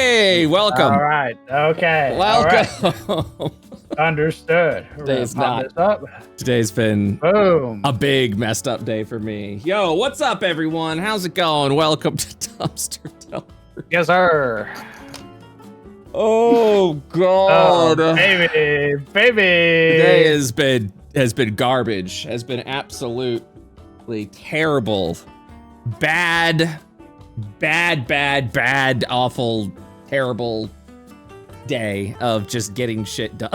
Hey, welcome. All right. Okay. Welcome. Understood. Today's Pop not. this up. Today's been Boom. a big messed up day for me. Yo, what's up, everyone? How's it going? Welcome to Dumpster Delver. Yes, sir. Oh God, baby. Today has been garbage. Has been absolutely terrible, bad, awful, terrible day of just getting shit done.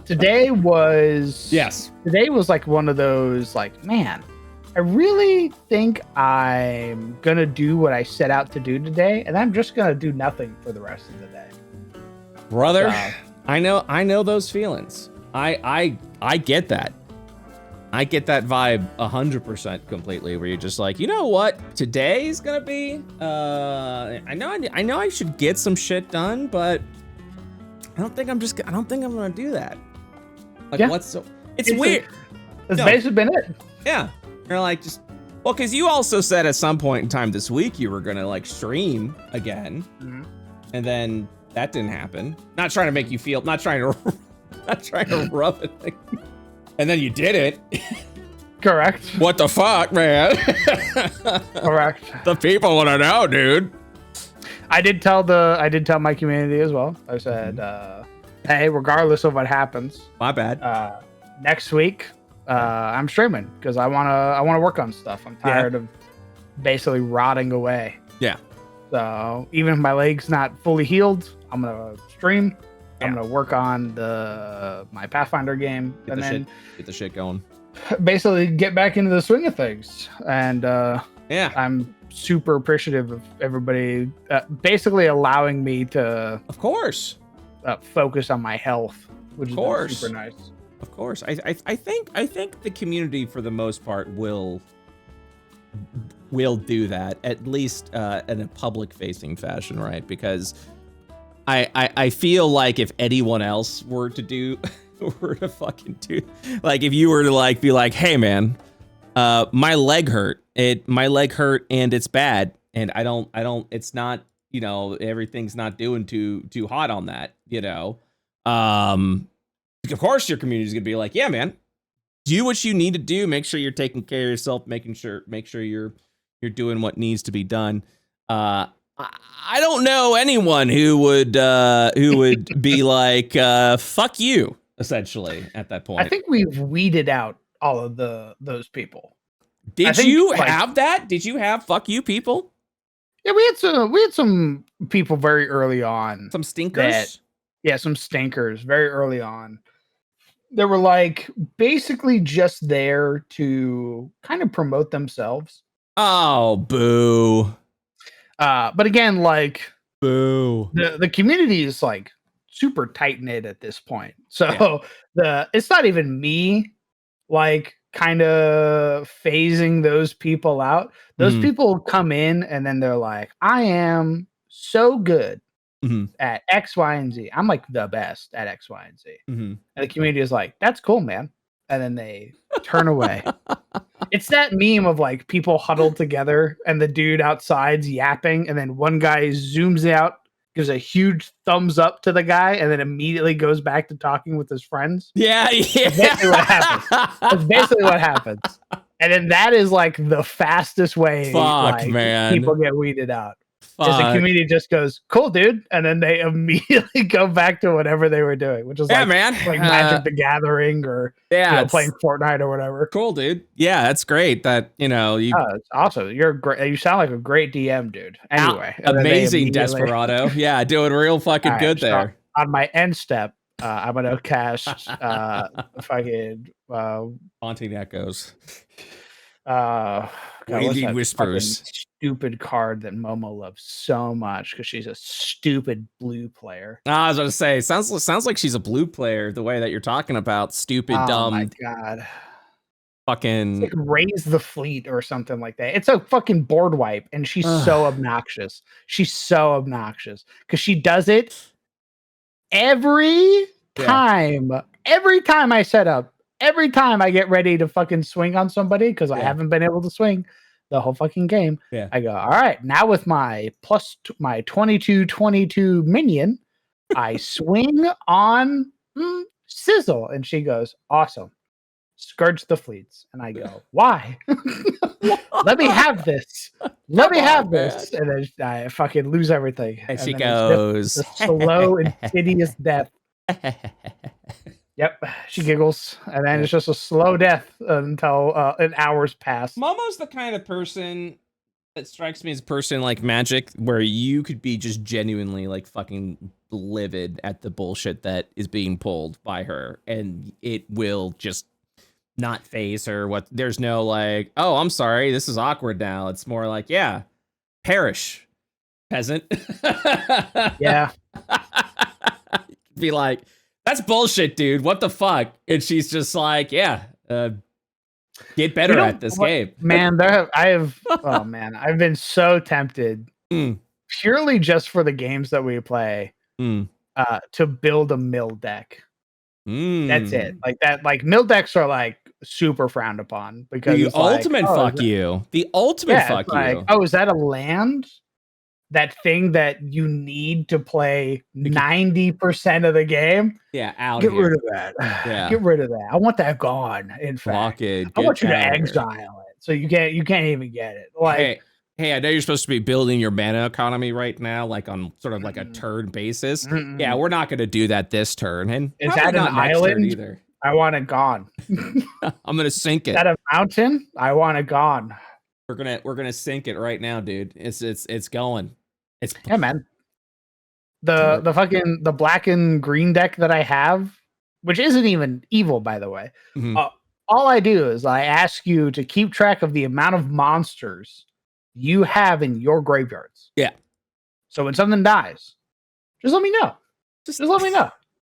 Today was like one of those, like, man, I really think I'm gonna do what I set out to do today, and I'm just gonna do nothing for the rest of the day. Brother, I know those feelings. I get that. I get that vibe 100% completely, where you're just like, you know what, today's gonna be. I know I should get some shit done, but I don't think I'm gonna do that. Like, yeah. It's weird. That's basically been it. Yeah, you're like because you also said at some point in time this week you were gonna like stream again, and then that didn't happen. Not trying to make you feel, not trying to rub it. And then you did it. Correct. What the fuck, man? Correct. The people want to know, dude. I did tell my community as well. I said, hey, regardless of what happens, my bad. Next week, I'm streaming because I wanna work on stuff. I'm tired of basically rotting away. Yeah. So even if my leg's not fully healed, I'm gonna stream. I'm gonna work on my Pathfinder game, get the shit going. Basically, get back into the swing of things. And I'm super appreciative of everybody basically allowing me to, of course, focus on my health, which is super nice. Of course, I think the community for the most part will do that, at least in a public facing fashion, right? Because I feel like if anyone else were to fucking do, like, if you were to like be like, hey man, my leg hurt and it's bad, and I don't it's not, you know, everything's not doing too hot on that, you know. Of course your community is gonna be like, yeah man, do what you need to do, make sure you're taking care of yourself, make sure you're doing what needs to be done. I don't know anyone who would be like, fuck you, essentially, at that point. I think we've weeded out all of those people. Did you have that? Did you have fuck you people? Yeah, we had some people very early on. Some stinkers? Some stinkers very early on. They were like basically just there to kind of promote themselves. Oh, boo. But again, like, boo. The community is like super tight knit at this point. So it's not even me like kind of phasing those people out. Those people come in and then they're like, I am so good at X, Y, and Z. I'm like the best at X, Y, and Z. And the community is like, that's cool, man. And then they turn away. It's that meme of like people huddled together and the dude outside's yapping, and then one guy zooms out, gives a huge thumbs up to the guy, and then immediately goes back to talking with his friends. Yeah. That's basically what happens. That's basically what happens. And then that is like the fastest way man. People get weeded out. Because the community just goes, cool, dude. And then they immediately go back to whatever they were doing, which is like Magic the Gathering or playing Fortnite or whatever. Cool, dude. Yeah, that's great. That, you know, it's awesome. You're great. You sound like a great DM, dude. Anyway. Amazing Desperado. Yeah, doing real fucking good there. So on my end step, I'm going to cast fucking Haunting Echoes. Waving Whispers. Stupid card that Momo loves so much because she's a stupid blue player. I was going to say, sounds like she's a blue player the way that you're talking about. Stupid, dumb. Oh my god. Fucking like Raise the Fleet or something like that. It's a fucking board wipe, and she's so obnoxious. She's so obnoxious because she does it every time. Every time I set up. Every time I get ready to fucking swing on somebody, because I haven't been able to swing, the whole fucking game. Yeah. I go, all right, now with my my 22/22 minion, I swing on Sizzle. And she goes, awesome. Scourge the fleets. And I go, why? Let me have this. Let me have this. And then I fucking lose everything. And she then goes, it's just a slow and hideous death. Yep, she giggles, and then it's just a slow death until an hour's pass. Momo's the kind of person that strikes me as a person like Magic, where you could be just genuinely like fucking livid at the bullshit that is being pulled by her, and it will just not phase her. What there's no like, oh, I'm sorry, this is awkward now. It's more like, yeah, perish, peasant. Yeah, be like, that's bullshit, dude. What the fuck? And she's just like, yeah, get better at this game. Man, I've been so tempted purely just for the games that we play to build a mill deck. That's it. Like that, like mill decks are like super frowned upon because the ultimate fuck you. The ultimate fuck you. Oh, is that a land? That thing that you need to play 90% of the game. Yeah, out Get here. rid of that. Yeah. Get rid of that. I want that gone. In fact, I want you to exile it, so you can't even get it. Like, hey, I know you're supposed to be building your mana economy right now, like on sort of like a turn basis. Yeah, we're not going to do that this turn, and is that an island? Either. I want it gone. I'm going to sink it. Is that a mountain? I want it gone. We're gonna sink it right now, dude. It's going. Yeah, man. The fucking the black and green deck that I have, which isn't even evil, by the way. All I do is I ask you to keep track of the amount of monsters you have in your graveyards. Yeah. So when something dies, just let me know. Just let me know.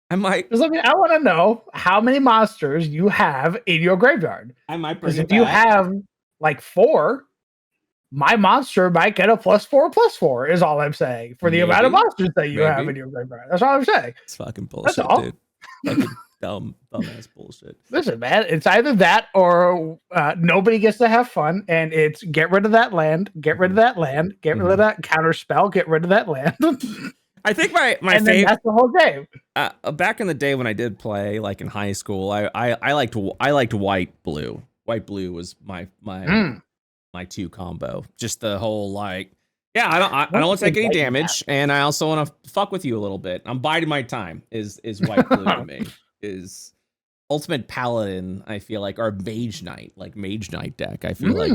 I might. Just let me. I want to know how many monsters you have in your graveyard. I might bring it if you back. have like 4. My monster might get a +4/+4 is all I'm saying for the amount of monsters that you have in your graveyard. That's all I'm saying. It's fucking bullshit, dude. Fucking dumbass bullshit. Listen, man, it's either that or nobody gets to have fun, and it's get rid of that land, get rid of that land, get rid of that counter spell, get rid of that land. I think my and favorite. That's the whole game. Back in the day when I did play, like in high school, I liked white blue. White blue was my 2 combo. Just the whole like, yeah, I don't want to take any damage, and I also want to fuck with you a little bit. I'm biding my time. Is white blue to me? Is ultimate paladin? I feel like, or mage knight, like mage knight deck. I feel like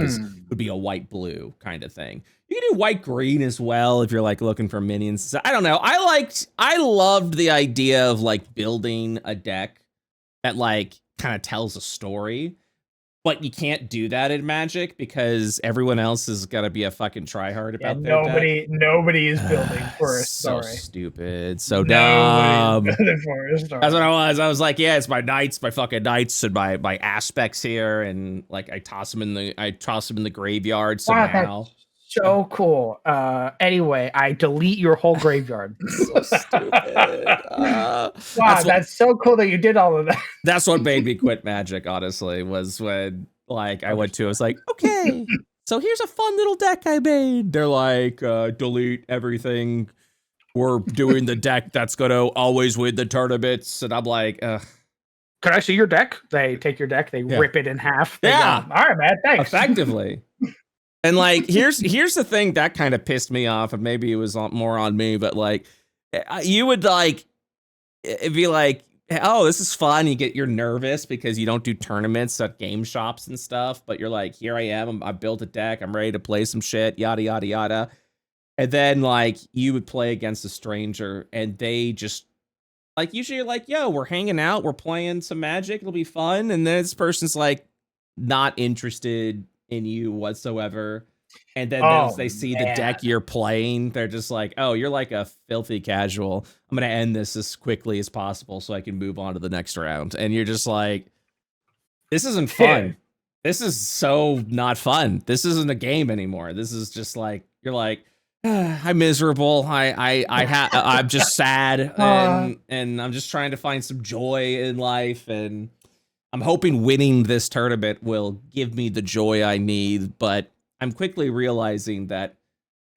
would be a white blue kind of thing. You can do white green as well if you're like looking for minions. I don't know. I loved the idea of like building a deck that like kind of tells a story. But you can't do that in Magic because everyone else has got to be a fucking tryhard about their deck. Nobody is building for a story. So stupid, so dumb. For a story. That's what I was. I was like, yeah, it's my knights, my fucking knights, and my aspects here, and like I toss them in the graveyard somehow. So cool. Anyway, I delete your whole graveyard. So stupid. Wow, that's so cool that you did all of that. That's what made me quit Magic, honestly, was when like I was like, okay, so here's a fun little deck I made. They're like, delete everything. We're doing the deck that's gonna always win the tournaments. And I'm like, ugh. Can I see your deck? They take your deck, they rip it in half. Go, all right, man, thanks. Effectively. And like, here's the thing that kind of pissed me off, and maybe it was more on me, but like, you would like, it'd be like, oh, this is fun. You're nervous because you don't do tournaments at game shops and stuff, but you're like, here I am. I built a deck. I'm ready to play some shit, yada, yada, yada. And then like, you would play against a stranger and they just like, usually you're like, yo, we're hanging out. We're playing some Magic. It'll be fun. And then this person's like, not interested in you whatsoever, and then once they see the deck you're playing, they're just like, oh, you're like a filthy casual. I'm gonna end this as quickly as possible so I can move on to the next round. And you're just like, this isn't fun. This is so not fun. This isn't a game anymore. This is just like, you're like, I'm miserable. I'm just sad, and I'm just trying to find some joy in life, and I'm hoping winning this tournament will give me the joy I need, but I'm quickly realizing that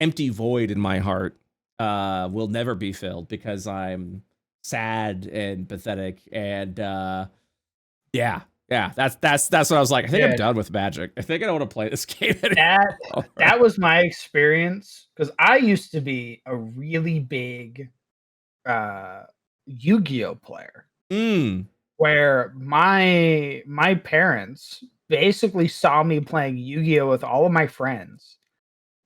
empty void in my heart will never be filled because I'm sad and pathetic and yeah. That's what I was like. I think I'm done with Magic. I think I don't want to play this game anymore. That was my experience because I used to be a really big Yu-Gi-Oh player. Where my parents basically saw me playing Yu-Gi-Oh with all of my friends.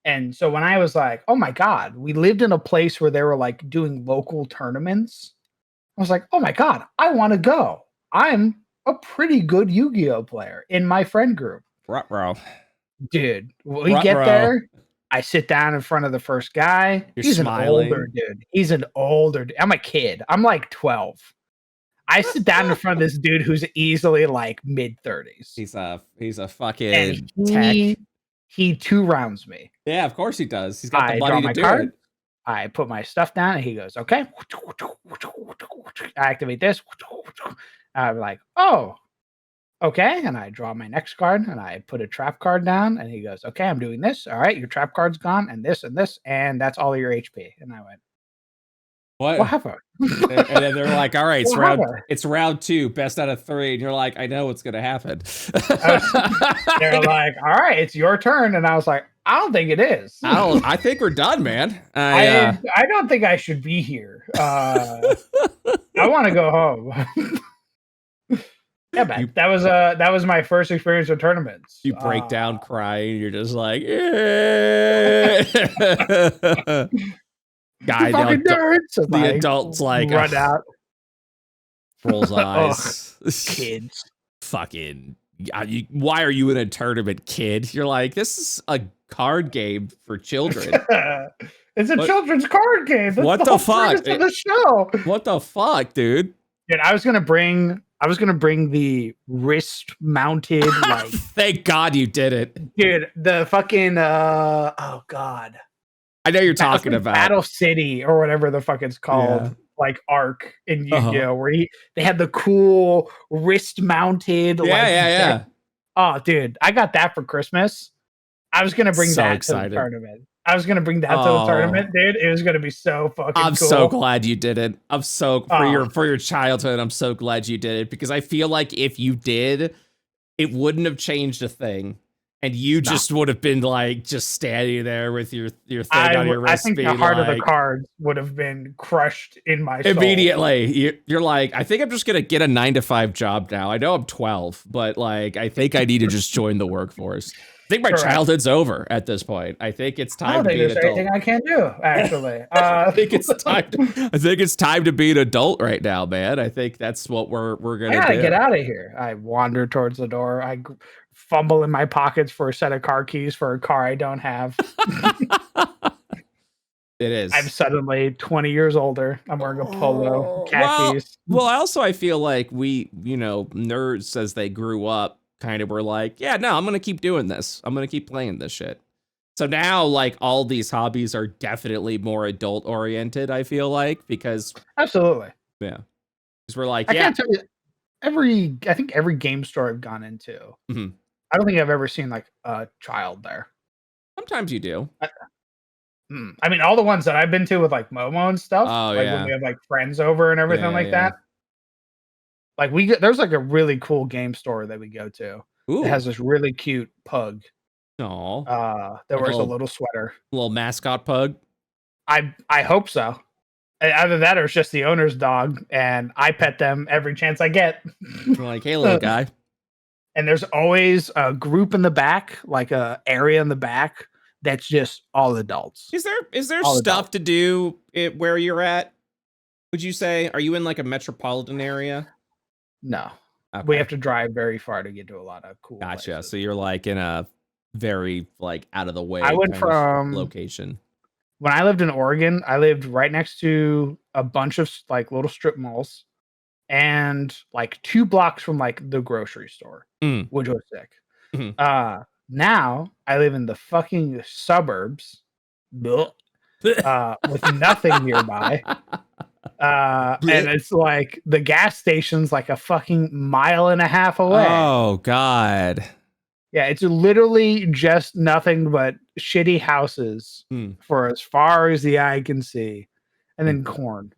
And so when I was like, oh my God, we lived in a place where they were like doing local tournaments. I was like, oh my God, I want to go. I'm a pretty good Yu-Gi-Oh player in my friend group. Bro. Dude, when we get there, I sit down in front of the first guy. He's smiling. An older dude. He's an older dude. I'm a kid. I'm like 12. I sit down in front of this dude who's easily like mid-30s. He's a fucking tech. He 2-rounds me. Yeah, of course he does. He's got the money to do it. I put my stuff down and he goes, okay. I activate this. I'm like, oh, okay. And I draw my next card and I put a trap card down and he goes, okay, I'm doing this. All right, your trap card's gone and this, and that's all your HP. And I went, Whatever. And then they're like, all right, it's round 2, best out of 3. And you're like, I know what's going to happen. They're like, all right, it's your turn. And I was like, I don't think it is. I think we're done, man. I don't think I should be here. I want to go home. Yeah, man. That was my first experience with tournaments. You break down crying. You're just like, yeah. Guy, the adult's like run out, rolls eyes. Kids, fucking. Why are you in a tournament, kid? You're like, this is a card game for children. It's a children's card game. That's what the fuck? The show. What the fuck, dude? Dude, I was gonna bring the wrist mounted like. Thank God you did it, dude. The fucking oh God. I know you're talking about Battle City or whatever the fuck it's called, like Arc in Yu-Gi-Oh, where they had the cool wrist mounted. Yeah. Oh, dude, I got that for Christmas. I was gonna bring that to the tournament. Dude. It was gonna be so fucking cool. I'm so glad you did it. For your childhood. I'm so glad you did it because I feel like if you did, it wouldn't have changed a thing. And you just would have been like just standing there with your thing on your wrist. I think the heart of the cards would have been crushed in my soul. Immediately. You're like, I think I'm just gonna get a 9-to-5 job now. I know I'm 12, but like I think I need to just join the workforce. I think my childhood's over at this point. I think it's time to be an adult. Anything I can do, actually. I think it's time to be an adult right now, man. I think that's what we're gonna do. I gotta get out of here. I wander towards the door. I fumble in my pockets for a set of car keys for a car I don't have. It is. I'm suddenly 20 years older. I'm wearing a polo, khakis. Well, I feel like we, nerds as they grew up kind of were like, yeah, no, I'm going to keep doing this. I'm going to keep playing this shit. So now like all these hobbies are definitely more adult oriented, I feel like, because. Absolutely. Yeah. Because we're like, I can't tell you, I think every game store I've gone into, I don't think I've ever seen like a child there. Sometimes you do. I mean, all the ones that I've been to with like Momo and stuff, when we have like friends over and everything that. Like there's like a really cool game store that we go to. Ooh. It has this really cute pug. Aww. That wears a little sweater. A little mascot pug. I hope so. Either that or it's just the owner's dog, and I pet them every chance I get. You're like, hey, little guy. And there's always a group in the back, like a area in the back that's just all adults. Is there all stuff adults to do where you're at? Would you say? Are you in like a metropolitan area? No. Okay. We have to drive very far to get to a lot of cool places. So you're like in a very like out of the way I went from location. When I lived in Oregon, I lived right next to a bunch of like little strip malls and like 2 blocks from like the grocery store, which was sick. Mm-hmm. Now I live in the fucking suburbs with nothing nearby. And it's like the gas station's like a fucking 1.5 miles away. Oh God. Yeah, it's literally just nothing but shitty houses Hmm. for as far as the eye can see, and then Mhm. corn.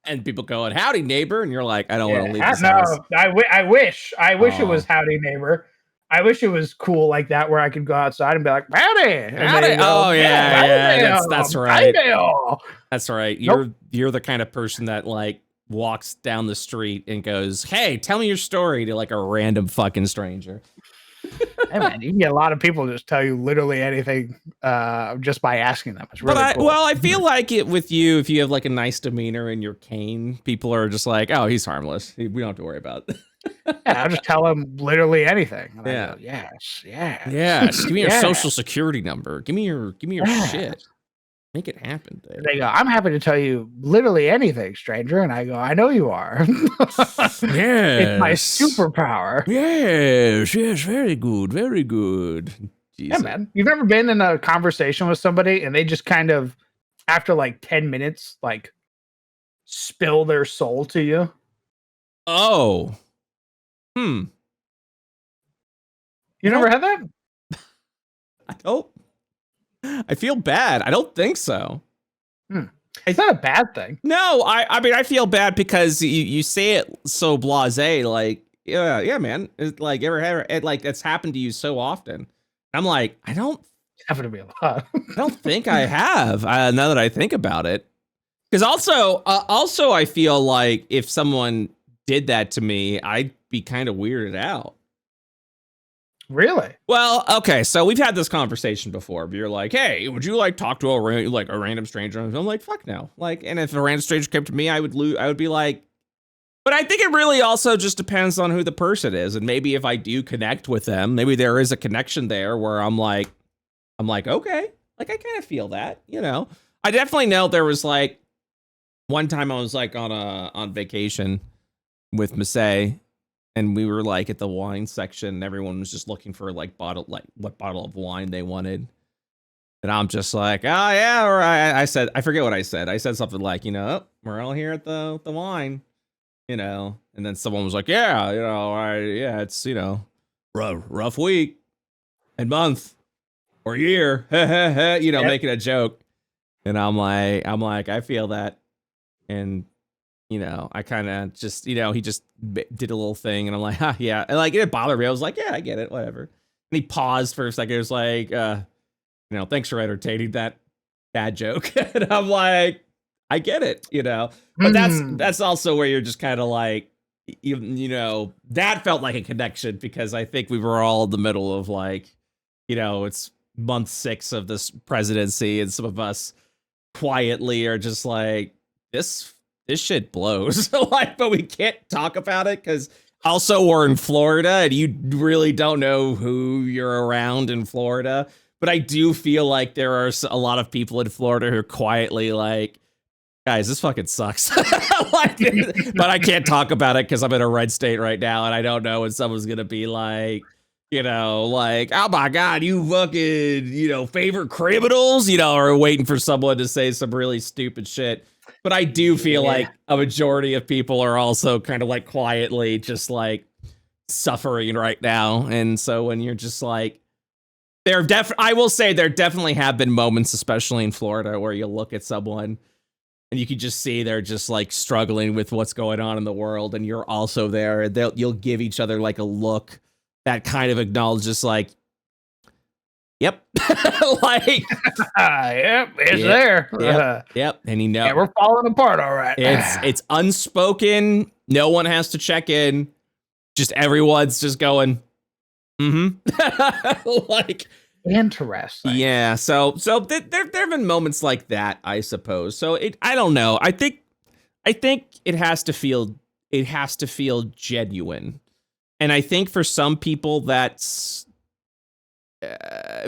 And people going, "Howdy, neighbor," and you're like, "I don't want to leave Yeah, this house." no, I wish it was Oh, howdy neighbor. I wish it was cool like that where I could go outside and be like, howdy, and howdy! they go, Oh yeah, yeah, yeah. That's right. howdy. That's right. Nope. You're the kind of person that like walks down the street and goes, "Hey, tell me your story" to like a random fucking stranger. Hey man, you can get a lot of people to just tell you literally anything just by asking them. It's But really cool. I feel like it with you if you have like a nice demeanor and your cane, people are just like, "Oh, he's harmless. We don't have to worry about it." Yeah, I'll just tell them literally anything. And I Yeah. go, yes, yes. Yes. Give me your Yeah. social security number. Give me your Yes. shit. Make it happen, And dude. they go, I'm happy to tell you literally anything, stranger. And I go, I know you are. It's my Yes. superpower. Yes. Yes. Very good. Very good. Yeah, Jesus. man. You've ever been in a conversation with somebody and they just kind of, after like 10 minutes, like spill their soul to you? Oh. Hmm. You I never don't. had that? I don't. I feel bad. I don't think so. It's not a bad thing. No, I mean I feel bad because you say it so blasé, like yeah man, it's like ever it, like that's happened to you so often. I'm like It's happened to me a lot. I don't think I have now that I think about it. Because also I feel like if someone did that to me, I'd be kind of weirded out. Really? Well, okay, so we've had this conversation before. But you're like, "Hey, would you like talk to a random stranger?" And I'm like, "Fuck no!" Like, and if a random stranger came to me, I would be like, but I think it really also just depends on who the person is, and maybe if I do connect with them, maybe there is a connection there where I'm like, okay, like I kind of feel that, you know. I definitely know there was like one time I was like on vacation with Masay and we were like at the wine section and everyone was just looking for like what bottle of wine they wanted. And I'm just like, oh yeah, or I said, I forget what I said. I said something like, "Oh, we're all here at the wine, you know." And then someone was like, "Yeah, yeah, it's rough week and month or year," Yep. making a joke. And I'm like, I feel that. And I kind of just, he just did a little thing, and I'm like, yeah. And like, it bothered me. I was like, yeah, I get it, whatever. And he paused for a second. It was like, thanks for entertaining that bad joke. And I'm like, I get it, But that's also where you're just kind of like, that felt like a connection because I think we were all in the middle of like, it's month 6 of this presidency, and some of us quietly are just like, this shit blows. Like, but we can't talk about it because also we're in Florida and you really don't know who you're around in Florida. But I do feel like there are a lot of people in Florida who are quietly like, guys, this fucking sucks. Like, but I can't talk about it because I'm in a red state right now and I don't know when someone's gonna be like, like, oh my God, you fucking, favorite criminals, or waiting for someone to say some really stupid shit. But I do feel like a majority of people are also kind of like quietly just like suffering right now. And so when you're just like, I will say there definitely have been moments, especially in Florida, where you look at someone and you can just see they're just like struggling with what's going on in the world. And you're also there. You'll give each other like a look that kind of acknowledges like, yep. Like, yep, it's there. Yep. And yeah, we're falling apart, all right. It's unspoken. No one has to check in. Just everyone's just going, like, interesting. Yeah. So there have been moments like that, I suppose. So I don't know. I think it has to feel genuine. And I think for some people that's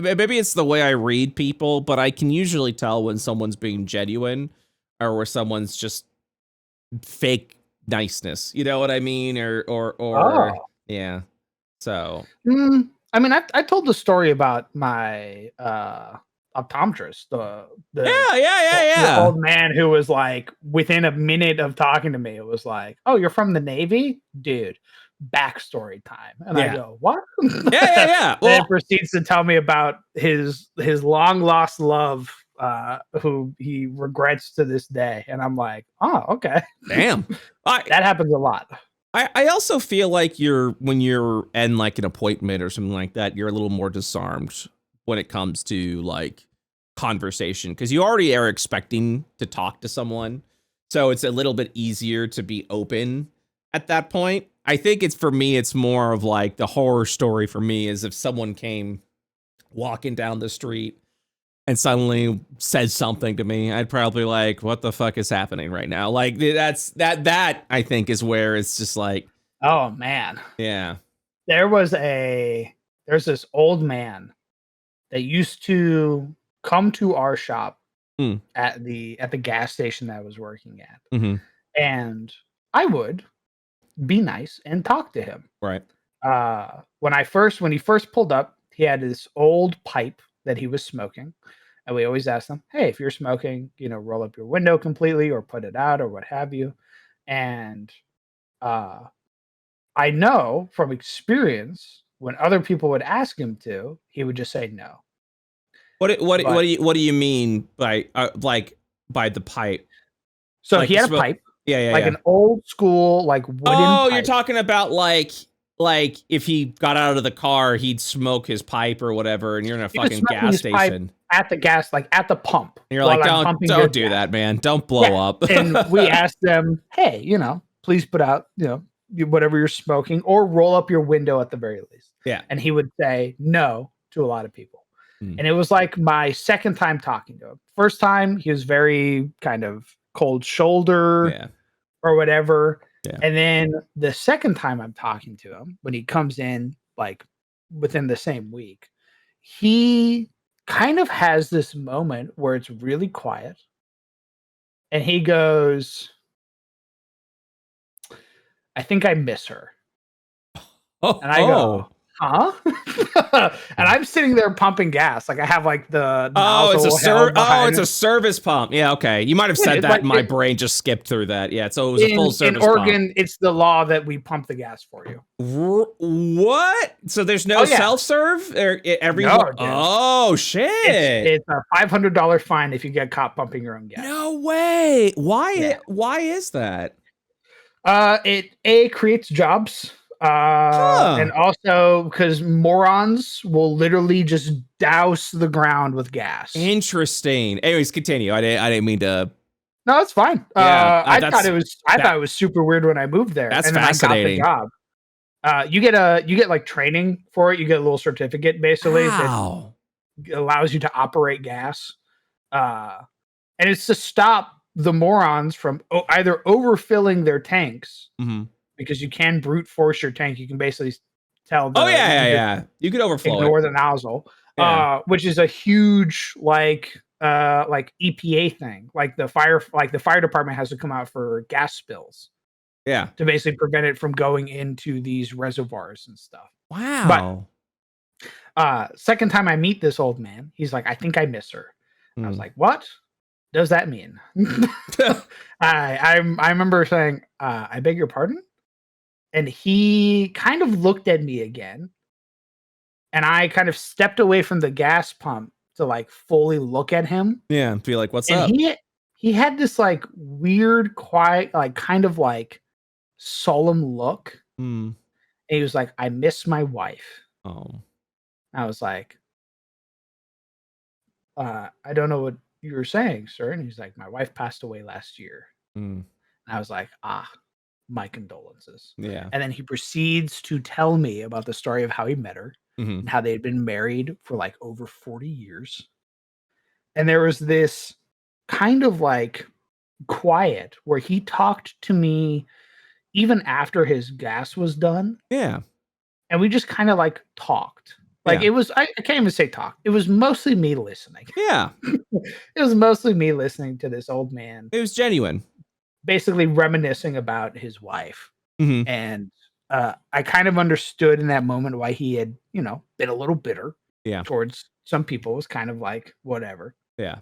maybe it's the way I read people, but I can usually tell when someone's being genuine or where someone's just fake niceness. You know what I mean? Or yeah. So I mean, I told the story about my optometrist, the old man who was like, within a minute of talking to me, it was like, "Oh, you're from the Navy, dude." backstory time. And I Yeah. go, what? Yeah. Then it Well, proceeds to tell me about his long lost love, who he regrets to this day. And I'm like, oh, okay. damn. That happens a lot. I also feel like when you're in like an appointment or something like that, you're a little more disarmed when it comes to like conversation because you already are expecting to talk to someone. So it's a little bit easier to be open at that point. I think for me, it's more of like the horror story for me is if someone came walking down the street and suddenly said something to me, I'd probably like, what the fuck is happening right now? Like that I think is where it's just like, Oh man. yeah. There's this old man that used to come to our shop at the gas station that I was working at. Mm-hmm. And I would be nice and talk to him. Right. When he first pulled up, he had this old pipe that he was smoking. And we always asked him, hey, if you're smoking, roll up your window completely or put it out or what have you. And I know from experience when other people would ask him to, he would just say no. What do you mean by by the pipe? So like he had a pipe. Yeah. Like an old school, like wooden pipe. You're talking about like if he got out of the car, he'd smoke his pipe or whatever, and you're in a fucking gas station. At the gas, like at the pump. And you're like, don't do that, man. Don't blow up. And we asked them, hey, please put out, whatever you're smoking or roll up your window at the very least. Yeah. And he would say no to a lot of people. And it was like my second time talking to him. First time, he was very kind of cold shoulder or whatever. Yeah. And then the second time I'm talking to him, when he comes in like within the same week, he kind of has this moment where it's really quiet. And he goes, I think I miss her. And I go, huh? And I'm sitting there pumping gas. Like I have like the it's a service pump. Yeah, okay. You might have said that. Like, my brain just skipped through that. Yeah, so it was a full service pump. In Oregon, it's the law that we pump the gas for you. What? So there's no self-serve? Oh shit! It's a $500 fine if you get caught pumping your own gas. No way. Why? Why is that? It creates jobs. And also because morons will literally just douse the ground with gas. Interesting. Anyways, continue. I didn't mean to. No, it's fine. I thought it was super weird when I moved there. That's fascinating. I got the job. You get like training for it. You get a little certificate basically that allows you to operate gas. And it's to stop the morons from either overfilling their tanks. Mm-hmm. Because you can brute force your tank. You can basically tell. You could overflow. Ignore the nozzle, which is a huge like EPA thing. Like the fire department has to come out for gas spills. Yeah, to basically prevent it from going into these reservoirs and stuff. Wow. But second time I meet this old man, he's like, I think I miss her. I was like, what does that mean? I remember saying, I beg your pardon. And he kind of looked at me again. And I kind of stepped away from the gas pump to like fully look at him. Yeah. Be like, what's up? He had this like weird, quiet, like kind of like solemn look. And he was like, I miss my wife. Oh. I was like, I don't know what you were saying, sir. And he's like, my wife passed away last year. And I was like, my condolences. Yeah. And then he proceeds to tell me about the story of how he met her and how they had been married for like over 40 years. And there was this kind of like quiet where he talked to me even after his gas was done. Yeah. And we just kind of like talked. Like it was, I can't even say talk. It was mostly me listening. Yeah. It was mostly me listening to this old man. It was genuine. Basically reminiscing about his wife. And I kind of understood in that moment why he had, been a little bitter towards some people. It was kind of like, whatever. Yeah.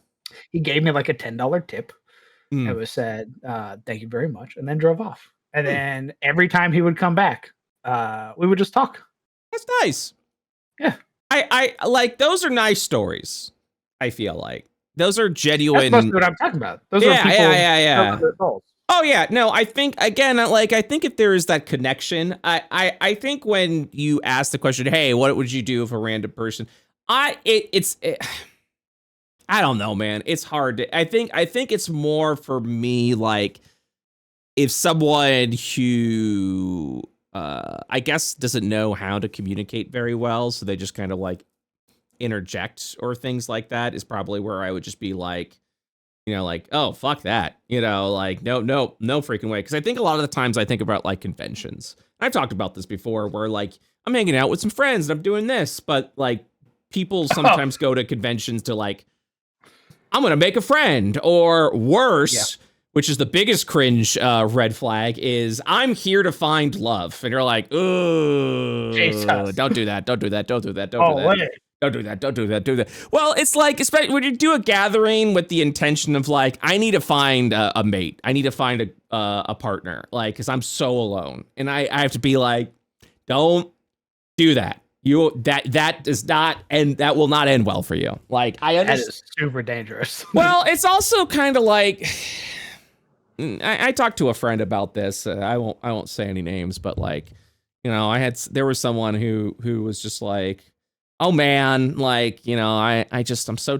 He gave me like a $10 tip. It was said, thank you very much. And then drove off. And then every time he would come back, we would just talk. That's nice. Yeah. I like those are nice stories. I feel like those are genuine. That's mostly what I'm talking about. Those are people. Yeah. Oh yeah, no, I think again, like I think if there is that connection, I think when you ask the question, hey, what would you do if a random person? I don't know, man. It's hard to. I think it's more for me like if someone who I guess doesn't know how to communicate very well, so they just kind of like interject or things like that is probably where I would just be like, like, oh, fuck that, like, no freaking way. Because I think a lot of the times I think about like conventions. I've talked about this before where like I'm hanging out with some friends and I'm doing this, but like people sometimes go to conventions to like, I'm going to make a friend, or worse, which is the biggest cringe red flag, is I'm here to find love. And you're like, oh, don't do that. Don't do that. Don't do that. Don't do that. Don't do that. Don't do that. Do that. Well, it's like, especially when you do a gathering with the intention of like, I need to find a mate. I need to find a partner, like, because I'm so alone. And I have to be like, don't do that. That does not end. That will not end well for you. Like, I understand. That is super dangerous. Well, it's also kind of like, I talked to a friend about this. I won't say any names, but like, there was someone who was just like, oh man, like, I'm just so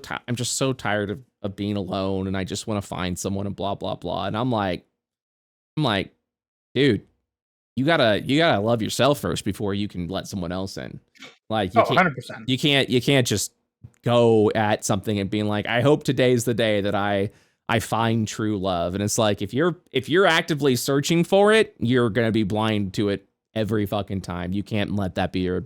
tired of being alone, and I just want to find someone and blah blah blah. And I'm like, dude, you gotta love yourself first before you can let someone else in. Like, you can't, 100%. You can't just go at something and being like, I hope today's the day that I find true love. And it's like, if you're actively searching for it, you're gonna be blind to it every fucking time. You can't let that be your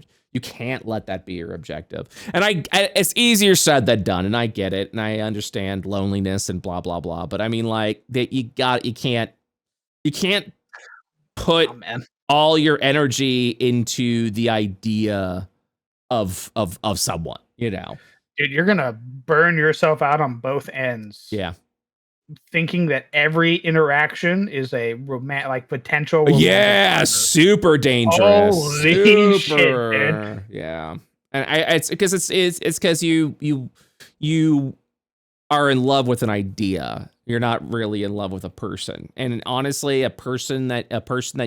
objective. And it's easier said than done, and I get it, and I understand loneliness and blah blah blah. But I mean, like, that you can't put all your energy into the idea of someone, Dude, you're gonna burn yourself out on both ends. Yeah. Thinking that every interaction is a potential romantic partner. Super dangerous. Holy shit, man. Yeah. And it's because it's because you are in love with an idea. You're not really in love with a person. And honestly, a person that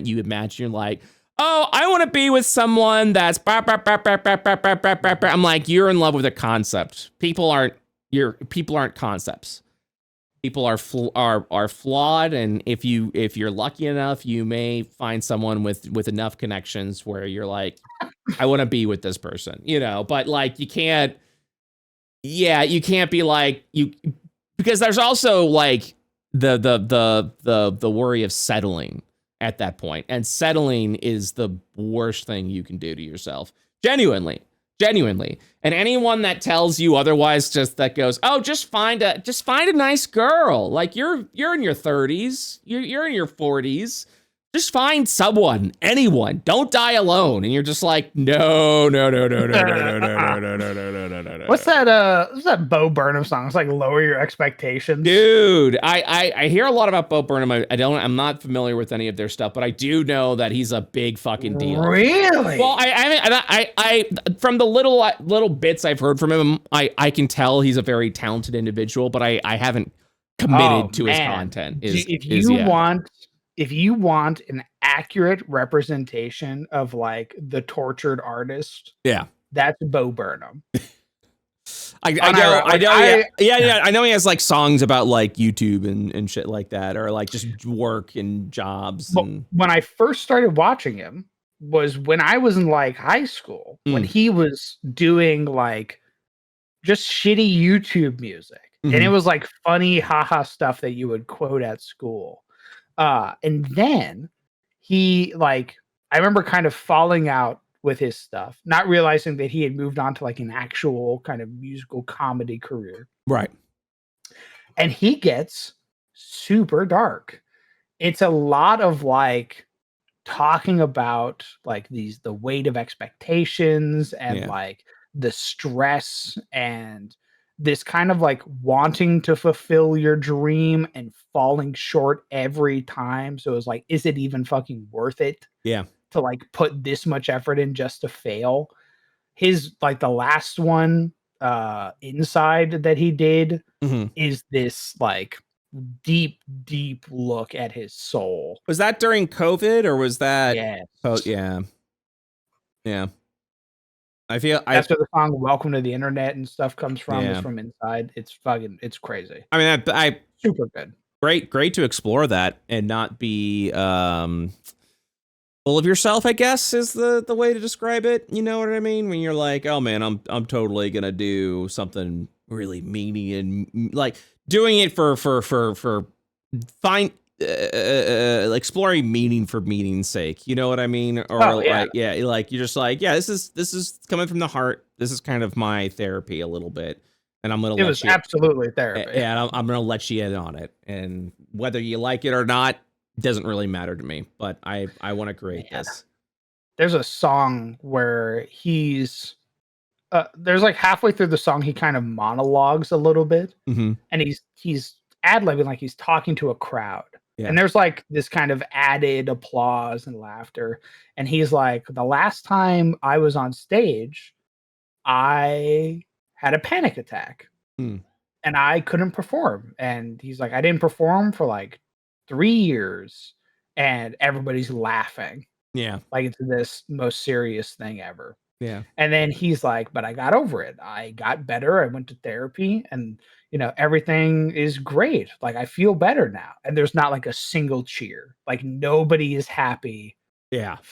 you imagine like, oh, I want to be with someone that's I'm like, you're in love with a concept. People aren't concepts. People are flawed, and if you're lucky enough, you may find someone with enough connections where you're like, I want to be with this person, But like, you can't be like because there's also like the worry of settling at that point, and settling is the worst thing you can do to yourself. Genuinely. And anyone that tells you otherwise, just that goes, oh, just find a nice girl. Like, you're in your 30s, you're in your 40s. Just find someone, anyone. Don't die alone. And you're just like, no. What's that Bo Burnham song? It's like Lower Your Expectations. Dude, I hear a lot about Bo Burnham. I'm not familiar with any of their stuff, but I do know that he's a big fucking deal. Really? Well, I from the little bits I've heard from him, I can tell he's a very talented individual, but I haven't committed to his content. If you want an accurate representation of like the tortured artist, that's Bo Burnham. I know he has like songs about like YouTube and shit like that, or like just work and jobs. And when I first started watching him was when I was in like high school, when he was doing like just shitty YouTube music, and it was like funny haha stuff that you would quote at school. And then he I remember kind of falling out with his stuff, not realizing that he had moved on to like an actual kind of musical comedy career. Right. And he gets super dark. It's a lot of like talking about like the weight of expectations and like the stress and this kind of like wanting to fulfill your dream and falling short every time. So it's like, is it even fucking worth it? Yeah. to like put this much effort in just to fail. His like the last one, Inside, that he did Mhm. is this like deep look at his soul. Was that during COVID or was that? Yes. Oh, yeah. Yeah. I feel That's where the song "Welcome to the Internet" and stuff comes from. Is Yeah. from Inside. It's crazy. I mean, I Super good. great to explore that and not be full of yourself, I guess is the way to describe it. You know what I mean? When you're like, oh man, I'm totally gonna do something really meaty and like doing it for fine exploring meaning for meaning's sake. You know what I mean? Or like like you're just like, yeah, this is coming from the heart. This is kind of my therapy a little bit. And I'm gonna It was absolutely therapy. Yeah, I'm gonna let you in on it, and whether you like it or not doesn't really matter to me. But I want to create this. There's a song where he's there's like halfway through the song he kind of monologues a little bit, Mm-hmm. and he's ad-libbing like he's talking to a crowd. Yeah. And there's like this kind of added applause and laughter. And he's like, the last time I was on stage, I had a panic attack and I couldn't perform. And he's like, I didn't perform for like 3 years and everybody's laughing. Yeah. Like it's this most serious thing ever. Yeah. And then he's like, but I got over it. I got better. I went to therapy and, you know, everything is great. Like I feel better now. And there's not like a single cheer. Like nobody is happy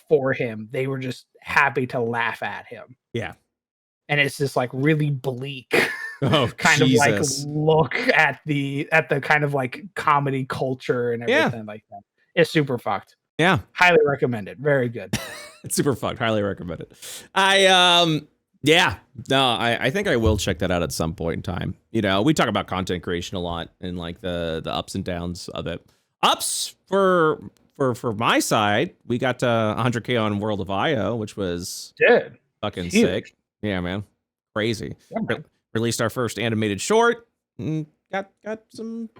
for him. They were just happy to laugh at him. Yeah. And it's this like really bleak kind of like look at the kind of like comedy culture and everything like that. It's super fucked. Yeah. Highly recommended. Very good. It's super fucked. Highly recommend it. I think I will check that out at some point in time. You know, we talk about content creation a lot and like the ups and downs of it. Ups for my side, we got 100K on World of IO, which was fucking sick. Yeah, man. Crazy. Yeah, man. Released our first animated short. Got some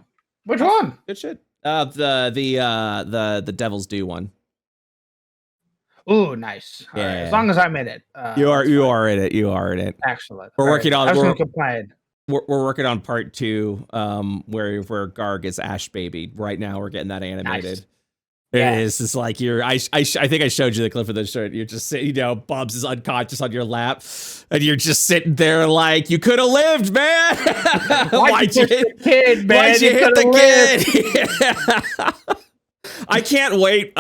Which one? Good shit. The Devil's Due one. Ooh, nice. Yeah. Right. As long as I'm in it. You are in it. You are in it. Excellent. We're working on. We're working on part 2, where Garg is Ash Baby. Right now, we're getting that animated. Nice. It's like I think I showed you the clip of the shirt. You're just sitting, you know, Bubs is unconscious on your lap, and you're just sitting there like, you could have lived, man. Why'd you hit the kid, man? Why'd you hit the kid? I can't wait.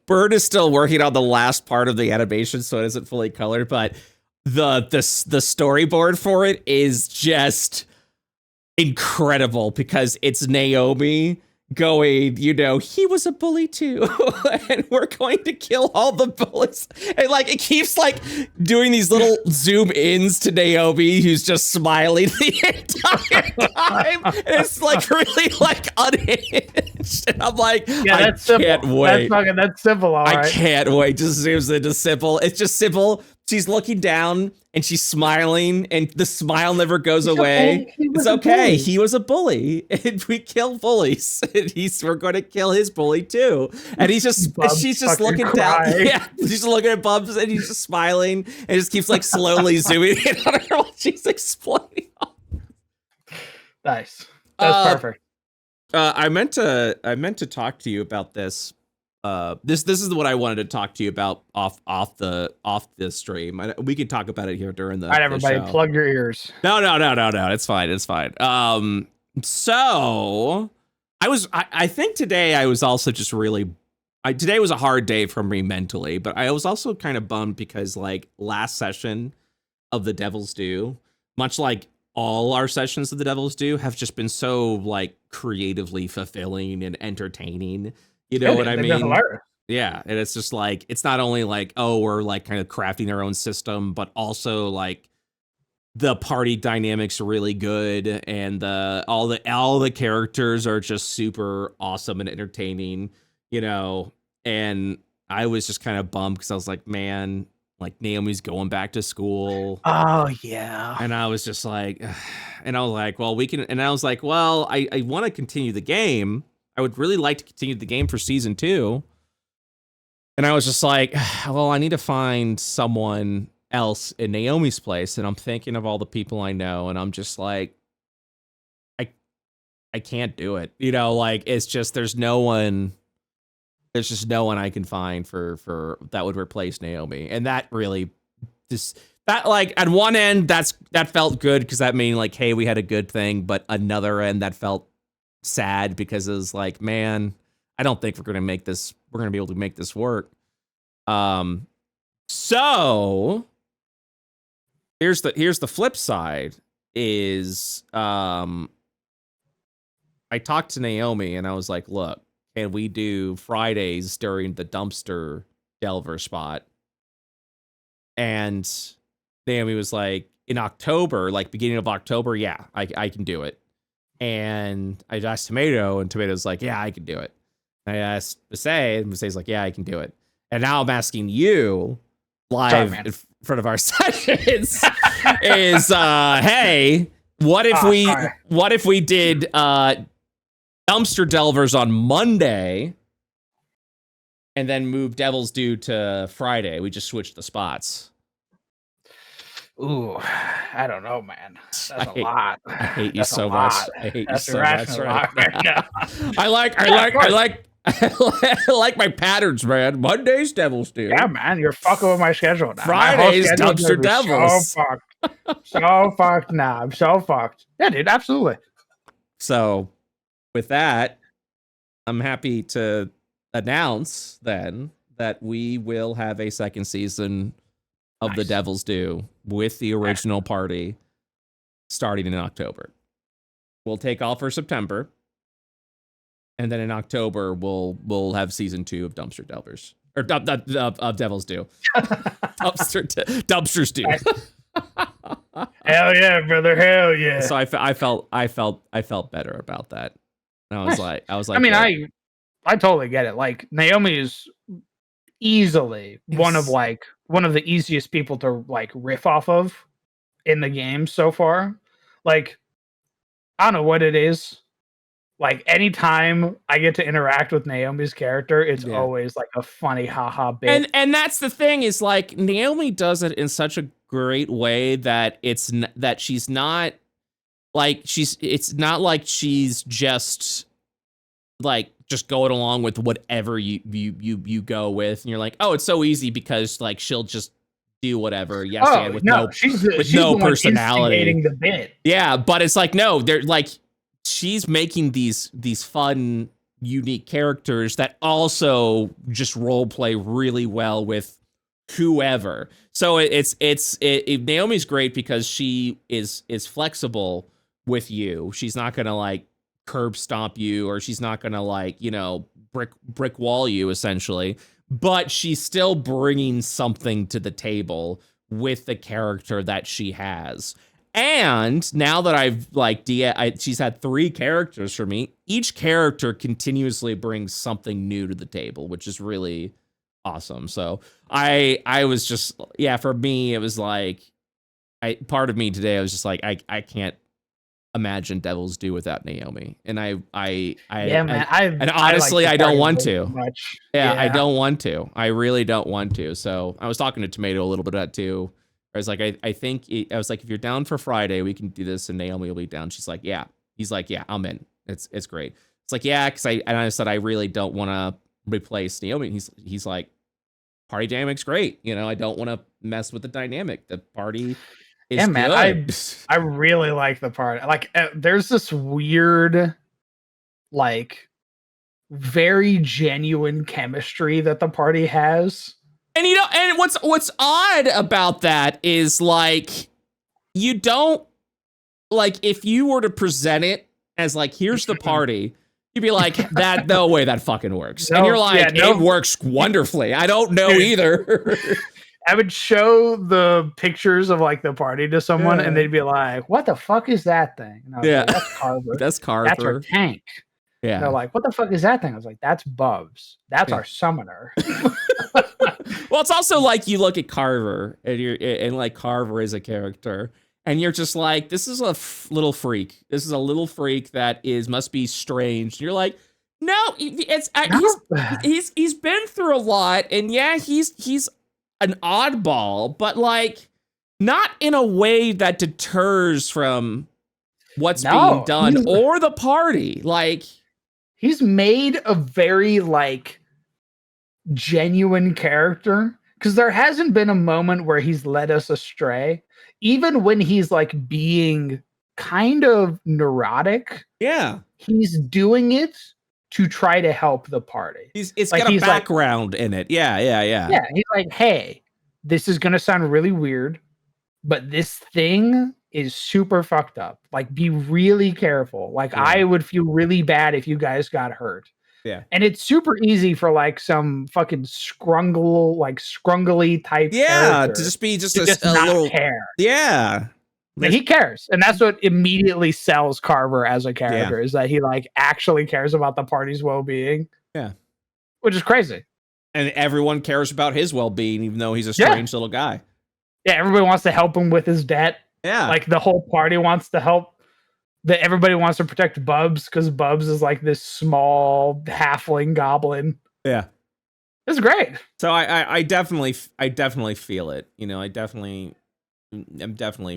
Bird is still working on the last part of the animation, so it isn't fully colored, but the storyboard for it is just incredible because it's Naomi going, you know, he was a bully too, and we're going to kill all the bullies. And like it keeps like doing these little zoom ins to Naomi, who's just smiling the entire time. And it's like really like unhinged. And I'm like, I can't wait. That's simple. All right. I can't wait. Just zooms into Sybil. It's just Sybil. She's looking down and she's smiling, and the smile never goes away. It's okay. He was a bully, and we kill bullies. And we're going to kill his bully too. And she's just looking down. Yeah, she's looking at Bubs, and he's just smiling, and just keeps like slowly zooming in on her while she's exploding. Nice. That's perfect. I meant to talk to you about this. This is what I wanted to talk to you about off the stream. We can talk about it here during the. All right, everybody, plug your ears. No. It's fine. So I think today I was also just really. Today was a hard day for me mentally, but I was also kind of bummed because like last session of the Devil's Due, much like all our sessions of the Devil's Due, have just been so like creatively fulfilling and entertaining. You know what I mean? Yeah. And it's just like, it's not only like, oh, we're like kind of crafting our own system, but also like the party dynamics are really good. And all the characters are just super awesome and entertaining, you know? And I was just kind of bummed because I was like, man, like Naomi's going back to school. Oh yeah. And I was just like, and I was like, well, we can, and I was like, well, I want to continue the game. I would really like to continue the game for season 2, And I was just like, well, I need to find someone else in Naomi's place. And I'm thinking of all the people I know, and I'm just like, I can't do it. You know, like it's just there's just no one I can find for that would replace Naomi. And that really just that like at one end that felt good because that mean like, hey, we had a good thing, but another end that felt sad because it was like, man, I don't think we're gonna be able to make this work. So here's the flip side is I talked to Naomi and I was like, look, can we do Fridays during the dumpster delver spot? And Naomi was like, in October, like beginning of October, yeah, I can do it. And I asked Tomato, and Tomato's like, yeah, I can do it. I asked Masay, and Masay's like, yeah, I can do it. And now I'm asking you live in front of our sessions is, hey, what if we did dumpster delvers on Monday and then move Devil's Due to Friday? We just switched the spots. Ooh, I don't know, man. That's a lot. I hate you so much. I hate you so much right now. I like my patterns, man. Monday's Devil's Due. Yeah, man, you're fucking with my schedule now. Friday's Dumpster Devils. So fucked. So fucked now. I'm so fucked. Yeah, dude, absolutely. So, with that, I'm happy to announce then that we will have a second season of The Devil's Due with the original party starting in October. We'll take off for September, and then in October we'll have season 2 of Dumpster Delvers or of Devil's Due. Dumpsters Due. Hell yeah, brother! Hell yeah! So I felt better about that. And I was like, I mean, yeah. I totally get it. Like Naomi is easily one of the easiest people to like riff off of in the game so far. Like, I don't know what it is. Like anytime I get to interact with Naomi's character, it's always like a funny haha bit. And that's the thing is like Naomi does it in such a great way that it's not like she's just going along with whatever you go with, and you're like, oh, it's so easy because like she'll just do whatever. Yes, with no personality. The bit. Yeah, but it's like no, they're like she's making these fun, unique characters that also just role play really well with whoever. So Naomi's great because she is flexible with you. She's not gonna like curb stomp you, or she's not gonna like, you know, brick wall you essentially, but she's still bringing something to the table with the character that she has. And now that I've like she's had 3 characters for me, each character continuously brings something new to the table, which is really awesome. So I was just, yeah, for me it was like part of me today I was just like I can't imagine Devil's Due without Naomi. And I honestly I don't want to. I don't want to. I really don't want to. So I was talking to Tomato a little bit about that too. I was like, I think I was like, if you're down for Friday, we can do this, and Naomi will be down. She's like, yeah. He's like, yeah, I'm in. It's great. It's like, yeah, because I said I really don't want to replace Naomi. He's like, party dynamic's great. You know, I don't want to mess with the dynamic. The party is good. I really like the party. Like, there's this weird, like, very genuine chemistry that the party has. And you know, and what's odd about that is like you don't like if you were to present it as like here's the party, you'd be like that no way that fucking works. And you're like it works wonderfully. I don't know either. I would show the pictures of like the party to someone and they'd be like, "What the fuck is that thing?" And I was like, "That's Carver. That's Carver. That's our tank." Yeah. And they're like, "What the fuck is that thing?" I was like, "That's Bubs. That's our summoner." Well, it's also like you look at Carver and like Carver is a character and you're just like, this is a little freak. This is a little freak that must be strange. And you're like, No, it's No. he's been through a lot, and yeah, he's an oddball, but like not in a way that deters from what's being No, done or the party. Like he's made a very like genuine character because there hasn't been a moment where he's led us astray, even when he's like being kind of neurotic. yeah, He's doing it to try to help the party. it's Like got a he's like, background in it. Yeah. yeah, he's like, hey, this is gonna sound really weird, but this thing is super fucked up. Like, be really careful. Like, Yeah. I would feel really bad if you guys got hurt. Yeah. And it's super easy for like some fucking scrungly type Yeah, character to just be just to just a not little care. yeah. But he cares, and that's what immediately sells Carver as a character is that he like actually cares about the party's well-being. Yeah. Which is crazy. And everyone cares about his well-being, even though he's a strange little guy. Yeah, everybody wants to help him with his debt. Yeah. Like the whole party wants to help. Everybody wants to protect Bubs because Bubs is like this small halfling goblin. Yeah. It's great. So I definitely feel it. You know, I'm definitely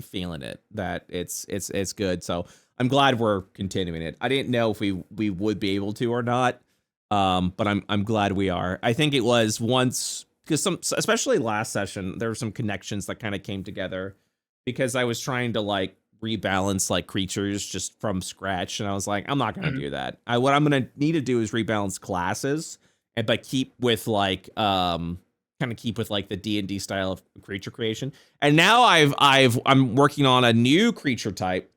feeling it that it's good. So I'm glad we're continuing it. I didn't know if we would be able to or not. But I'm glad we are. I think it was once because especially last session, there were some connections that kind of came together because I was trying to like rebalance like creatures just from scratch, and I was like, I'm not gonna do that. What I'm gonna need to do is rebalance classes, but keep with like kind of keep with like the D&D style of creature creation. And now I'm working on a new creature type.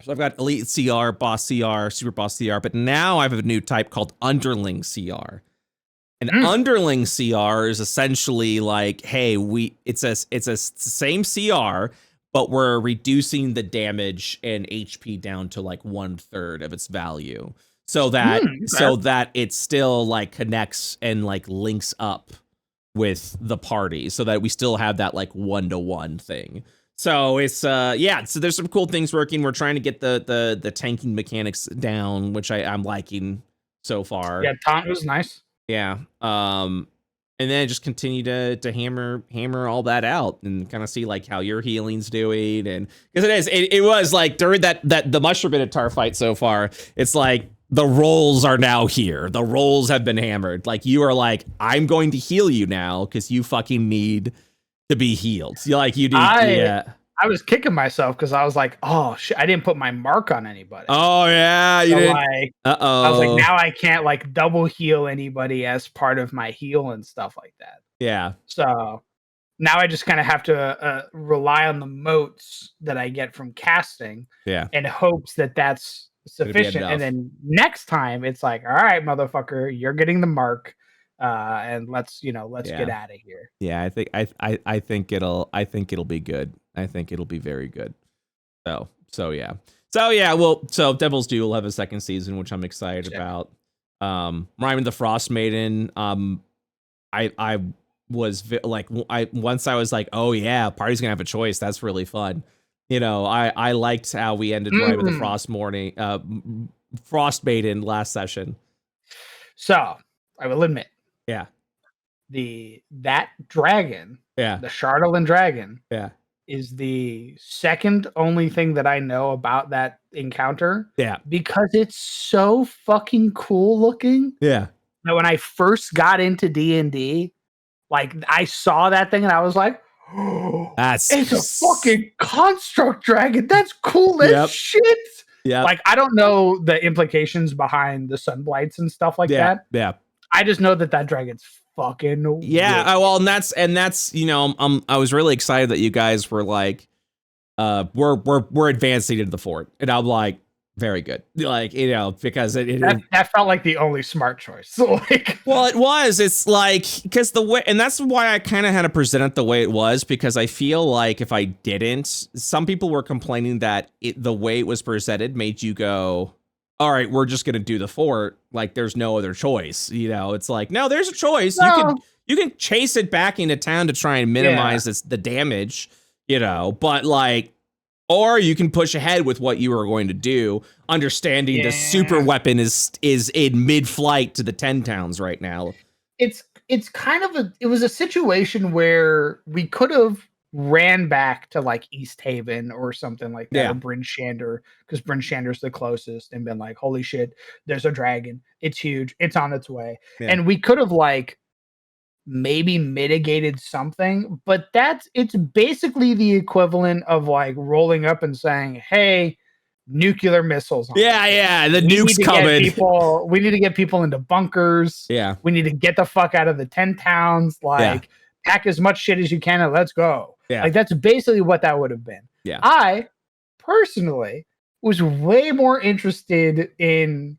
So I've got Elite CR, Boss CR, Super Boss CR, but now I have a new type called Underling CR. And Underling CR is essentially like, hey, it's a same CR, but we're reducing the damage and HP down to like 1/3 of its value, so that it still like connects and like links up with the party, so that we still have that like 1-to-1 thing. So it's so there's some cool things working. We're trying to get the tanking mechanics down, which I'm liking so far. Yeah, taunt was nice. Yeah. And then just continue to hammer all that out and kind of see like how your healing's doing. And because it was like during that the mushroom minotaur fight so far, it's like the roles are now here. The roles have been hammered. Like you are like, I'm going to heal you now because you fucking need to be healed. Like you do. I was kicking myself because I was like, oh shit, I didn't put my mark on anybody. Oh yeah, so like, I was like, now I can't like double heal anybody as part of my heal and stuff like that. Yeah. So now I just kind of have to rely on the motes that I get from casting. Yeah. And hopes that that's sufficient. And then next time it's like, all right, motherfucker, you're getting the mark. And let's get out of here. Yeah, I think it'll be good. I think it'll be very good. So yeah. So Devil's Due will have a second season, which I'm excited about. Ryman the Frost Maiden. I was once I was like, oh yeah, party's gonna have a choice. That's really fun. You know, I liked how we ended Ryman the Frost Maiden last session. So I will admit. Yeah. That dragon, the Shardolin dragon, is the second only thing that I know about that encounter. Yeah. Because it's so fucking cool looking. Yeah. Now, when I first got into D&D, like I saw that thing and I was like, oh, it's a fucking construct dragon. That's cool as shit. Yeah. Like I don't know the implications behind the sunblights and stuff like that. Yeah. I just know that dragon's fucking weird. Well, and that's you know, I was really excited that you guys were like, we're advancing into the fort, and I'm like, very good, like you know, because that felt like the only smart choice. So like, well, it was. It's like because the way, and that's why I kind of had to present it the way it was, because I feel like if I didn't, some people were complaining that the way it was presented made you go, all right, we're just gonna do the fort. Like, there's no other choice. You know, it's like, no, there's a choice. No. You can chase it back into town to try and minimize the damage. You know, but like, Or you can push ahead with what you are going to do, understanding the super weapon is in mid-flight to the 10 towns right now. It's kind of it was a situation where we could have ran back to like East Haven or something like that, or Bryn Shander, because Bryn Shander's the closest, and been like, holy shit, there's a dragon. It's huge. It's on its way. Yeah. And we could have like maybe mitigated something, but it's basically the equivalent of like rolling up and saying, hey, nuclear missiles on the nuke's coming. We need to get people into bunkers. Yeah, we need to get the fuck out of the 10 towns. Like, pack as much shit as you can and let's go. Like, that's basically what that would have been. Yeah, I personally was way more interested in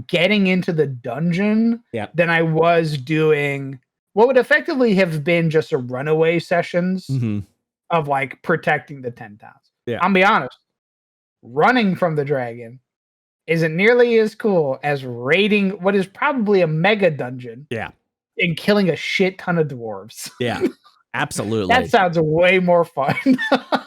getting into the dungeon than I was doing what would effectively have been just a runaway sessions of like protecting the 10 towns. Yeah, I'll be honest. Running from the dragon isn't nearly as cool as raiding what is probably a mega dungeon. Yeah. And killing a shit ton of dwarves. Yeah. Absolutely. That sounds way more fun.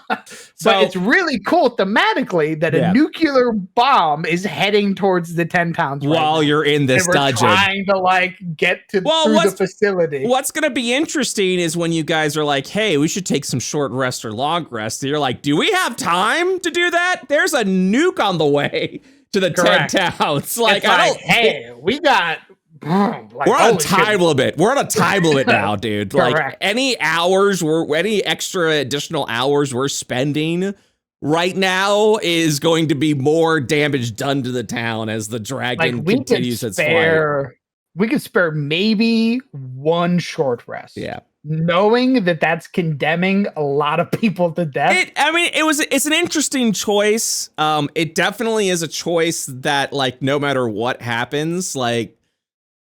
But it's really cool thematically that a nuclear bomb is heading towards the 10 towns while you're in this dungeon. Trying to like get to through the facility. What's going to be interesting is when you guys are like, hey, we should take some short rest or long rest. You're like, do we have time to do that? There's a nuke on the way to the 10 towns. Like, hey, we got... Like, we're on a time limit. We're on a time limit now, dude. Like any extra additional hours we're spending right now is going to be more damage done to the town as the dragon continues its flight. We could spare maybe one short rest. Yeah. Knowing that that's condemning a lot of people to death. It's an interesting choice. It definitely is a choice that, like, no matter what happens, like,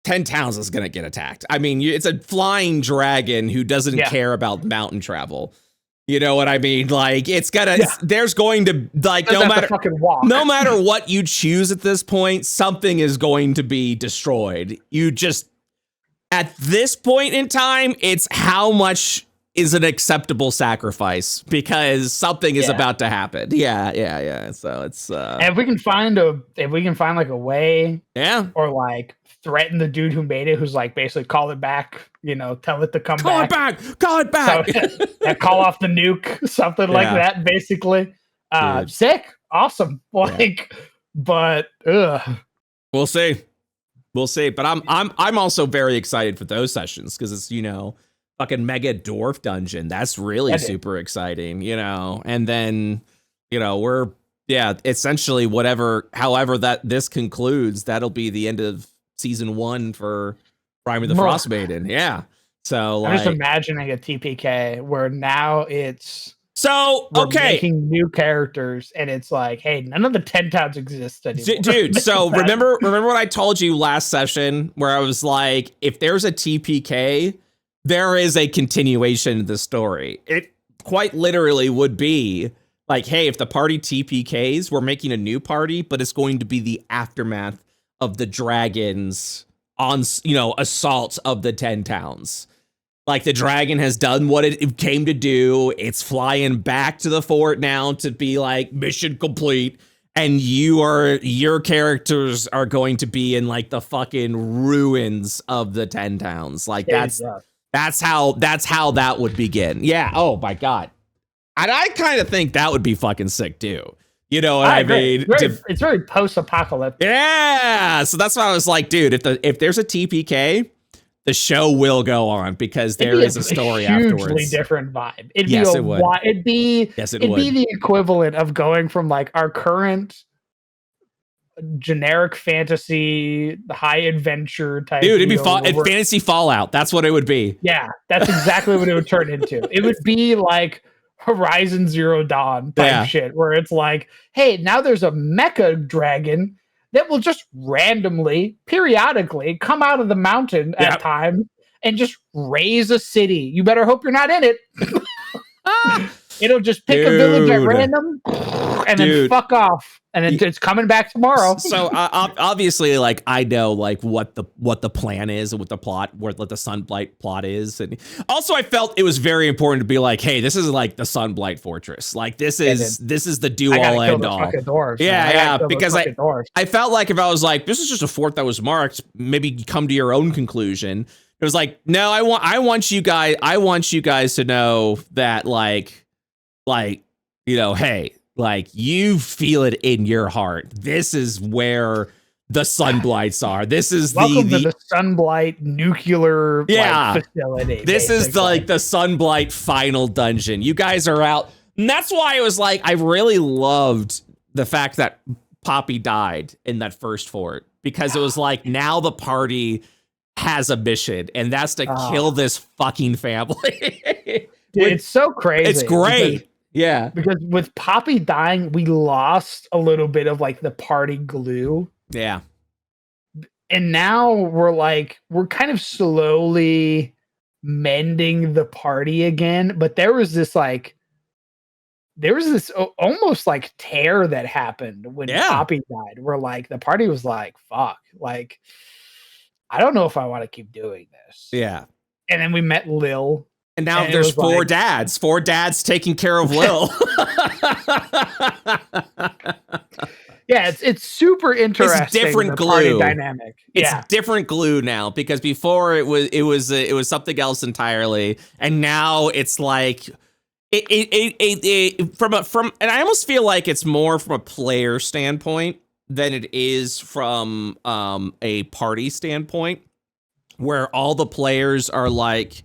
10 towns is going to get attacked. I mean, it's a flying dragon who doesn't care about mountain travel. You know what I mean? Like, it's gonna, there's going to, like, no matter what you choose at this point, something is going to be destroyed. You just, at this point in time, it's how much is an acceptable sacrifice, because something is about to happen. Yeah. So it's, and if we can find like a way, or like threaten the dude who made it, who's like basically call it back, you know, tell it to call it back. So, call off the nuke, something like that, basically. Sick, awesome. Like, but we'll see. But I'm also very excited for those sessions, because it's, you know, fucking mega dwarf dungeon. That's really super exciting, you know. And then, you know, we're essentially however that this concludes, that'll be the end of season 1 for Prime of the Frostmaiden. Yeah. So I'm just imagining a TPK where now it's making new characters, and it's like, hey, none of the 10 towns exist anymore. Dude, so remember what I told you last session where I was like, if there's a TPK, there is a continuation of the story. It quite literally would be like, hey, if the party TPKs, we're making a new party, but it's going to be the aftermath of the dragons on, you know, assault of the 10 towns. Like, the dragon has done what it came to do. It's flying back to the fort now to be like, mission complete. And your characters are going to be in like the fucking ruins of the 10 towns. Like, that's how that would begin. Yeah. Oh my God. And I kind of think that would be fucking sick too. You know what I mean? It's very post-apocalyptic. Yeah. So that's why I was like, dude, if there's a TPK, the show will go on, because there is a story afterwards. Hugely different vibe. It'd be the equivalent of going from like our current generic fantasy, high adventure type. Dude, it'd be fantasy Fallout. That's what it would be. Yeah, that's exactly what it would turn into. It would be like Horizon Zero Dawn type shit, where it's like, hey, now there's a mecha dragon that will just randomly, periodically come out of the mountain at times and just raise a city. You better hope you're not in it. It'll just pick a village at Dude. random and then Dude. fuck off, and it's coming back tomorrow. So obviously, like, I know like what the plan is and what the plot, what the Sunblight plot is, and also I felt it was very important to be like, hey, this is like the Sunblight Fortress, like this is the do all end all. Dwarves, yeah, because I felt like if I was like, this is just a fort that was marked, maybe come to your own conclusion. It was like, no, I want you guys to know that like you know, hey. Like, you feel it in your heart. This is where the Sunblights are. This is welcome to the Sunblight nuclear facility. This basically is the Sunblight final dungeon. You guys are out. And that's why it was like, I really loved the fact that Poppy died in that first fort. Because it was like, now the party has a mission. And that's to kill this fucking family. Dude, it's so crazy. It's great. Yeah, because with Poppy dying, we lost a little bit of like the party glue. Yeah. And now we're kind of slowly mending the party again. But there was this almost like tear that happened when Poppy died, where like the party was like, fuck, like, I don't know if I want to keep doing this. Yeah. And then we met Lil. And now there's four dads taking care of Lil. Yeah, it's super interesting. It's different glue party dynamic. It's different glue now, because before it was something else entirely, and now it's like from and I almost feel like it's more from a player standpoint than it is from a party standpoint, where all the players are like,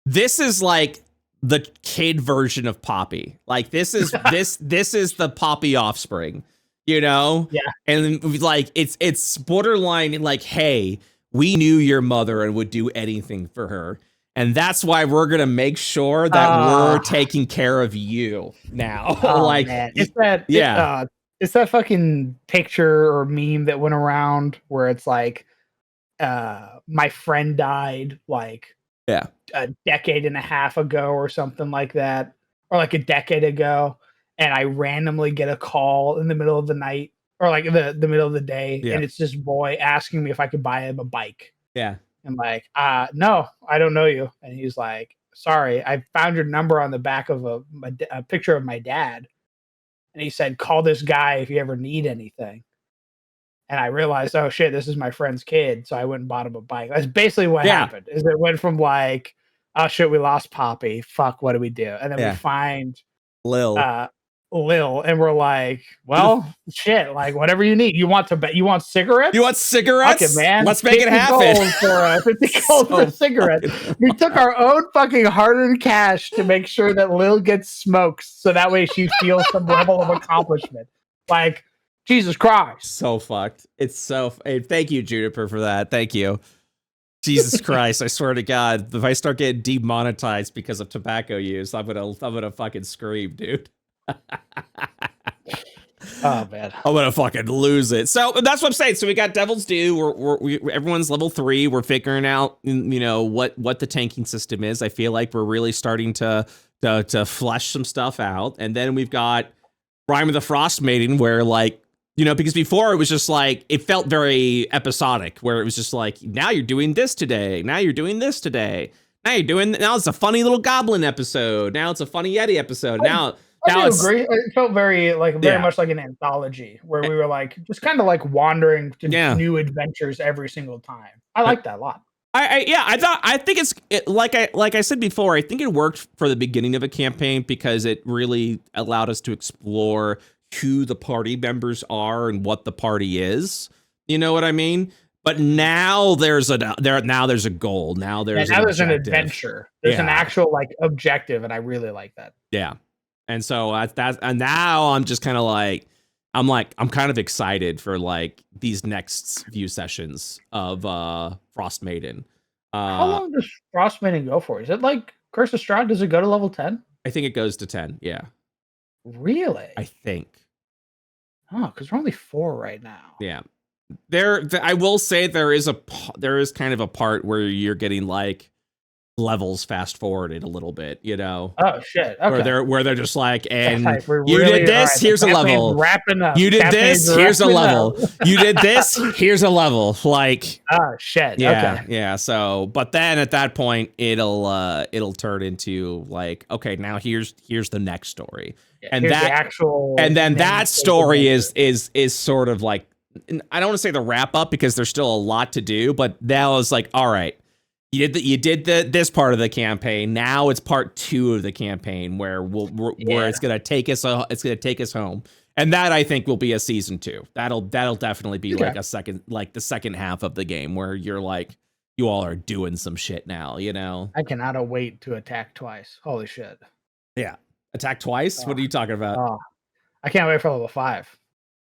this is like the kid version of Poppy. Like, this is this is the Poppy offspring, you know? Yeah. And like it's borderline like, hey, we knew your mother and would do anything for her. And that's why we're gonna make sure that we're taking care of you now. Like, man. It's that fucking picture or meme that went around where it's like, my friend died like a decade and a half ago or something like that, or like a decade ago, and I randomly get a call in the middle of the night or like the middle of the day, and it's this boy asking me if I could buy him a bike. Yeah. I'm like, no, I don't know you. And he's like, sorry, I found your number on the back of a picture of my dad. And he said, call this guy if you ever need anything. And I realized, oh shit, this is my friend's kid. So I went and bought him a bike. That's basically what happened. Is it went from like, oh shit, we lost Poppy. Fuck, what do we do? And then we find Lil, and we're like, well, shit, like whatever you need. You want cigarettes? You want cigarettes? Fuck it, man. Let's make it happen. 50 gold for cigarettes. We took our own fucking hard-earned cash to make sure that Lil gets smokes, so that way she feels some level of accomplishment. Like, Jesus Christ. So fucked. It's so... Hey, thank you, Juniper, for that. Thank you. Jesus Christ, I swear to God, if I start getting demonetized because of tobacco use, I'm gonna fucking scream, dude. Oh man, I'm gonna fucking lose it. So that's what I'm saying. So we got Devil's Due. Everyone's level 3. We're figuring out, you know, what the tanking system is. I feel like we're really starting to flesh some stuff out. And then we've got Rime of the Frost Maiden, where like, you know, because before it was just like, it felt very episodic, where it was just like, now you're doing this today. Now you're doing this today. Now it's a funny little goblin episode. Now it's a funny Yeti episode. I agree. It felt very much like an anthology where we were like just kind of like wandering to new adventures every single time. I like that a lot. I think like I said before, I think it worked for the beginning of a campaign because it really allowed us to explore who the party members are and what the party is. You know what I mean? But now there's a goal. Now there's an adventure. There's an actual like objective, and I really like that. Yeah. And so and now I'm just kind of like, I'm kind of excited for like these next few sessions of Frost Maiden. How long does Frost Maiden go for? Is it like Curse of Strahd? Does it go to level 10? I think it goes to 10. Yeah. Really? I think. Oh, because we're only 4 right now. Yeah. I will say there is kind of a part where you're getting like levels fast forwarded a little bit, you know. Oh shit. Okay. Where they're just like, and Like, we're you really- did this, alright, here's a the campaign's level. Wrapping up. You did Campaign's this, here's a wrapping level. up. You did this, here's a level. Like, Oh shit. yeah, Okay. yeah. So, but then at that point, it'll turn into like, okay, now here's the next story, and Here's that the actual, and then that namesake story adventure. is sort of like, I don't want to say the wrap up because there's still a lot to do, but now it's like, all right, you did this part of the campaign. Now it's part 2 of the campaign where where it's gonna take us home, and that I think will be a season 2. That'll definitely be like the second half of the game where you're like, you all are doing some shit now, you know. I cannot wait to attack twice. Holy shit. Yeah, attack twice. What are you talking about? Oh, I can't wait for level 5.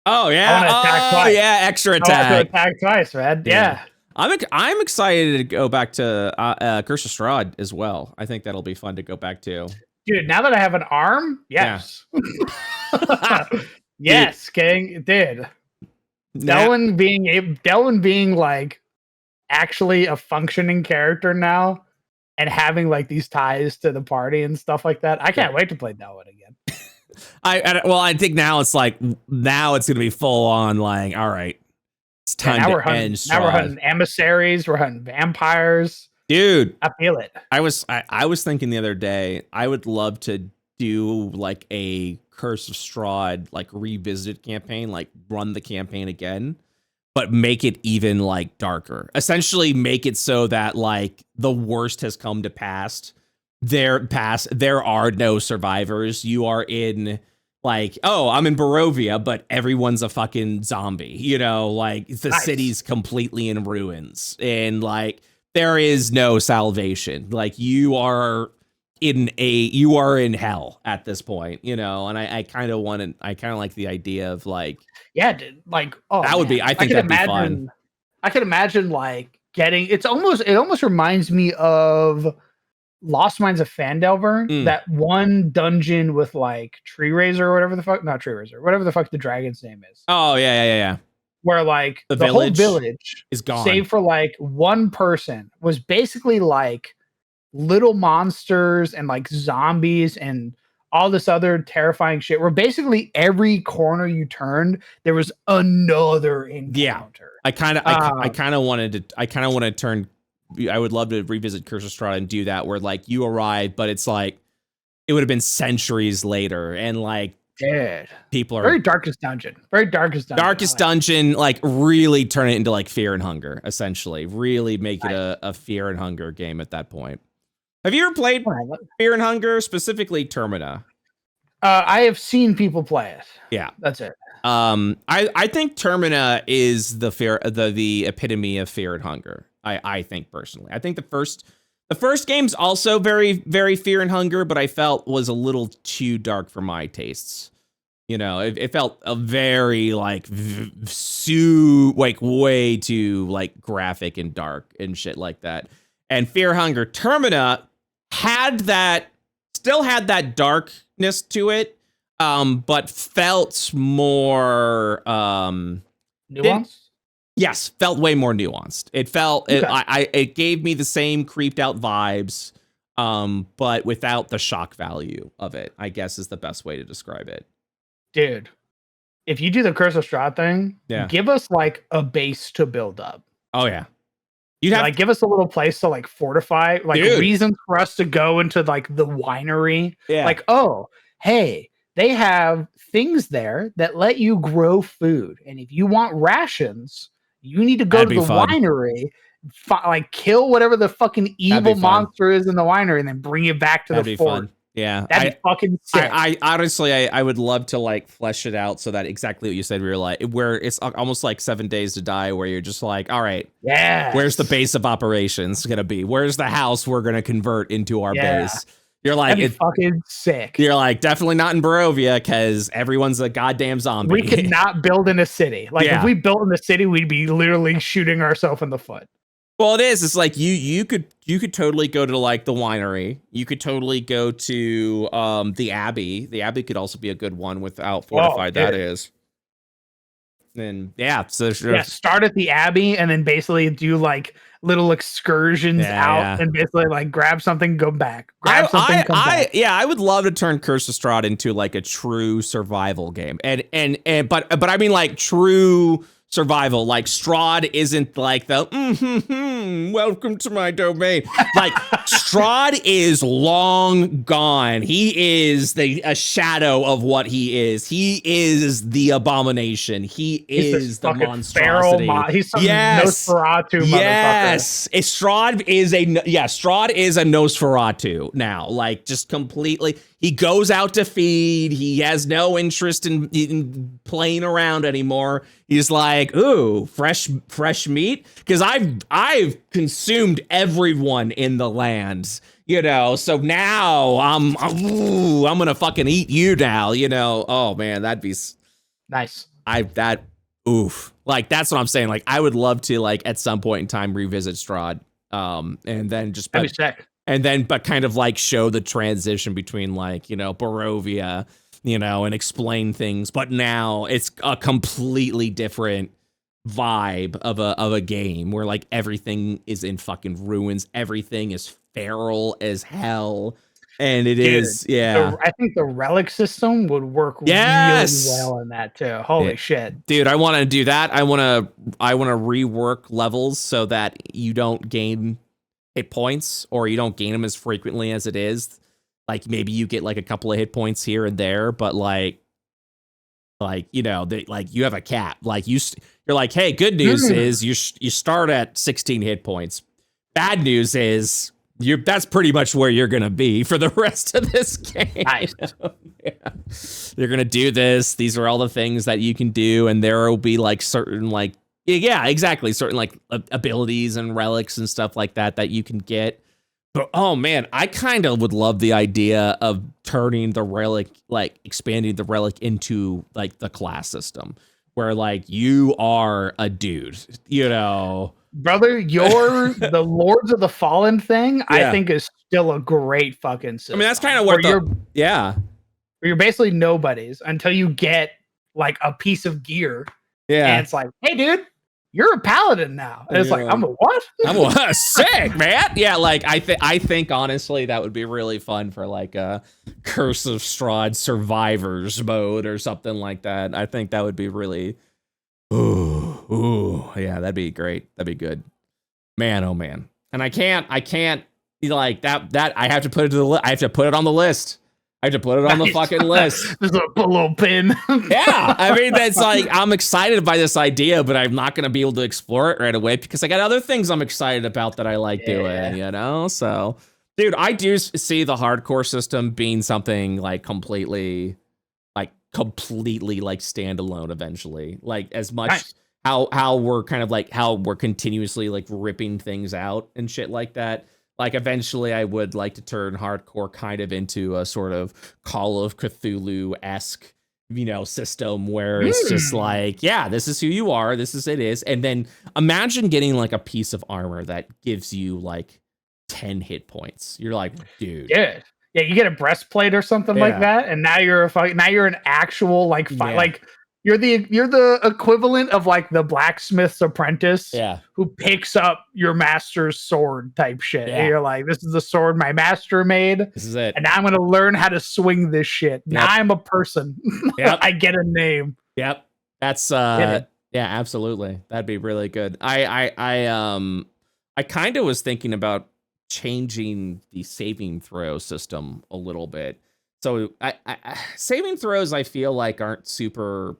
Oh I yeah, wanna attack twice. yeah, extra I want to attack. attack twice, man. Yeah. I'm excited to go back to Curse of Strahd as well. I think that'll be fun to go back to. Dude, now that I have an arm, yes. Yes, gang, it did. Delwyn being like actually a functioning character now and having like these ties to the party and stuff like that. I can't wait to play Delwyn again. I think now it's like it's gonna be full on like, all right, it's time now to we're hunting, end now we're Strahd. hunting emissaries, we're hunting vampires. Dude, I feel it. I was thinking the other day, I would love to do like a Curse of Strahd like revisited campaign, like run the campaign again, but make it even like darker. Essentially make it so that like the worst has come to pass. There are no survivors. You are in like, oh, I'm in Barovia, but everyone's a fucking zombie. You know, like the city's completely in ruins, and like there is no salvation. Like you are in hell at this point, you know. And I kind of like the idea of like, yeah, dude, like, oh, that would be, I think that'd be fun. I could imagine like getting, it almost reminds me of Lost Mines of Phandelver, that one dungeon with like Tree Razor or whatever the fuck, not Tree Razor, whatever the fuck the dragon's name is. Oh yeah. Where like the whole village is gone, save for like one person, was basically like little monsters and like zombies and all this other terrifying shit, where basically every corner you turned there was another encounter. I kind of wanted to turn. I would love to revisit Curse of Strahd and do that, where like you arrive, but it's like it would have been centuries later, and like, dude, people are very darkest dungeon, like really turn it into like Fear and Hunger, essentially. Really make it a Fear and Hunger game at that point. Have you ever played Fear and Hunger, specifically Termina? I have seen people play it. Yeah, that's it. I think Termina is the epitome of Fear and Hunger. I think personally. I think the first game's also very, very Fear and Hunger, but I felt was a little too dark for my tastes. You know, it felt a very like way too like graphic and dark and shit like that. And Fear Hunger Termina still had that darkness to it, but felt more nuanced. Yes, felt way more nuanced. It felt it gave me the same creeped out vibes, but without the shock value of it, I guess is the best way to describe it. Dude, if you do the Curse of Strahd thing, give us like a base to build up. Oh yeah. You'd have like give us a little place to like fortify, like reasons for us to go into like the winery. Yeah. Like, oh, hey, they have things there that let you grow food. And if you want rations, you need to go to the winery, like kill whatever the fucking evil monster is in the winery, and then bring it back to the fort. Yeah, that'd be fucking sick. I honestly, I would love to like flesh it out so that exactly what you said, where it's almost like 7 Days to Die, where you're just like, all right, where's the base of operations gonna be? Where's the house we're gonna convert into our base? You're like, it's fucking sick. You're like, definitely not in Barovia because everyone's a goddamn zombie. We could not build in a city. Like if we built in the city, we'd be literally shooting ourselves in the foot. Well, it is. It's like you could totally go to like the winery. You could totally go to the Abbey. The Abbey could also be a good one with how fortified that is. And yeah, so start at the Abbey and then basically do like little excursions out and basically like grab something, go back, grab something, come back. Yeah, I would love to turn Curse of Strahd into like a true survival game, but I mean like true survival. Like Strahd isn't like the welcome to my domain. Like Strahd is long gone. He is a shadow of what he is. He is the abomination. He is the monstrosity. He's some Nosferatu yes. Strahd is a Nosferatu now. Like just completely. He goes out to feed. He has no interest in playing around anymore. He's like, ooh, fresh meat, because I've consumed everyone in the land, so now I'm gonna fucking eat you now, Oh man, that'd be nice. Like that's what I'm saying. Like I would love to like at some point in time revisit Strahd, and then just that'd be sick. And then, but kind of like show the transition between like, Barovia, and explain things. But now it's a completely different vibe of a game where like everything is in fucking ruins. Everything is feral as hell. And it is. I think the relic system would work really well in that too. Holy shit. Dude, I want to do that. I want to rework levels so that you don't gain hit points, or you don't gain them as frequently as it is. Like maybe you get like a couple of hit points here and there, but like you have a cap. Like you're like, hey, good news is you start at 16 hit points. Bad news is that's pretty much where you're gonna be for the rest of this game. Nice. You're gonna do this. These are all the things that you can do, and there will be like certain like. Yeah, exactly. Certain like abilities and relics and stuff like that you can get. But oh man, I kind of would love the idea of turning the relic, like expanding the relic into like the class system where like you are a dude, Brother, the Lords of the Fallen thing, I think is still a great fucking system. I mean, that's kind of what you're basically nobodies until you get like a piece of gear. Yeah. And it's like, hey dude, you're a paladin now. And it's like, I'm a what? I'm sick, man. Yeah, like I think honestly that would be really fun for like a Curse of Strahd survivors mode or something like that. I think that would be really yeah, that'd be great. That'd be good. Man, oh man. And I can't be like that I have to put it I have to put it on the list. I have to put it on the fucking list. Just a little pin. Yeah. I mean, that's like, I'm excited by this idea, but I'm not going to be able to explore it right away because I got other things I'm excited about that I like doing, So, dude, I do see the hardcore system being something like completely standalone eventually. Like as much how we're kind of like how we're continuously like ripping things out and shit like that. Like eventually I would like to turn hardcore kind of into a sort of Call of Cthulhu-esque, system where it's just like, yeah, this is who you are. This is it is. And then imagine getting like a piece of armor that gives you like 10 hit points. You're like, dude. Yeah. Yeah, you get a breastplate or something like that, and now you're an actual like like you're the equivalent of like the blacksmith's apprentice who picks up your master's sword type shit. And you're like, this is the sword my master made. This is it. And now I'm gonna learn how to swing this shit. Now I'm a person. I get a name. Yep. That's yeah, absolutely. That'd be really good. I kind of was thinking about changing the saving throw system a little bit. So I saving throws I feel like aren't super.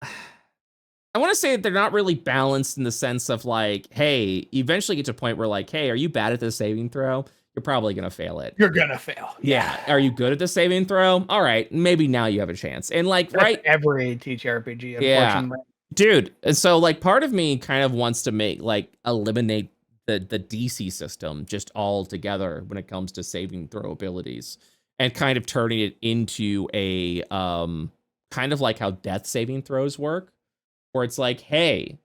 I want to say that they're not really balanced in the sense of like, hey, you eventually get to a point where like, hey, are you bad at this saving throw? You're probably gonna fail it. You're gonna fail. Yeah. Are you good at the saving throw? All right, maybe now you have a chance. And like, that's every TTRPG, unfortunately. Dude. And so like, part of me kind of wants to eliminate the DC system just all together when it comes to saving throw abilities, and kind of turning it into a kind of like how death saving throws work, where it's like, hey,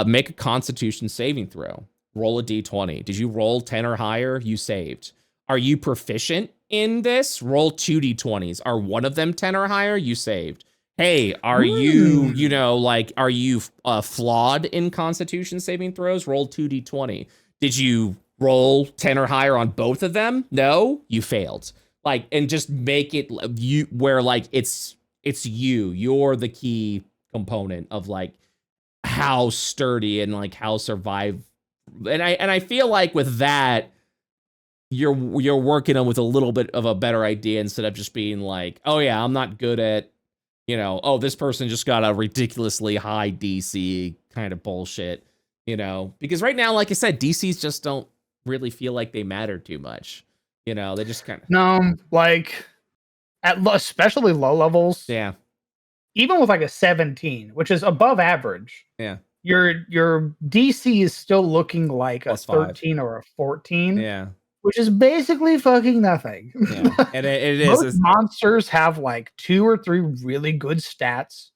make a Constitution saving throw. Roll a d20. Did you roll 10 or higher? You saved. Are you proficient in this? Roll 2 d20s. Are one of them 10 or higher? You saved. hey, are you know, like, are you flawed in Constitution saving throws? Roll 2d20. Did you roll 10 or higher on both of them? No, you failed. Like, and just make it you where like it's you're the key component of like how sturdy and like how survive. And I feel like with that, you're working on with a little bit of a better idea instead of just being like, oh yeah, I'm not good at, you know, oh, this person just got a ridiculously high DC kind of bullshit, you know, because right now, like I said, DCs just don't really feel like they matter too much. You know, they just kind of, No, like especially low levels. yeah, Even with like a 17, which is above average, yeah, your DC is still looking like Plus a 5. 13 or a 14, Yeah, which is basically fucking nothing. yeah, and it Most is. monsters have like 2 or 3 really good stats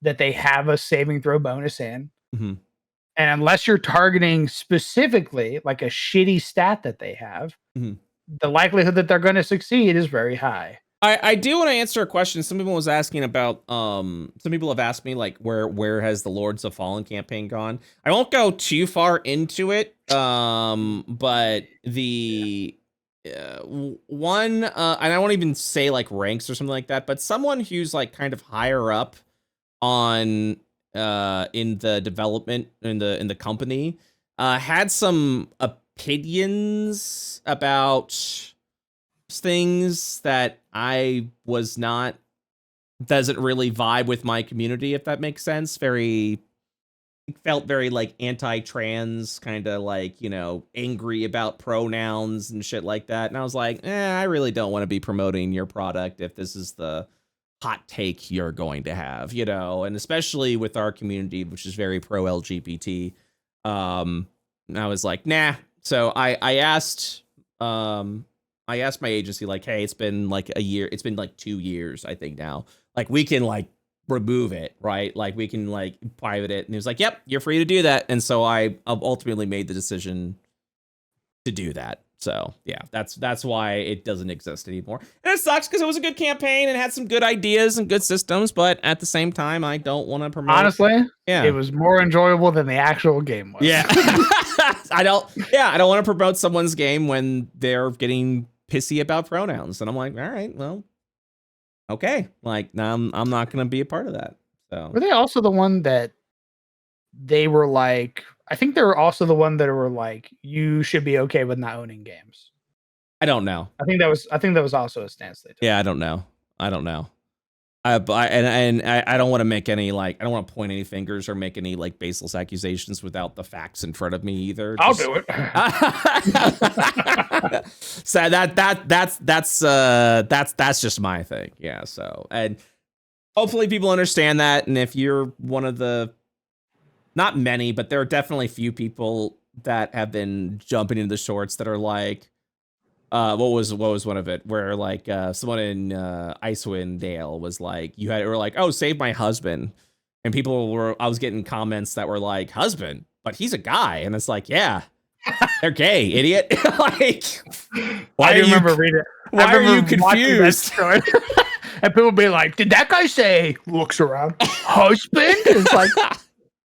that they have a saving throw bonus in. Mhm. And unless you're targeting specifically like a shitty stat that they have, Mhm. the likelihood that they're going to succeed is very high. I do want to answer a question. Some people was asking about some people have asked me like where has the Lords of Fallen campaign gone? I won't go too far into it. But the one and I won't even say like ranks or something like that, but someone who's like kind of higher up on in the development in the company had some opinions about things that I was not doesn't really vibe with my community, if that makes sense. Felt very like anti-trans, kind of like, you know, angry about pronouns and shit like that. And I was like, I really don't want to be promoting your product if this is the hot take you're going to have, you know, and especially with our community, which is very pro LGBT. I was like, nah. So I asked my agency, like, hey, it's been like a year. It's been like 2 years, I think now. Like, we can like remove it, right? Like, we can like private it. And he was like, yep, you're free to do that. And so I ultimately made the decision to do that. So yeah, that's why it doesn't exist anymore. And it sucks because it was a good campaign and had some good ideas and good systems. But at the same time, I don't want to promote. Honestly, yeah, it was more enjoyable than the actual game was. Yeah. I don't want to promote someone's game when they're getting pissy about pronouns. And I'm like, all right, well, okay. Like, now I'm not going to be a part of that. So Were they also the one that they were like, I think they were also the one that were like, you should be okay with not owning games. I don't know. I think that was also a stance they took. Yeah, I don't know. I don't don't want to make any like, I don't want to point any fingers or make any like baseless accusations without the facts in front of me either. I'll do it. So that's just my thing. Yeah. So, and hopefully people understand that. And if you're one of the, not many, but there are definitely few people that have been jumping into the shorts that are like, what was one of it where like someone in Icewind Dale was like, were like, oh, save my husband, and I was getting comments that were like, husband, but he's a guy, and it's like, yeah, they're gay, idiot. Like, why are you confused? And people be like, did that guy say looks around husband? It's like,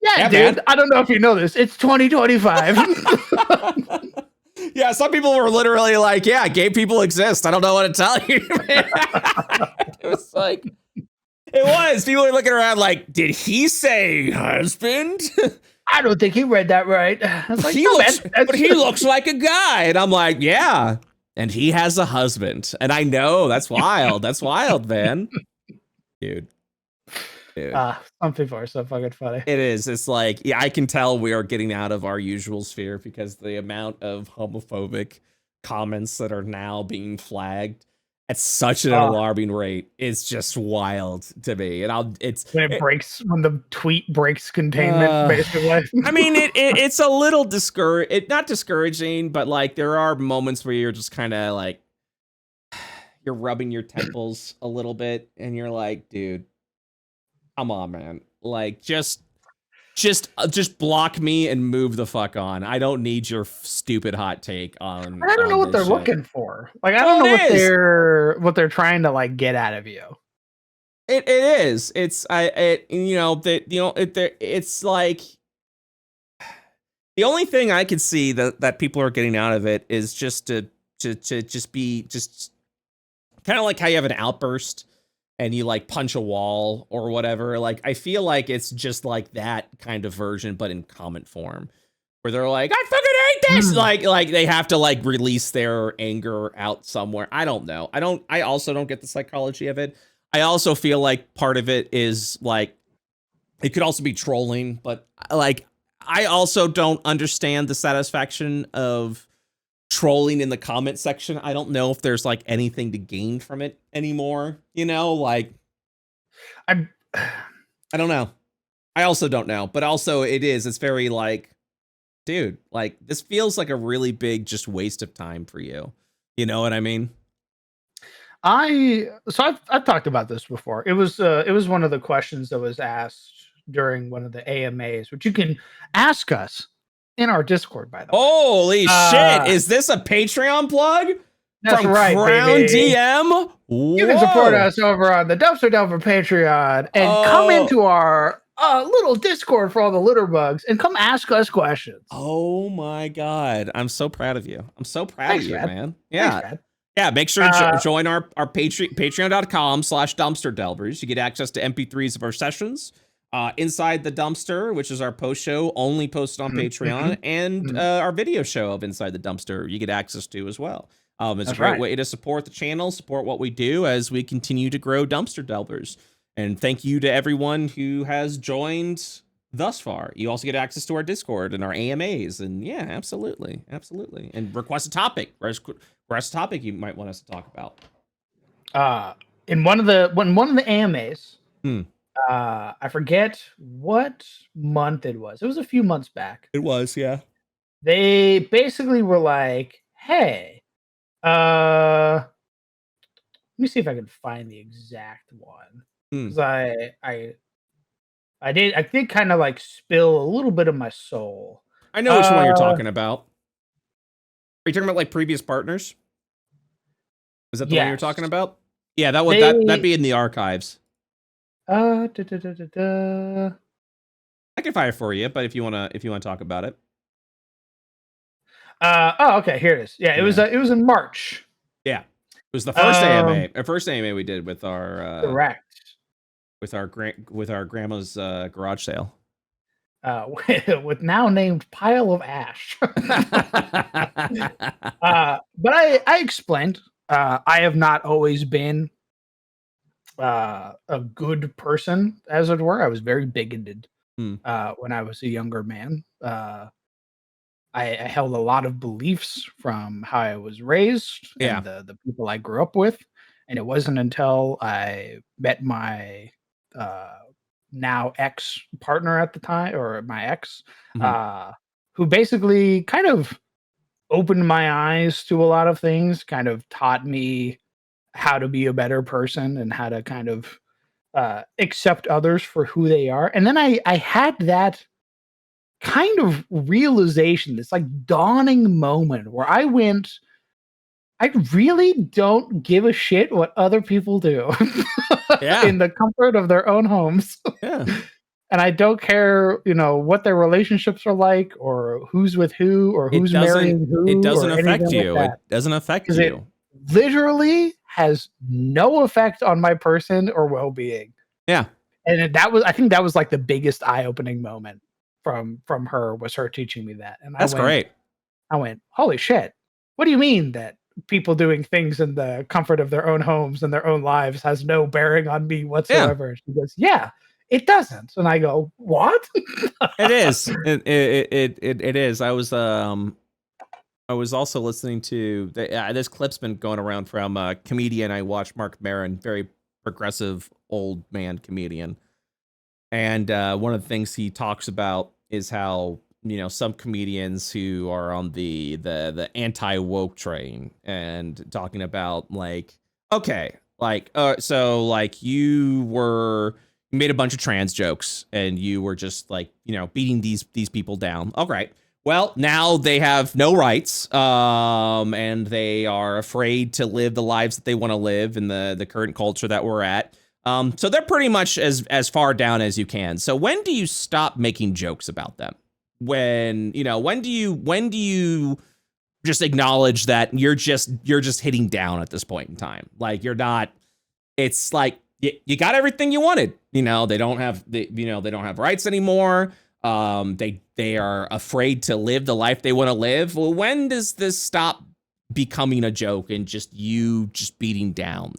yeah, dude, man. I don't know if you know this. It's 2025. Yeah, some people were literally like, yeah, gay people exist. I don't know what to tell you, man. It was like, people were looking around like, did he say husband? I don't think he read that right. Like, he looks like a guy. And I'm like, yeah. And he has a husband. And I know, that's wild. That's wild, man. Dude. Some people are so fucking funny. It is. It's like, yeah, I can tell we are getting out of our usual sphere because the amount of homophobic comments that are now being flagged at such an alarming rate is just wild to me. And when the tweet breaks containment, basically. I mean, it's a little not discouraging, but like there are moments where you're just kind of like, you're rubbing your temples a little bit, and you're like, dude, come on, man. Like, just block me and move the fuck on. I don't need your stupid hot take on. I don't know what they're looking for. Like, I don't know what they're trying to like get out of you. It is. It's like the only thing I could see that people are getting out of it is just to just be just kind of like how you have an outburst and you like punch a wall or whatever. Like I feel like it's just like that kind of version, but in comment form, where they're like, I fucking hate this. Like they have to like release their anger out somewhere. I don't know. I also don't get the psychology of it. I also feel like part of it is like, it could also be trolling, but like, I also don't understand the satisfaction of trolling in the comment section. I don't know if there's like anything to gain from it anymore, like I'm I don't know. I also don't know, but also it's very like, dude, like this feels like a really big just waste of time for you. You know what I mean? I've talked about this before. It was one of the questions that was asked during one of the AMAs, which you can ask us in our Discord, by the way. Holy shit! Is this a Patreon plug? That's from right, Crown baby. DM? You can support us over on the Dumpster Delver Patreon and come into our little Discord for all the litter bugs and come ask us questions. Oh my god, I'm so proud of you. I'm so proud of you, man. Yeah. Thanks, yeah, make sure to join our patreon.com/dumpster delvers. You get access to MP3s of our sessions. Inside the Dumpster, which is our post show only posted on Patreon, and our video show of Inside the Dumpster you get access to as well. It's a great way to support the channel, support what we do as we continue to grow Dumpster Delvers. And thank you to everyone who has joined thus far. You also get access to our Discord and our AMAs, and yeah, absolutely. And request a topic. Request a topic you might want us to talk about. In one of the AMAs. I forget what month it was. It was a few months back. It was, yeah. They basically were like, hey, let me see if I can find the exact one. Because I did kind of like spill a little bit of my soul. I know which one you're talking about. Are you talking about like previous partners? Is that the one you're talking about? Yeah, that'd be in the archives. I can find it for you, but if you wanna talk about it. Okay, here it is. Yeah, it was in March. Yeah. It was the first AMA. Our first AMA we did with our correct. With our grandma's garage sale. With now named Pile of Ash. But I explained I have not always been a good person, as it were. I was very bigoted when I was a younger man. I held a lot of beliefs from how I was raised and the people I grew up with. And it wasn't until I met my now ex partner at the time, or my ex, who basically kind of opened my eyes to a lot of things, kind of taught me how to be a better person and how to kind of accept others for who they are. And then I had that kind of realization, this like dawning moment where I really don't give a shit what other people do in the comfort of their own homes. Yeah. And I don't care, what their relationships are like, or who's with who, or who's marrying who. It doesn't affect you. It doesn't affect you. It literally has no effect on my person or well-being. Yeah. And I think that was like the biggest eye-opening moment from her, was her teaching me that. And that's great. I went, holy shit. What do you mean that people doing things in the comfort of their own homes and their own lives has no bearing on me whatsoever? Yeah. She goes, yeah, it doesn't. And I go, what? It is. It is. I was also listening to this clip's been going around from a comedian I watched, Mark Maron, very progressive old man comedian. And one of the things he talks about is how, some comedians who are on the anti-woke train and talking about like, okay, like, so like you made a bunch of trans jokes and you were just like, beating these people down. All right. Well, now they have no rights, and they are afraid to live the lives that they want to live in the current culture that we're at. So they're pretty much as far down as you can. So when do you stop making jokes about them? When do you just acknowledge that you're just hitting down at this point in time? Like you're not. It's like you got everything you wanted. They don't have they don't have rights anymore. They are afraid to live the life they want to live. Well, when does this stop becoming a joke and just beating down?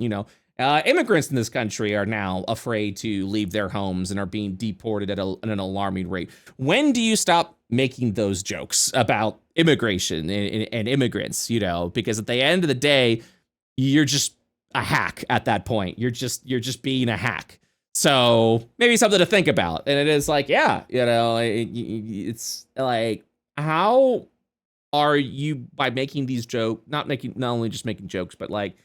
Immigrants in this country are now afraid to leave their homes and are being deported at an alarming rate. When do you stop making those jokes about immigration and immigrants? Because at the end of the day, you're just a hack at that point. You're just being a hack. So maybe something to think about. And it is like, yeah, it's like, how are you, by making these jokes, not only just making jokes, but like,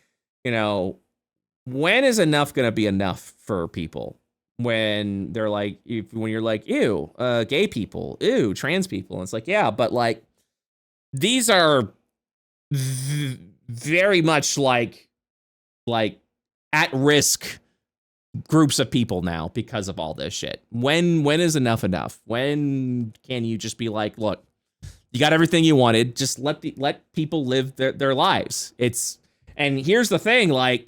when is enough going to be enough for people? When they're like, when you're like, ew, gay people, ew, trans people. And it's like, yeah, but like, these are very much like at risk groups of people now because of all this shit. When is enough enough? When can you just be like, look, you got everything you wanted, just let people live their lives. And here's the thing, like,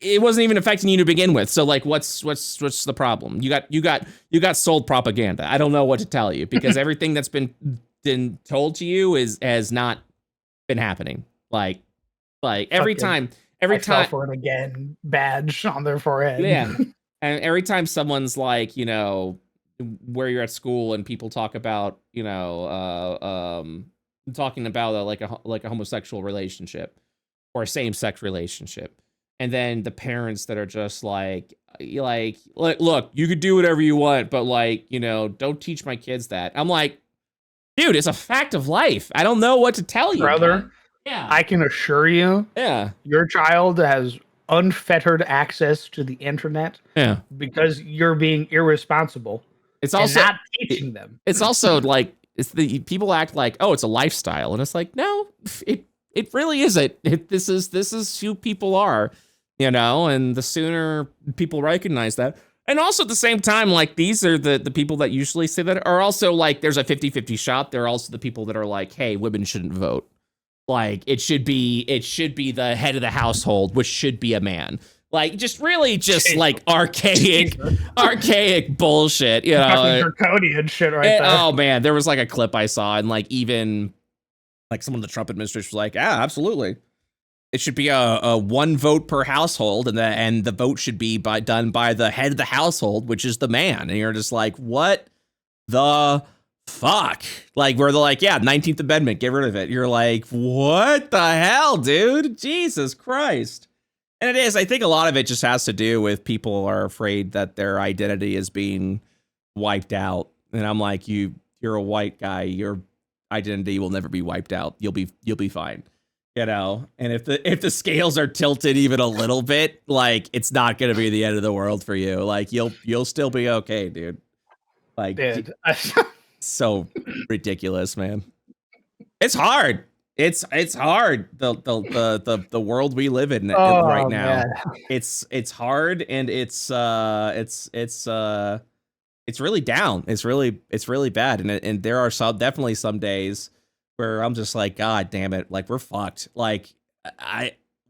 it wasn't even affecting you to begin with. So like, what's the problem? You got sold propaganda. I don't know what to tell you, because everything that's been told to you has not been happening. Like every time for it again badge on their forehead. Yeah. And every time someone's like, where you're at school and people talk about, talking about like a homosexual relationship or a same-sex relationship. And then the parents that are just like, look, you could do whatever you want, but like, don't teach my kids that. I'm like, dude, it's a fact of life. I don't know what to tell you, brother. Man. Yeah. I can assure you, your child has unfettered access to the internet. Yeah. Because you're being irresponsible. It's also not teaching them. It's also like, people act like, oh, it's a lifestyle, and it's like, no, it really isn't. This is who people are, and the sooner people recognize that. And also at the same time, like, these are the people that usually say that are also like, there's a 50-50 shot. They're also the people that are like, hey, women shouldn't vote. Like, it should be the head of the household, which should be a man. Like, like archaic bullshit, Fucking draconian shit right there. Oh man, there was like a clip I saw, and like even like someone in the Trump administration was like, yeah, absolutely. It should be a one vote per household, and the vote should be done by the head of the household, which is the man. And you're just like, what the fuck? Like, where they're like, yeah, 19th Amendment, get rid of it. You're like, what the hell, dude? Jesus Christ. And it is, I think a lot of it just has to do with people are afraid that their identity is being wiped out. And I'm like, you're a white guy, your identity will never be wiped out. You'll be fine. And if the scales are tilted even a little bit, like, it's not going to be the end of the world for you. Like, you'll still be okay, dude. Like, dude. So ridiculous, man. It's hard. It's hard. The world we live in right now. Man. It's hard, and it's really down. It's really bad. And there are definitely some days where I'm just like, God damn it, like, we're fucked. Like,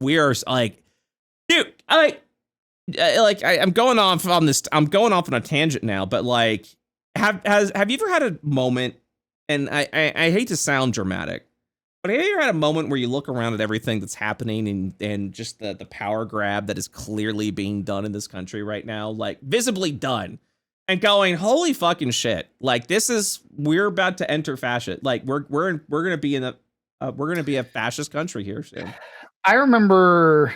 we are like, dude, I'm going off on this. I'm going off on a tangent now, but like, have you ever had a moment? And I hate to sound dramatic, but have you ever had a moment where you look around at everything that's happening and just the power grab that is clearly being done in this country right now, like visibly done, and going, holy fucking shit! Like, we're about to enter fascist. Like, we're gonna be a fascist country here soon. I remember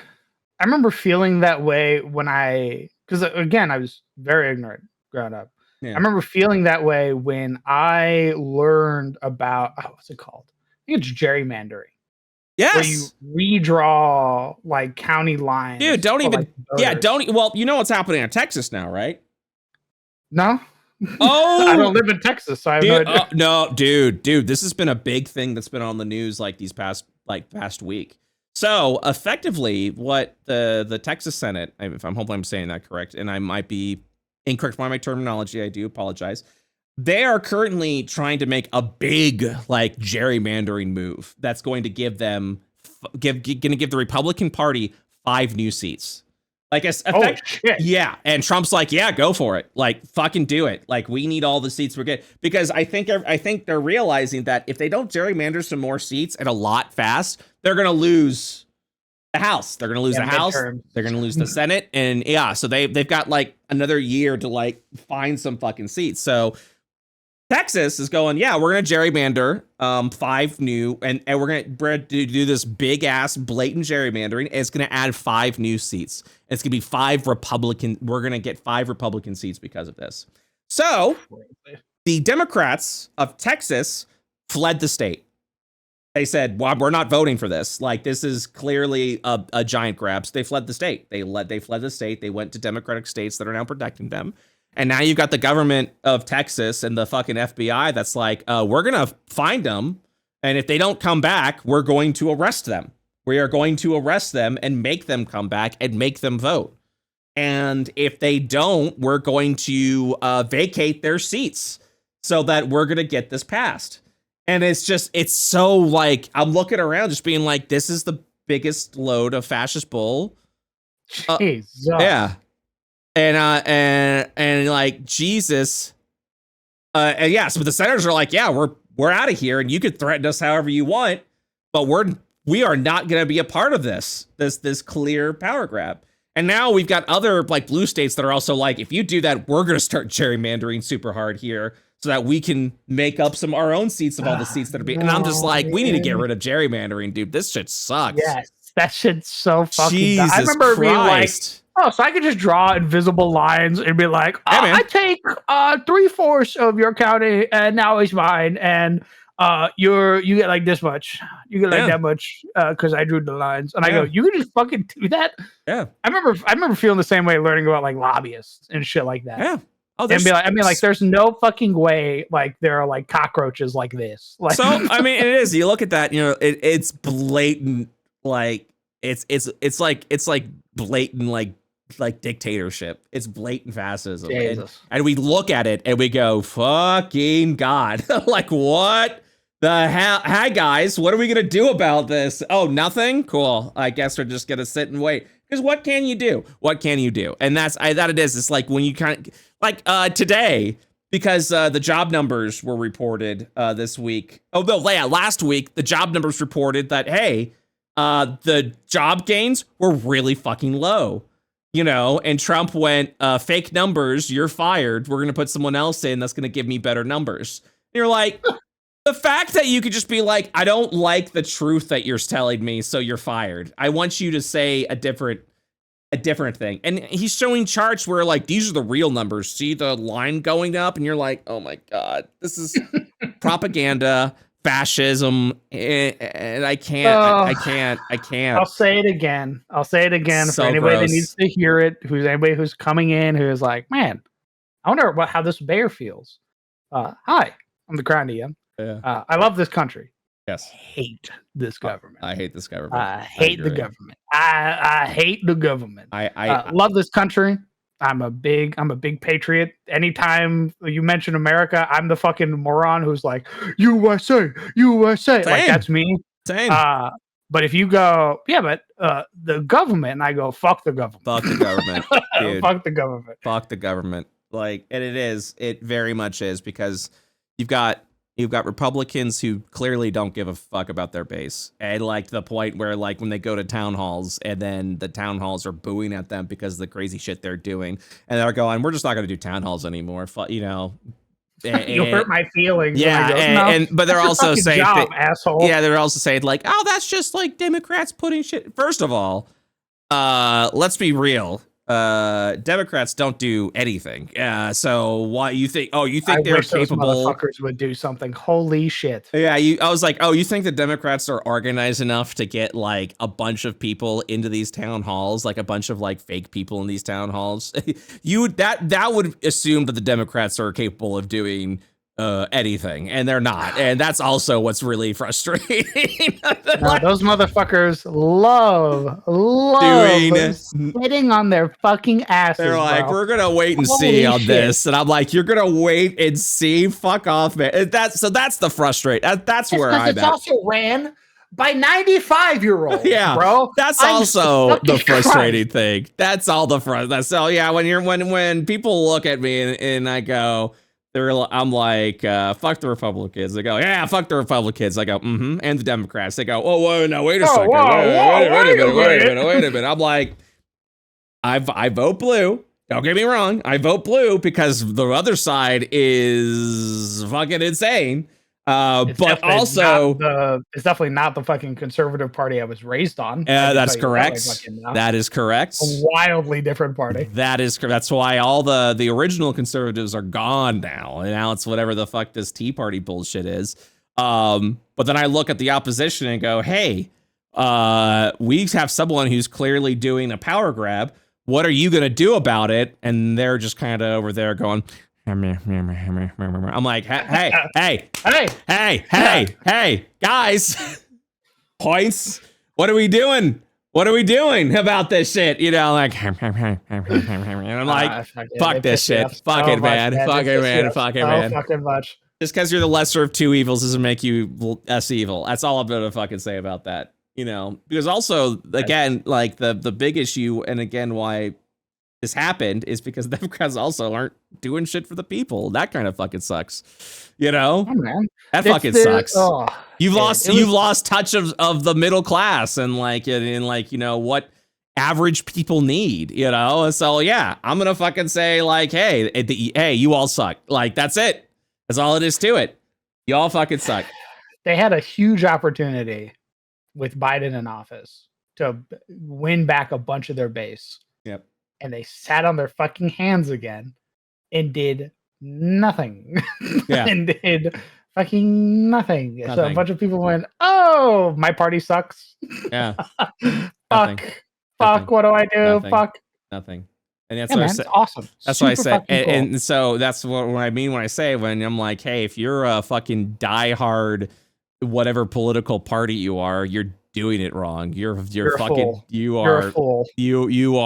feeling that way because again, I was very ignorant growing up. Yeah. I remember feeling that way when I learned about what's it called? I think it's gerrymandering. Yes. Where you redraw like county lines. Dude, don't. Well, you know what's happening in Texas now, right? No. Oh, I don't live in Texas, so I have no idea. No, dude, this has been a big thing that's been on the news like past week. So effectively, what the Texas Senate, if I'm hopefully I'm saying that correct, and I might be incorrect by my terminology, I do apologize. They are currently trying to make a big like gerrymandering move that's going to give them going to give the Republican Party 5 new seats. Like shit. yeah, and Trump's like, yeah, go for it, like fucking do it. Like we need all the seats we get because I think they're realizing that if they don't gerrymander some more seats and a lot fast, they're gonna lose the House. They're gonna lose the House. Midterms. They're gonna lose the Senate, and yeah, so they've got like another year to like find some fucking seats. So Texas is going, yeah, we're going to gerrymander 5 new, and we're going to do this big ass blatant gerrymandering. And it's going to add 5 new seats. It's going to be 5 Republican. We're going to get 5 Republican seats because of this. So the Democrats of Texas fled the state. They said, well, we're not voting for this. Like, this is clearly a giant grab. So they fled the state. They fled the state. They went to Democratic states that are now protecting them. And now you've got the government of Texas and the fucking FBI that's like, we're going to find them. And if they don't come back, we're going to arrest them. We are going to arrest them and make them come back and make them vote. And if they don't, we're going to vacate their seats so that we're going to get this passed. And it's so like, I'm looking around just being like, this is the biggest load of fascist bull. Jesus. Yeah. And like Jesus, and yeah, so the senators are like, yeah, we're out of here, and you could threaten us however you want, but we are not going to be a part of this clear power grab. And now we've got other like blue states that are also like, if you do that, we're going to start gerrymandering super hard here so that we can make up our own seats of all the seats that are being. And I'm just like, we need to get rid of gerrymandering, dude. This shit sucks. Yes, that shit's so fucking. Jesus I remember being like, Christ. oh, so I could just draw invisible lines and be like, Hey, man. I take 3/4 of your county and now it's mine, and you get like this much, you get like that much because I drew the lines, and I go, you can just fucking do that. Yeah, I remember feeling the same way learning about like lobbyists and shit like that. Yeah. Oh, and be like, there's no fucking way like there are like cockroaches like this. Like, so I mean, it is. You look at that, you know, it's blatant. Like it's like blatant like dictatorship. It's blatant fascism. And we look at it and we go, fucking God. Like, what the hell? Hi, guys. What are we going to do about this? Oh, nothing? Cool. I guess we're just going to sit and wait. Because what can you do? What can you do? And that it is. It's like when you kind of, like today, because the job numbers were reported this week. Oh, no, yeah, last week, the job numbers reported that, hey, the job gains were really fucking low. You know, and Trump went, fake numbers, you're fired. We're going to put someone else in that's going to give me better numbers. And you're like, the fact that you could just be like, I don't like the truth that you're telling me, so you're fired. I want you to say a different thing. And he's showing charts where like, these are the real numbers. See the line going up? And you're like, oh my God, this is propaganda. Fascism, and I can't. I'll say it again. So for anybody gross. that needs to hear it, anybody who's coming in who is like, man, I wonder how this bear feels. Hi, I'm the Crown DM. Yeah. I love this country. Yes. Hate this government. I hate this government. I hate the government. I hate the government. I love this country. I'm a big patriot. Anytime you mention America, I'm the fucking moron who's like, USA. Same. Like, that's me. Same. But if you go, yeah, but the government, and I go, fuck the government. Fuck the government. Dude. Fuck the government. Fuck the government. Like, and it very much is, because you've got Republicans who clearly don't give a fuck about their base. And like to the point where like when they go to town halls and then the town halls are booing at them because of the crazy shit they're doing. And they're going, we're just not going to do town halls anymore. You know, you hurt my feelings. Yeah. But they're also saying, asshole. Yeah, they're also saying like, oh, that's just like Democrats putting shit. First of all, let's be real. Democrats don't do anything. So why you think? Oh, you think they're capable? Those motherfuckers would do something. Holy shit! Yeah, I was like, oh, you think the Democrats are organized enough to get like a bunch of people into these town halls, like a bunch of like fake people in these town halls? That would assume that the Democrats are capable of doing anything, and they're not, and that's also what's really frustrating. No, those motherfuckers love sitting on their fucking asses. They're like, bro. we're gonna wait and see on this, and I'm like, you're gonna wait and see. Fuck off, man. That's the frustrate. That's where I'm it's at. also ran by 95-year-olds. Yeah, bro. That's also the frustrating thing. That's all the so yeah, when people look at me and I go, I'm like, fuck the Republicans. They go, yeah, fuck the Republicans. I go, and the Democrats. They go, oh, wait a second. Wait a minute. I'm like, I vote blue. Don't get me wrong. I vote blue because the other side is fucking insane. But also, it's definitely not the fucking conservative party I was raised on. That's correct. That is correct. A wildly different party. That is correct. That's why all the original conservatives are gone now, and now it's whatever the fuck this Tea Party bullshit is. But then I look at the opposition and go, hey, we have someone who's clearly doing a power grab. What are you gonna do about it? And they're just kind of over there going. I'm like, hey, guys, points. What are we doing? What are we doing about this shit? You know, like, and I'm like, fuck this shit. Fuck it, man. Fuck it, man. Fuck it, man. Fucking much. Just because you're the lesser of two evils doesn't make you less evil. That's all I'm gonna fucking say about that. You know, because also, again, like the big issue, and again, why this happened is because the Democrats also aren't doing shit for the people. That kind of fucking sucks. You know, that fucking sucks. You've lost touch of the middle class and you know what average people need. You know, so yeah, I'm gonna fucking say like, hey, you all suck. Like that's it. That's all it is to it. You all fucking suck. They had a huge opportunity with Biden in office to win back a bunch of their base. Yep. And they sat on their fucking hands again and did nothing. Yeah. And did fucking nothing. So a bunch of people went, oh, my party sucks. Yeah. Fuck, what do I do? Fuck. Nothing. And that's what I said. Awesome. That's what I said. And so that's what I mean when I say, when I'm like, hey, if you're a fucking diehard whatever political party you are, you're doing it wrong. You're fucking you are you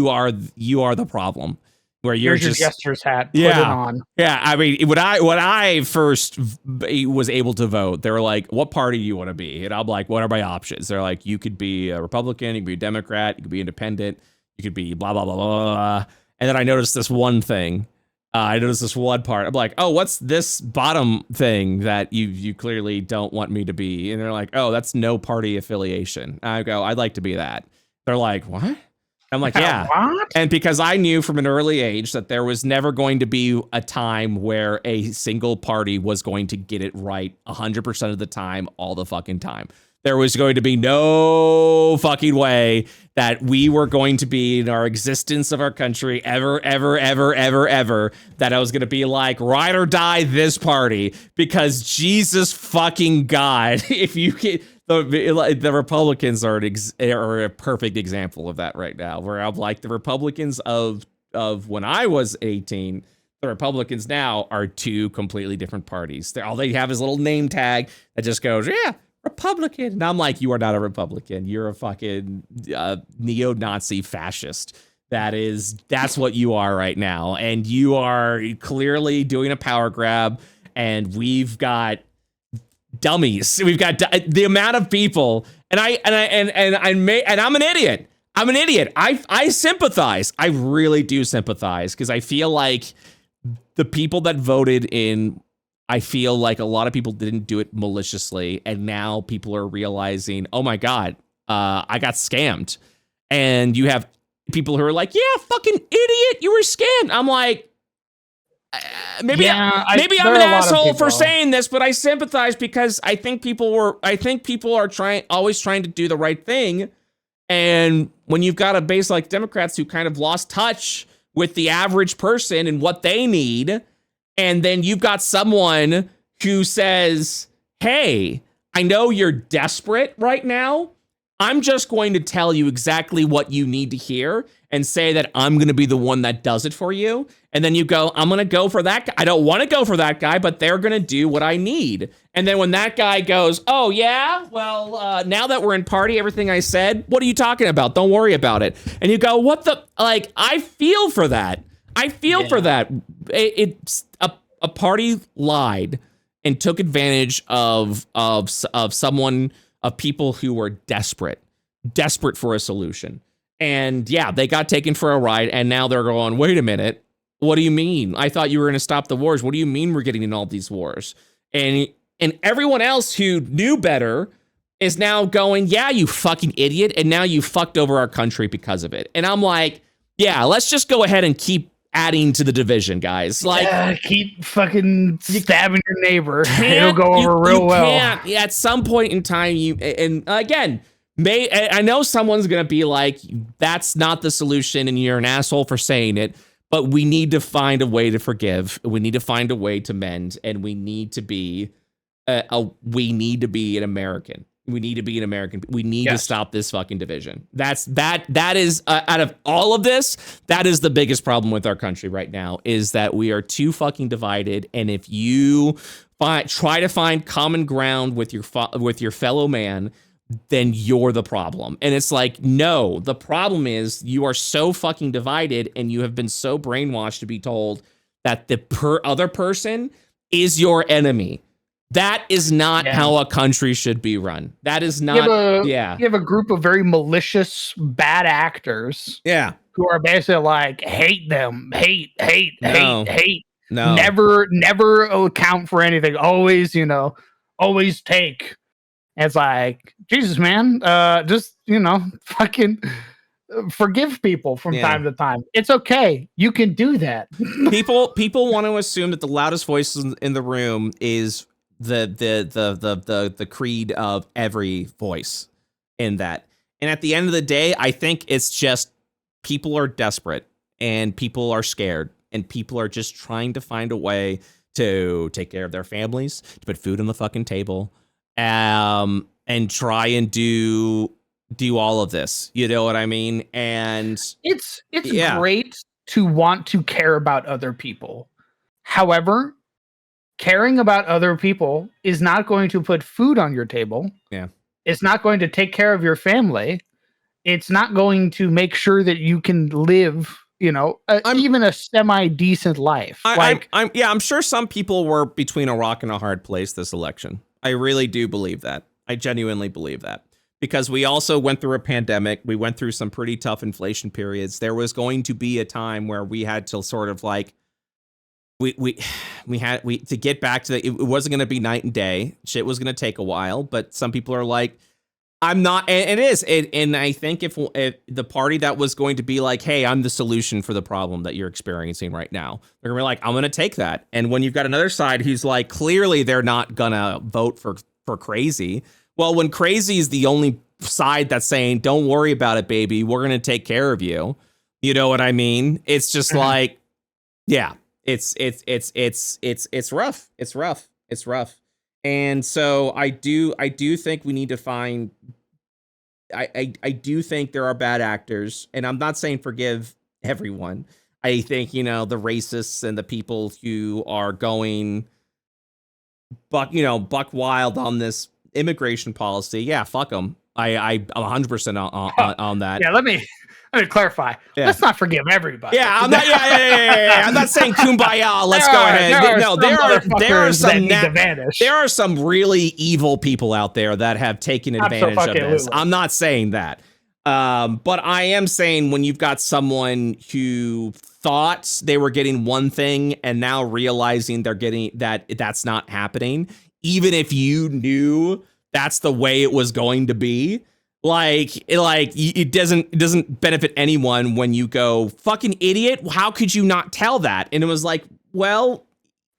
are the problem. Where you're just your jester's hat. Put it on. Yeah. I mean, when I first was able to vote, they were like, "What party do you want to be?" And I'm like, "What are my options?" They're like, "You could be a Republican, you could be a Democrat, you could be independent, you could be blah blah blah blah blah." And then I noticed this one thing. I noticed this one part. I'm like, "Oh, what's this bottom thing that you clearly don't want me to be?" And they're like, "Oh, that's no party affiliation." I go, "I'd like to be that." They're like, "What?" I'm like, yeah. What? And because I knew from an early age that there was never going to be a time where a single party was going to get it right 100% of the time, all the fucking time. There was going to be no fucking way that we were going to be in our existence of our country ever, that I was going to be like, ride or die this party, because Jesus fucking God, if you can... The Republicans are a perfect example of that right now, where I'm like, the Republicans of when I was 18, the Republicans now are two completely different parties. All they have is a little name tag that just goes, yeah, Republican. And I'm like, you are not a Republican. You're a fucking neo-Nazi fascist. That's what you are right now. And you are clearly doing a power grab, and we've got dummies. We've got the amount of people, and I'm an idiot. I'm an idiot. I sympathize. I really do sympathize, because I feel like the people that voted in, I feel like a lot of people didn't do it maliciously, and now people are realizing, oh my God, I got scammed. And you have people who are like, yeah, fucking idiot, you were scammed. I'm like, maybe I'm an asshole for saying this, but I sympathize, because I think people are always trying to do the right thing. And when you've got a base like Democrats who kind of lost touch with the average person and what they need, and then you've got someone who says, hey, I know you're desperate right now. I'm just going to tell you exactly what you need to hear. and say that I'm going to be the one that does it for you. And then you go, I'm going to go for that guy. I don't want to go for that guy, but they're going to do what I need. And then when that guy goes, oh, yeah, well, now that we're in party, everything I said, what are you talking about? Don't worry about it. And you go, what the, like, I feel for that. I feel for that. It's a party lied and took advantage of someone, of people who were desperate for a solution. And yeah, they got taken for a ride, and now they're going, wait a minute, what do you mean? I thought you were going to stop the wars. What do you mean we're getting in all these wars? And everyone else who knew better is now going, yeah, you fucking idiot, and now you fucked over our country because of it. And I'm like, yeah, let's just go ahead and keep adding to the division, guys. Like, keep fucking stabbing your neighbor. It'll go over real well. At some point in time, and again, I know someone's gonna be like, that's not the solution, and you're an asshole for saying it. But we need to find a way to forgive. We need to find a way to mend, and we need to be we need to be an American. We need to be an American. We need to stop this fucking division. That is out of all of this, that is the biggest problem with our country right now, is that we are too fucking divided. And if you try to find common ground with your fellow man, then you're the problem. And it's like, no, the problem is you are so fucking divided, and you have been so brainwashed to be told that the other person is your enemy. That is not how a country should be run. That is not. You have a group of very malicious, bad actors. Yeah. Who are basically like, hate them, hate. No. Never account for anything. Always, always take. And it's like, Jesus, man, just, fucking forgive people from time to time. It's okay. You can do that. People want to assume that the loudest voice in the room is the creed of every voice in that. And at the end of the day, I think it's just people are desperate, and people are scared, and people are just trying to find a way to take care of their families, to put food on the fucking table, and try and do all of this. You know what I mean? And it's great to want to care about other people. However, caring about other people is not going to put food on your table. Yeah. It's not going to take care of your family. It's not going to make sure that you can live, even a semi-decent life. I'm sure some people were between a rock and a hard place this election. I really do believe that. I genuinely believe that. Because we also went through a pandemic. We went through some pretty tough inflation periods. There was going to be a time where we had to sort of like, we had to get back to it wasn't going to be night and day. Shit was going to take a while, but some people are like, I'm not, and it is. And I think if the party that was going to be like, hey, I'm the solution for the problem that you're experiencing right now, they're going to be like, I'm going to take that. And when you've got another side who's like, clearly they're not going to vote for crazy. Well, when crazy is the only side that's saying, don't worry about it, baby, we're going to take care of you. You know what I mean? It's just like, yeah. It's rough. It's rough. And so I do think we need to find, I do think there are bad actors, and I'm not saying forgive everyone. I think, the racists and the people who are going buck wild on this immigration policy. Yeah, fuck them. I'm 100% on that. Yeah, let me clarify. Yeah. Let's not forgive everybody. Yeah, I'm not. Yeah. I'm not saying kumbaya. Let's go ahead. There are some really evil people out there that have taken advantage of this. I'm not saying that, but I am saying when you've got someone who thought they were getting one thing and now realizing they're getting that's not happening, even if you knew that's the way it was going to be. It doesn't benefit anyone when you go, fucking idiot, how could you not tell that? And it was like, well,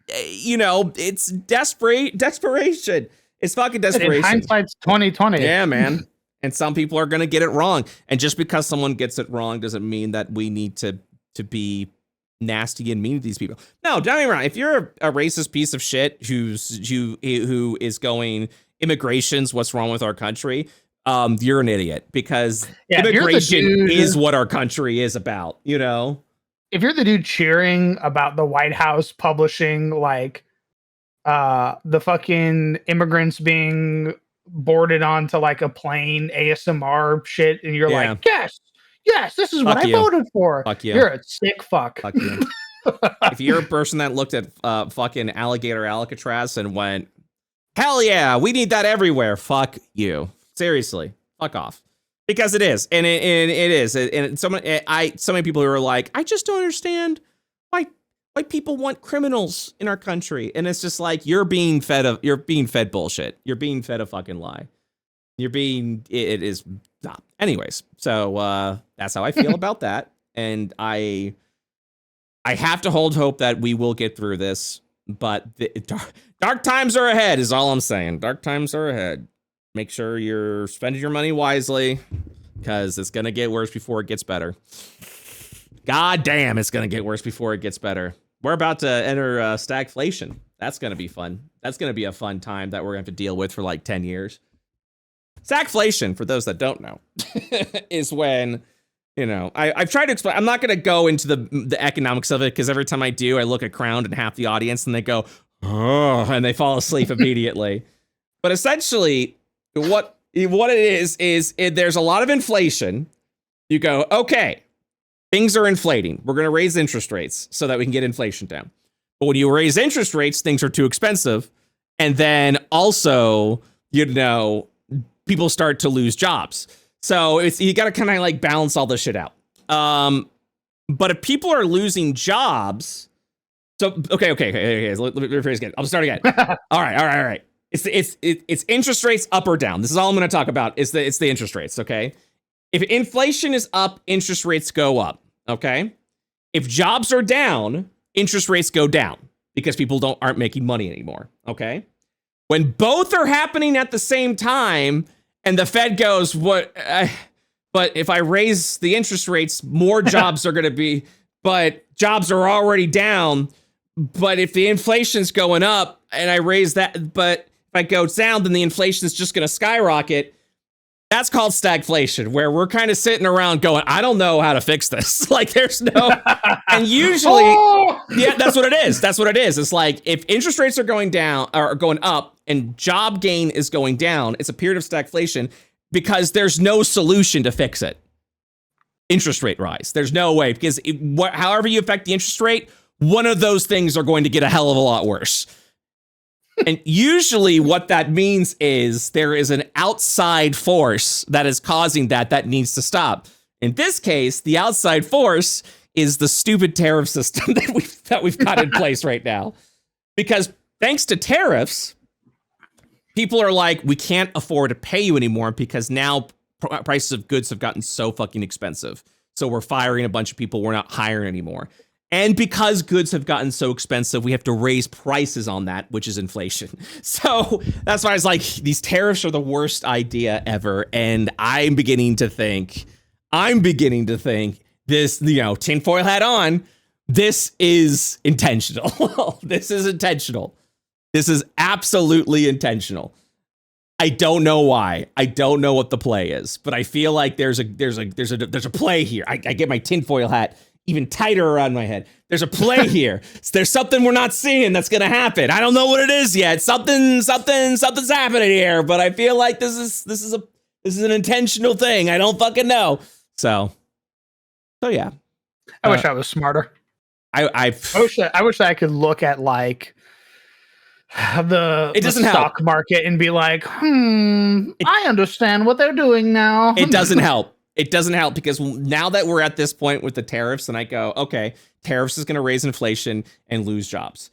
it's desperation. It's fucking desperation. In hindsight's 2020. Yeah, man. And some people are gonna get it wrong. And just because someone gets it wrong doesn't mean that we need to be nasty and mean to these people. No, don't get me wrong. If you're a racist piece of shit who is going, immigration's what's wrong with our country, you're an idiot because Yeah, immigration is what our country is about, you know? If you're the dude cheering about the White House publishing like the fucking immigrants being boarded onto like a plane ASMR shit, and you're like, yes, this is what I voted for. Fuck you. You're a sick fuck. Fuck you. If you're a person that looked at fucking Alligator Alcatraz and went, hell yeah, we need that everywhere, fuck you. Seriously, fuck off. Because it is, and it is, and so many people who are like, I just don't understand why people want criminals in our country, and it's just like you're being fed bullshit. You're being fed a fucking lie. It is. Nah. Anyways, so that's how I feel about that, and I have to hold hope that we will get through this, but dark times are ahead. Is all I'm saying. Dark times are ahead. Make sure you're spending your money wisely, because it's going to get worse before it gets better. God damn, it's going to get worse before it gets better. We're about to enter stagflation. That's going to be fun. That's going to be a fun time that we're going to have to deal with for like 10 years. Stagflation, for those that don't know, is when, you know, I've tried to explain. I'm not going to go into the economics of it, because every time I do, I look at Crowned and half the audience and they go, oh, and they fall asleep immediately. But essentially, what it is there's a lot of inflation. You go, okay, things are inflating. We're going to raise interest rates so that we can get inflation down. But when you raise interest rates, things are too expensive. And then also, you know, people start to lose jobs. So you got to kind of like balance all this shit out. But if people are losing jobs, so okay. Let me rephrase again. I'll start again. All right. It's interest rates up or down. This is all I'm going to talk about. It's the interest rates. Okay. If inflation is up, interest rates go up. Okay. If jobs are down, interest rates go down because people aren't making money anymore. Okay. When both are happening at the same time, and the Fed goes, but if I raise the interest rates, more jobs are going to be, but jobs are already down. But if the inflation's going up and I raise that, but if I go down, then the inflation is just going to skyrocket. That's called stagflation, where we're kind of sitting around going, I don't know how to fix this. Like there's no, and usually, yeah, that's what it is. That's what it is. It's like if interest rates are going down or going up and job gain is going down, it's a period of stagflation because there's no solution to fix it. Interest rate rise. There's no way, because however you affect the interest rate, one of those things are going to get a hell of a lot worse. And usually what that means is there is an outside force that is causing that needs to stop. In this case, the outside force is the stupid tariff system that we've got in place right now. Because thanks to tariffs, people are like, we can't afford to pay you anymore because now prices of goods have gotten so fucking expensive. So we're firing a bunch of people. We're not hiring anymore. And because goods have gotten so expensive, we have to raise prices on that, which is inflation. So that's why I was like, these tariffs are the worst idea ever. And I'm beginning to think this, you know, tinfoil hat on, this is intentional. This is intentional. This is absolutely intentional. I don't know why. I don't know what the play is, but I feel like there's a play here. I get my tinfoil hat even tighter around my head. There's a play here. There's something we're not seeing that's gonna happen. I don't know what it is yet. Something's happening here, but I feel like this is an intentional thing. I don't fucking know. So yeah. I wish I was smarter. I wish I could look at like the stock market and be like, I understand what they're doing now. It doesn't help. It doesn't help because now that we're at this point with the tariffs and I go, okay, tariffs is going to raise inflation and lose jobs.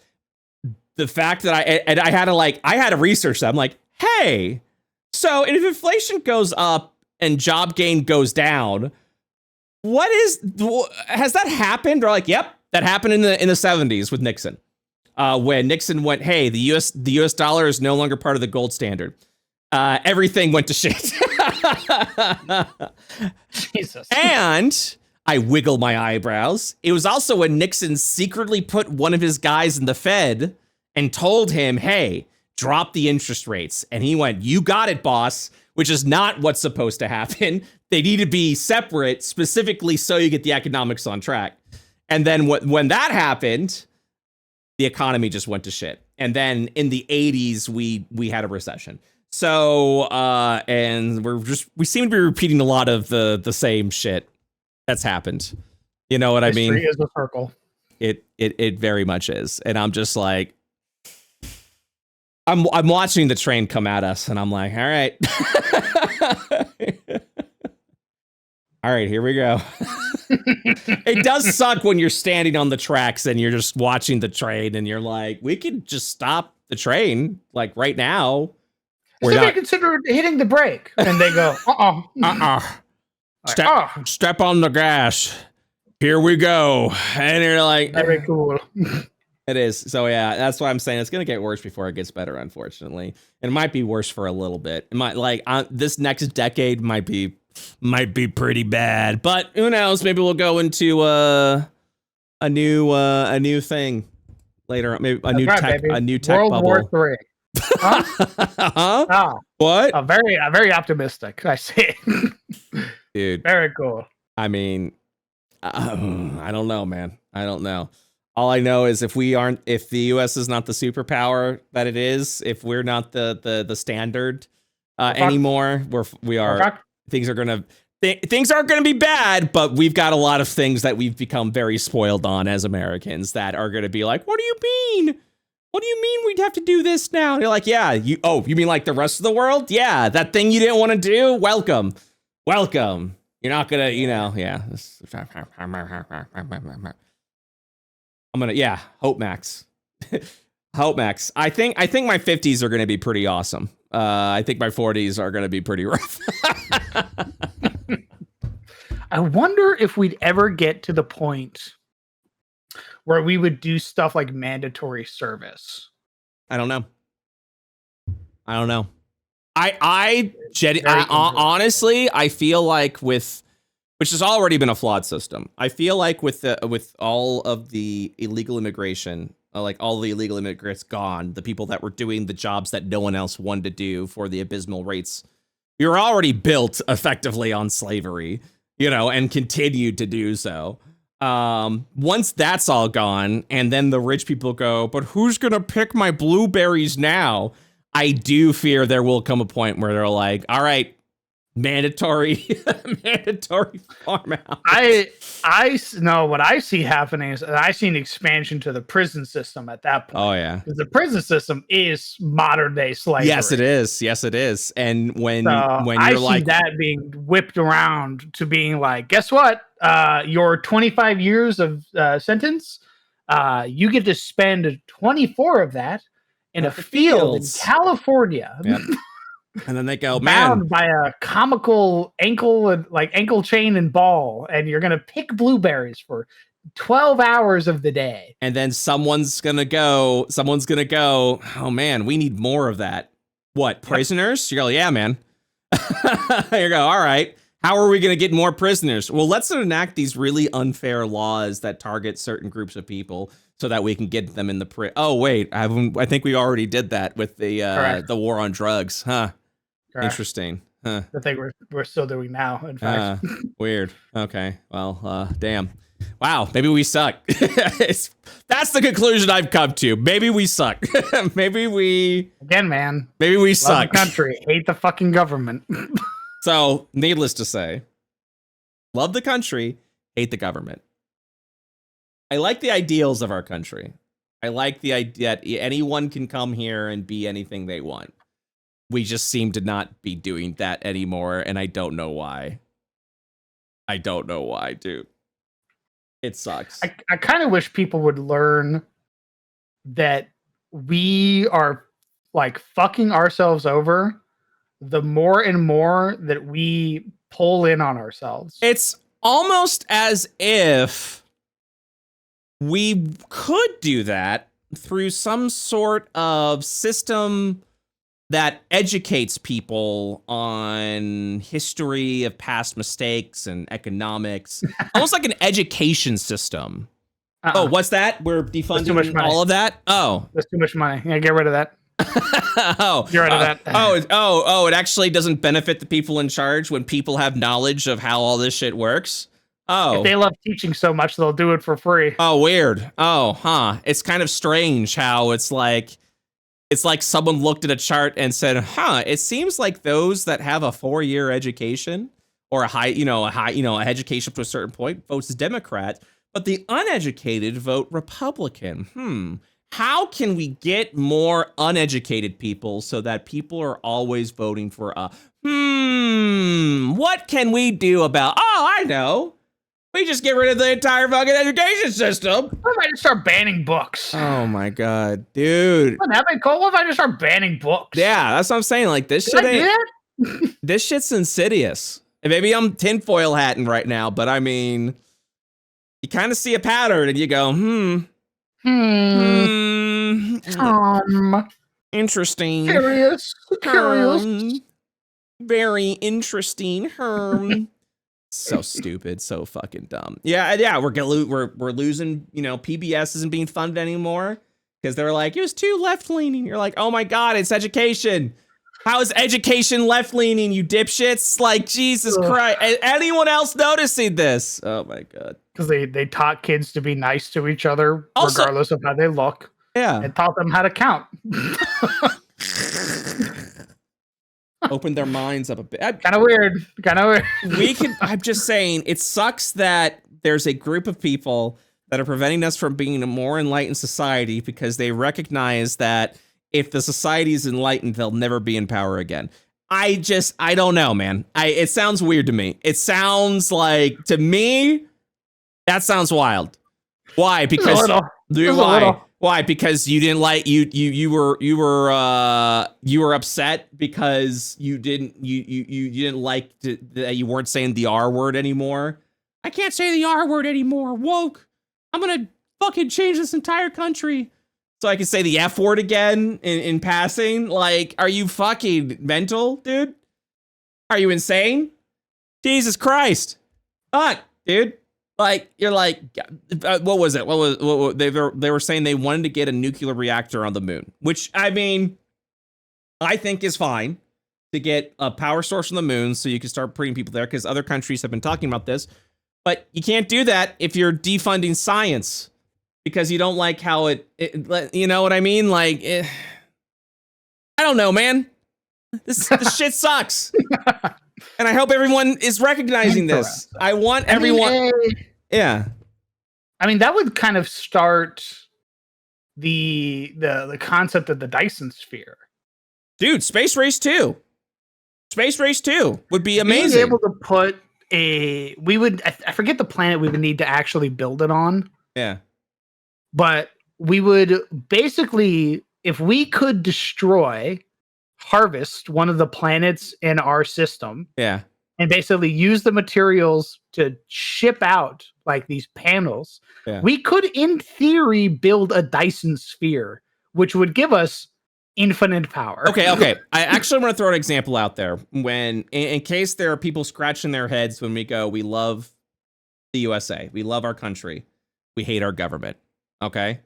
The fact that I had to research that. I'm like, hey, so if inflation goes up and job gain goes down, has that happened? Or like, yep, that happened in the 70s with Nixon. When Nixon went, hey, the US dollar is no longer part of the gold standard. Everything went to shit. Jesus. And I wiggle my eyebrows. It was also when Nixon secretly put one of his guys in the Fed and told him, hey, drop the interest rates. And he went, you got it, boss. which is not what's supposed to happen. They need to be separate specifically so you get the economics on track. And then when that happened, the economy just went to shit. And then in the 80s, we had a recession. So and we seem to be repeating a lot of the same shit that's happened. You know what I mean? History is a circle. It very much is. And I'm just like, I'm watching the train come at us, and I'm like, all right. All right, here we go. It does suck when you're standing on the tracks and you're just watching the train and you're like, we could just stop the train like right now. They consider hitting the brake, and they go, Step on the gas. Here we go. And you're like, very cool. It is. So yeah, that's what I'm saying. It's gonna get worse before it gets better, unfortunately. It might be worse for a little bit. It might this next decade might be pretty bad. But who knows? Maybe we'll go into a new thing later. Maybe a new tech World bubble. War III. Huh? Huh? Oh, what? Very optimistic. I see. Dude. Very cool. I mean, I don't know, man. I don't know. All I know is if the U.S. is not the superpower that it is, if we're not the standard anymore, things are gonna be bad. But we've got a lot of things that we've become very spoiled on as Americans that are gonna be like, what do you mean? What do you mean we'd have to do this now? And you're like, yeah, you mean like the rest of the world? Yeah, that thing you didn't want to do? Welcome. You're not gonna, yeah. Hope Max. Hope Max. I think my 50s are gonna be pretty awesome. I think my 40s are gonna be pretty rough. I wonder if we'd ever get to the point where we would do stuff like mandatory service. I don't know. Honestly, I feel like which has already been a flawed system. I feel like with all of the illegal immigration, like all the illegal immigrants gone, the people that were doing the jobs that no one else wanted to do for the abysmal rates, we were already built effectively on slavery, and continued to do so. Once that's all gone, and then the rich people go, but who's gonna pick my blueberries now? I do fear there will come a point where they're like, all right, mandatory farmhouse. I know what I see happening is I see an expansion to the prison system at that point. Oh yeah, because the prison system is modern day slavery. Yes, it is. And when I see that being whipped around to being like, guess what? Your 25 years of sentence, you get to spend 24 of that in a field in California. Yep. And then they go, bound by a comical ankle chain and ball, and you're gonna pick blueberries for 12 hours of the day. And then someone's gonna go, oh man, we need more of that. What, prisoners? You go, yeah, man. You go, all right. How are we gonna get more prisoners? Well, let's enact these really unfair laws that target certain groups of people so that we can get them in the Oh wait, I think we already did that with the war on drugs, huh? Correct. Interesting. Huh. I think we're still doing now, in fact. Weird. Okay. Well, damn. Wow. Maybe we suck. That's the conclusion I've come to. Maybe we suck. Maybe we suck. Love the country, hate the fucking government. So, needless to say, love the country, hate the government. I like the ideals of our country. I like the idea that anyone can come here and be anything they want. We just seem to not be doing that anymore, and I don't know why. Dude. It sucks. I kind of wish people would learn that we are like fucking ourselves over the more and more that we pull in on ourselves. It's almost as if we could do that through some sort of system that educates people on history of past mistakes and economics, almost like an education system. Oh, what's that? We're defunding all of that? Oh. There's too much money. Yeah, get rid of that. Oh, You're right of that. It actually doesn't benefit the people in charge when people have knowledge of how all this shit works. Oh, If they love teaching so much, they'll do it for free. oh, weird. Oh, huh. It's kind of strange how it's like someone looked at a chart and said, huh, it seems like those that have a 4-year education or a education to a certain point votes Democrat, but the uneducated vote Republican. How can we get more uneducated people so that people are always voting for what can we do about, I know. We just get rid of the entire fucking education system. What if I just start banning books? Oh my god, dude. Wouldn't that be cool? What if I just start banning books? Yeah, that's what I'm saying. Like this shit ain't. This shit's insidious. And maybe I'm tinfoil hatting right now, but I mean, you kind of see a pattern and you go, interesting. Curious. Very interesting. So stupid, so fucking dumb. Yeah, we're losing. PBS isn't being funded anymore because they're like it was too left leaning. You're like, oh my god, it's education. How is education left leaning, you dipshits? Like Jesus Christ, anyone else noticing this? Oh my god, because they taught kids to be nice to each other also, regardless of how they look. Yeah, and taught them how to count. Opened their minds up a bit. Kind of weird. I'm just saying, it sucks that there's a group of people that are preventing us from being a more enlightened society because they recognize that if the society is enlightened, they'll never be in power again. I don't know, man. It sounds weird to me. It sounds like, to me, that sounds wild. Why? Because why? Because you didn't like you were upset because you didn't like that you weren't saying the R word anymore. I can't say the R word anymore. Woke. I'm gonna fucking change this entire country so I can say the F word again in passing. Like, are you fucking mental, dude? Are you insane? Jesus Christ. Fuck, dude. Like, you're like, what was it? What they were saying they wanted to get a nuclear reactor on the moon, which, I mean, I think is fine to get a power source on the moon so you can start putting people there because other countries have been talking about this. But you can't do that if you're defunding science because you don't like how it you know what I mean? Like, I don't know, man. This shit sucks. And I hope everyone is recognizing this. I want everyone. Yeah. I mean, that would kind of start the concept of the Dyson sphere. Dude, Space Race 2. Space Race 2 would be amazing. Being able to put I forget the planet we would need to actually build it on. Yeah. But we would basically, if we could harvest one of the planets in our system. Yeah. And basically use the materials to ship out like these panels. Yeah. We could, in theory, build a Dyson sphere, which would give us infinite power. Okay. I actually want to throw an example out there. When, in case there are people scratching their heads when we go, we love the USA, we love our country, we hate our government. Okay.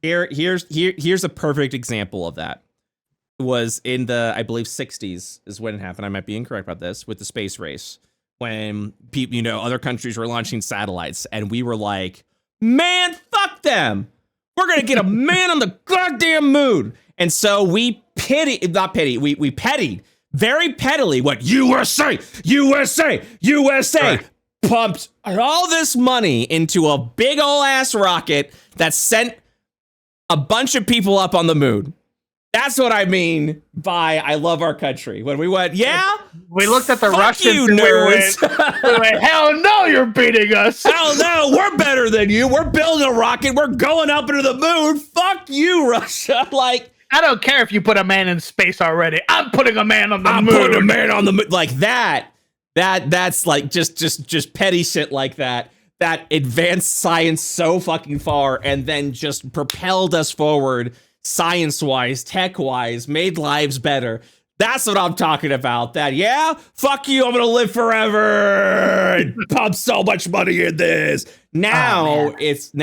Here's a perfect example of that. Was in the, I believe, 60s is when it happened. I might be incorrect about this, with the space race, when people, other countries were launching satellites, and we were like, man, fuck them. We're gonna get a man on the goddamn moon. And so we petied very pettily what USA, right. Pumped all this money into a big ol' ass rocket that sent a bunch of people up on the moon. That's what I mean by I love our country. When we went, yeah, we looked at the fuck Russians you, and nerds. we went, hell no, you're beating us. Hell no, we're better than you. We're building a rocket. We're going up into the moon. Fuck you, Russia. Like, I don't care if you put a man in space already. I'm putting a man on the moon. I'm putting a man on the moon. Like that. That's like just petty shit like that. That advanced science so fucking far and then just propelled us forward. Science-wise, tech-wise, made lives better. That's what I'm talking about. That, yeah, fuck you, I'm gonna live forever and pump so much money in this. Now it's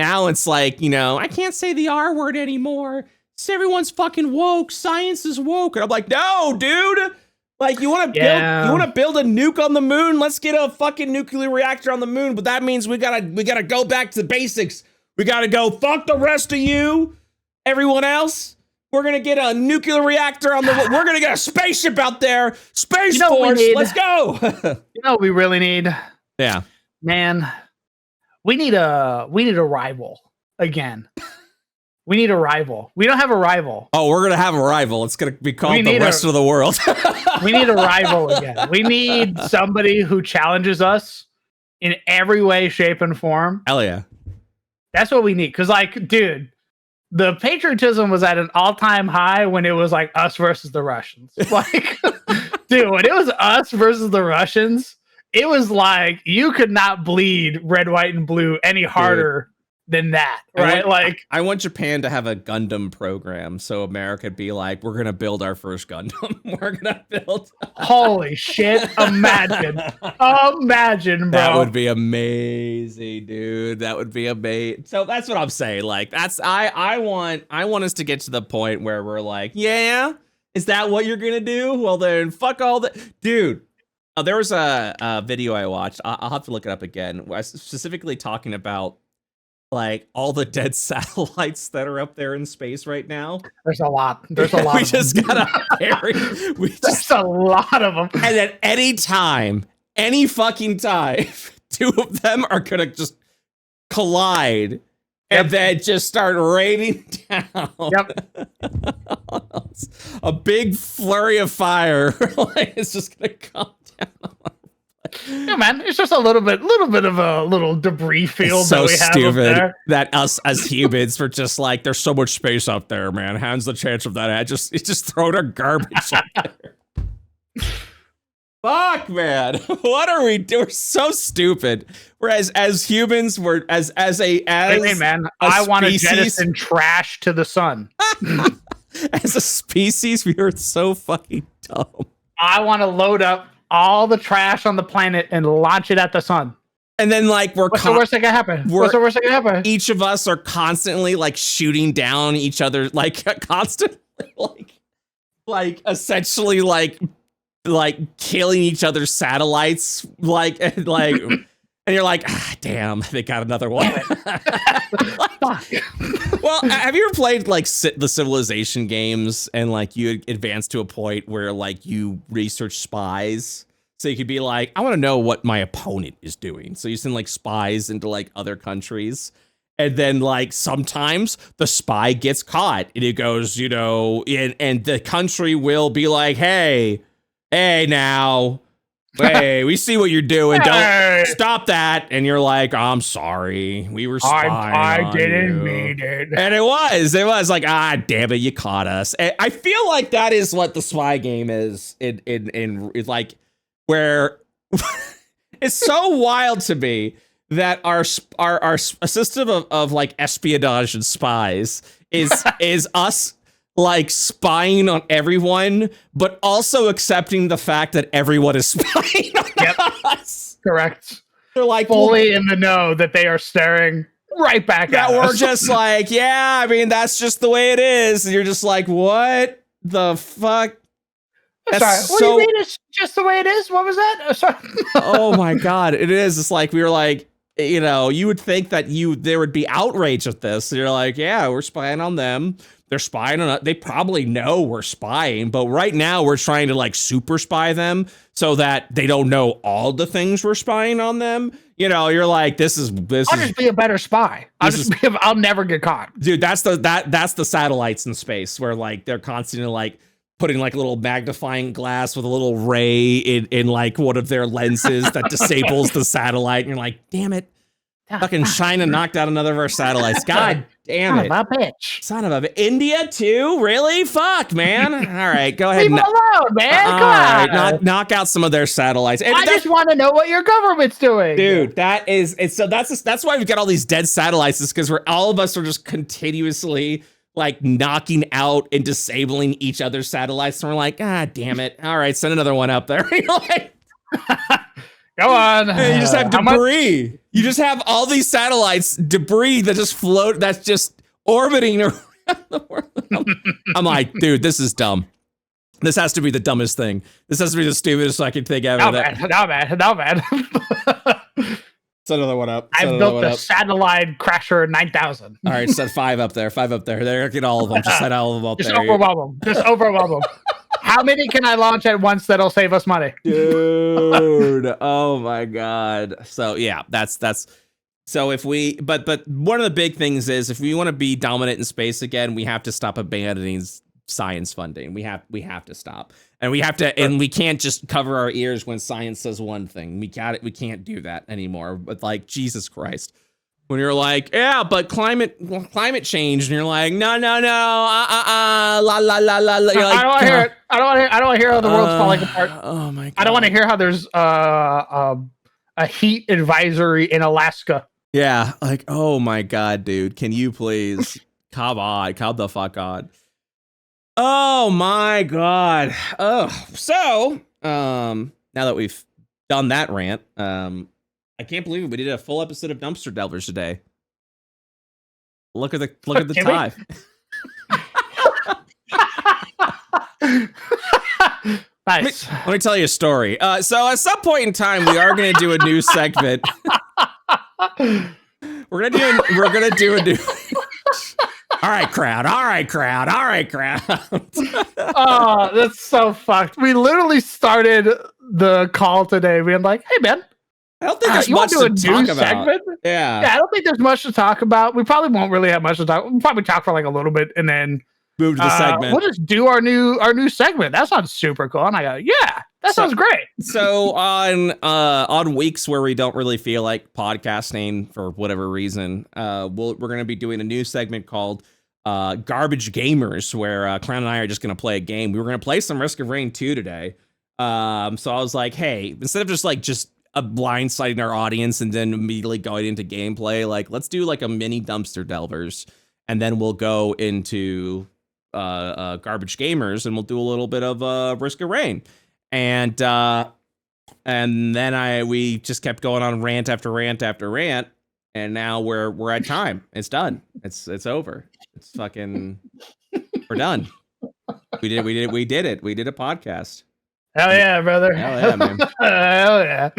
like, I can't say the R word anymore. everyone's fucking woke. Science is woke. And I'm like, no, dude. Like, you want to build a nuke on the moon? Let's get a fucking nuclear reactor on the moon. But that means we gotta go back to the basics. We gotta go fuck the rest of you, everyone else. We're gonna get a nuclear reactor on the. We're gonna get a spaceship out there. Space Force. Let's go. You know what we really need? Yeah, man. We need a rival again. We need a rival. We don't have a rival. Oh, we're gonna have a rival. It's gonna be called the rest of the world. We need a rival again. We need somebody who challenges us in every way, shape, and form. Hell yeah. That's what we need. Because, like, dude, the patriotism was at an all-time high when it was like us versus the Russians. Like, dude, when it was us versus the Russians, it was like you could not bleed red, white, and blue any harder than that, right? I want Japan to have a Gundam program, so America would be like, we're gonna build our first Gundam. We're gonna build. Holy shit! Imagine, bro. That would be amazing, dude. That would be amazing. So that's what I'm saying. Like, that's I want us to get to the point where we're like, yeah, is that what you're gonna do? Well, then fuck all that, dude. There was a video I watched. I'll have to look it up again. I was specifically talking about like all the dead satellites that are up there in space right now. There's a lot. There's a lot. We just gotta bury. There's a lot of them. And at any fucking time, two of them are gonna just collide and then just start raining down. Yep. A big flurry of fire. Like, it's just gonna come down. Yeah, man, it's just a little bit of a little debris field so that we have stupid up there. That us as humans were just like, there's so much space out there, man. How's the chance of that? Just throwing our garbage out there. Fuck, man. What are we doing? We're so stupid. Whereas as humans, we're as hey, man, I want to jettison trash to the sun. As a species, we are so fucking dumb. I want to load up all the trash on the planet and launch it at the sun. And then, like, what's the worst that can happen? What's the worst that can happen? Each of us are constantly like shooting down each other, like constantly, like essentially, like killing each other's satellites, like, and you're like, damn, they got another one. Well, have you ever played like the Civilization games and like you advance to a point where like you research spies? So you could be like, I want to know what my opponent is doing. So you send like spies into like other countries. And then like sometimes the spy gets caught and it goes, you know, and the country will be like, hey now. Hey, we see what you're doing. Don't stop that. And you're like, I'm sorry. We were spying. I didn't mean it. And it was like, damn it, you caught us. And I feel like that is what the spy game is in like where it's so wild to me that our system of like espionage and spies is us like spying on everyone, but also accepting the fact that everyone is spying on us. Correct. They're like fully in the know that they are staring right back at us. We're just like, yeah, I mean, that's just the way it is. And you're just like, what the fuck? Sorry, what do you mean it's just the way it is? What was that? Sorry. Oh my God, it is. It's like, we were like, you know, you would think that there would be outrage at this. And you're like, yeah, we're spying on them. They're spying on us. They probably know we're spying, but right now we're trying to like super spy them so that they don't know all the things we're spying on them. You know, you're like, this is. I'll just be a better spy. I'll never get caught. Dude, that's the satellites in space where like they're constantly like putting like a little magnifying glass with a little ray in like one of their lenses that disables the satellite. And you're like, damn it. Fucking China knocked out another of our satellites. God damn it. Son of a bitch. Son of a India too? Really? Fuck, man. All right, go ahead. Leave them alone, man. Come on. Knock out some of their satellites. And I just want to know what your government's doing. Dude, that's why we've got all these dead satellites, is because all of us are just continuously like knocking out and disabling each other's satellites. And we're like, damn it. All right, send another one up there. You're like, go on. You just have debris. You just have all these satellites, debris that just float, that's just orbiting I'm like, dude, this is dumb. This has to be the dumbest thing. This has to be the stupidest fucking thing ever. Not bad. It's another one up. I built the Satellite Crasher 9000. All right, set 5 up there. 5 up there. There, get all of them. Just set all of them up there. Just overwhelm them. How many can I launch at once that'll save us money? Dude, oh my god. So yeah, that's so if we but one of the big things is if we want to be dominant in space again, we have to stop abandoning science funding. We have to stop. And we have to and we can't just cover our ears when science says one thing. We can't do that anymore. But like Jesus Christ. When you're like, yeah, but climate change, and you're like, no, la la la la. You're like, I don't want to hear it. I don't want to hear how the world's falling apart. Oh my god. I don't want to hear how there's a heat advisory in Alaska. Yeah, like, oh my god, dude, can you please come the fuck on? Oh my god. Oh, so now that we've done that rant, I can't believe it. We did a full episode of Dumpster Delvers today. Look at the time. Nice. Let me tell you a story. So at some point in time, we are going to do a new segment. We're gonna do a new. All right, crowd. Oh, that's so fucked. We literally started the call today being like, "Hey, man, I don't think there's much to talk about." Segment? Yeah, I don't think there's much to talk about. We probably won't really have much to talk. We'll probably talk for like a little bit and then move to the segment. We'll just do our new segment. That sounds super cool. And I go, yeah, that sounds great. So on weeks where we don't really feel like podcasting for whatever reason, we're going to be doing a new segment called Garbage Gamers, where Crown and I are just going to play a game. We were going to play some Risk of Rain 2 today. So I was like, hey, instead of just blindsiding our audience and then immediately going into gameplay, like let's do like a mini Dumpster Delvers, and then we'll go into Garbage Gamers, and we'll do a little bit of Risk of Rain, and then we just kept going on rant after rant after rant, and now we're at time. It's done. It's over. It's fucking. We're done. We did it. We did a podcast. Hell yeah, brother. Hell yeah, man. Hell yeah.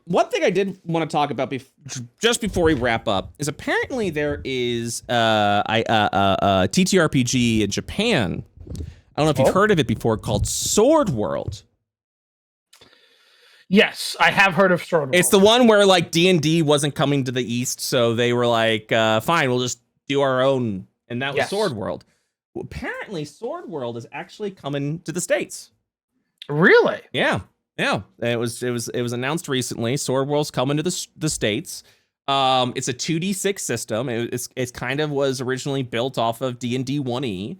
One thing I did want to talk about just before we wrap up is apparently there is TTRPG in Japan. I don't know if you've heard of it before, called Sword World. Yes, I have heard of Sword World. It's the one where like D&D wasn't coming to the East, so they were like, fine, we'll just do our own. And that was Sword World. Well, apparently Sword World is actually coming to the States. Really? Yeah. It was announced recently. Sword World's coming to the States. It's a 2d6 system. It's kind of was originally built off of D&D 1e.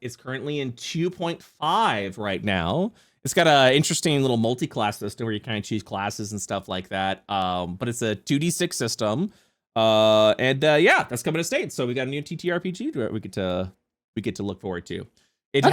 It's currently in 2.5 right now. It's got an interesting little multi-class system where you kind of choose classes and stuff like that. But it's a 2d6 system. That's coming to States. So we got a new TTRPG we get to look forward to. It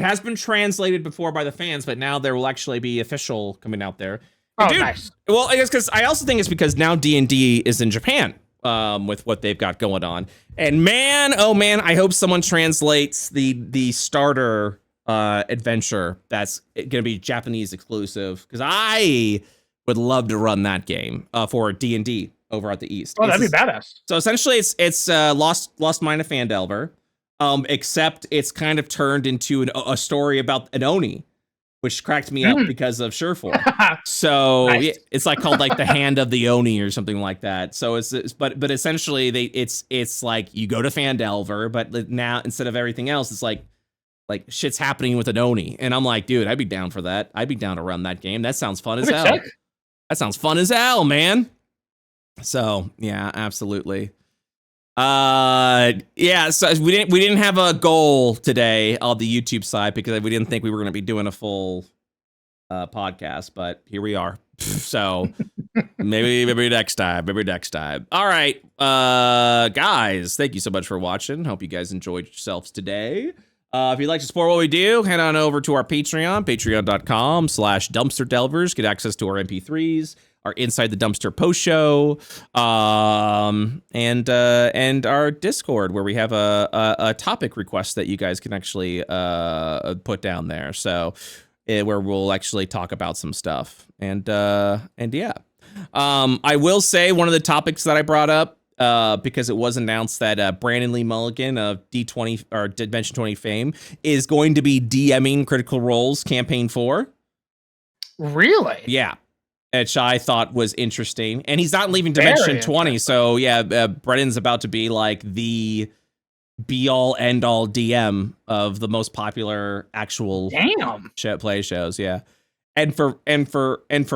has been translated before by the fans, but now there will actually be official coming out there. Oh, dude, nice. Well, I guess because I also think it's because now D&D is in Japan with what they've got going on. And man, oh man, I hope someone translates the starter adventure that's going to be Japanese exclusive, because I would love to run that game for D&D over at the East. Oh, that'd be badass. So essentially, it's Lost Mine of Phandelver. Except it's kind of turned into a story about an Oni, which cracked me up because of Surefour. So nice. It's like called like the Hand of the Oni or something like that. So but essentially it's like you go to Phandelver, but now instead of everything else, it's like shit's happening with an Oni. And I'm like, dude, I'd be down for that. I'd be down to run that game. That sounds fun as hell. Sick. That sounds fun as hell, man. So yeah, absolutely. So we didn't have a goal today on the YouTube side because we didn't think we were going to be doing a full podcast, but here we are. So maybe next time. All right, guys, thank you so much for watching. Hope you guys enjoyed yourselves today. If you'd like to support what we do, head on over to our Patreon, patreon.com/dumpsterdelvers. Get access to our MP3s, our Inside the Dumpster post show, and our Discord where we have a topic request that you guys can actually put down there. So where we'll actually talk about some stuff. And yeah, I will say one of the topics that I brought up, because it was announced that Brandon Lee Mulligan of D20 or Dimension 20 fame is going to be DMing Critical Role's campaign 4. Really? Yeah. Which I thought was interesting. And he's not leaving Dimension 20. So yeah, Brennan's about to be like the be all end all DM of the most popular actual play shows. Yeah. And for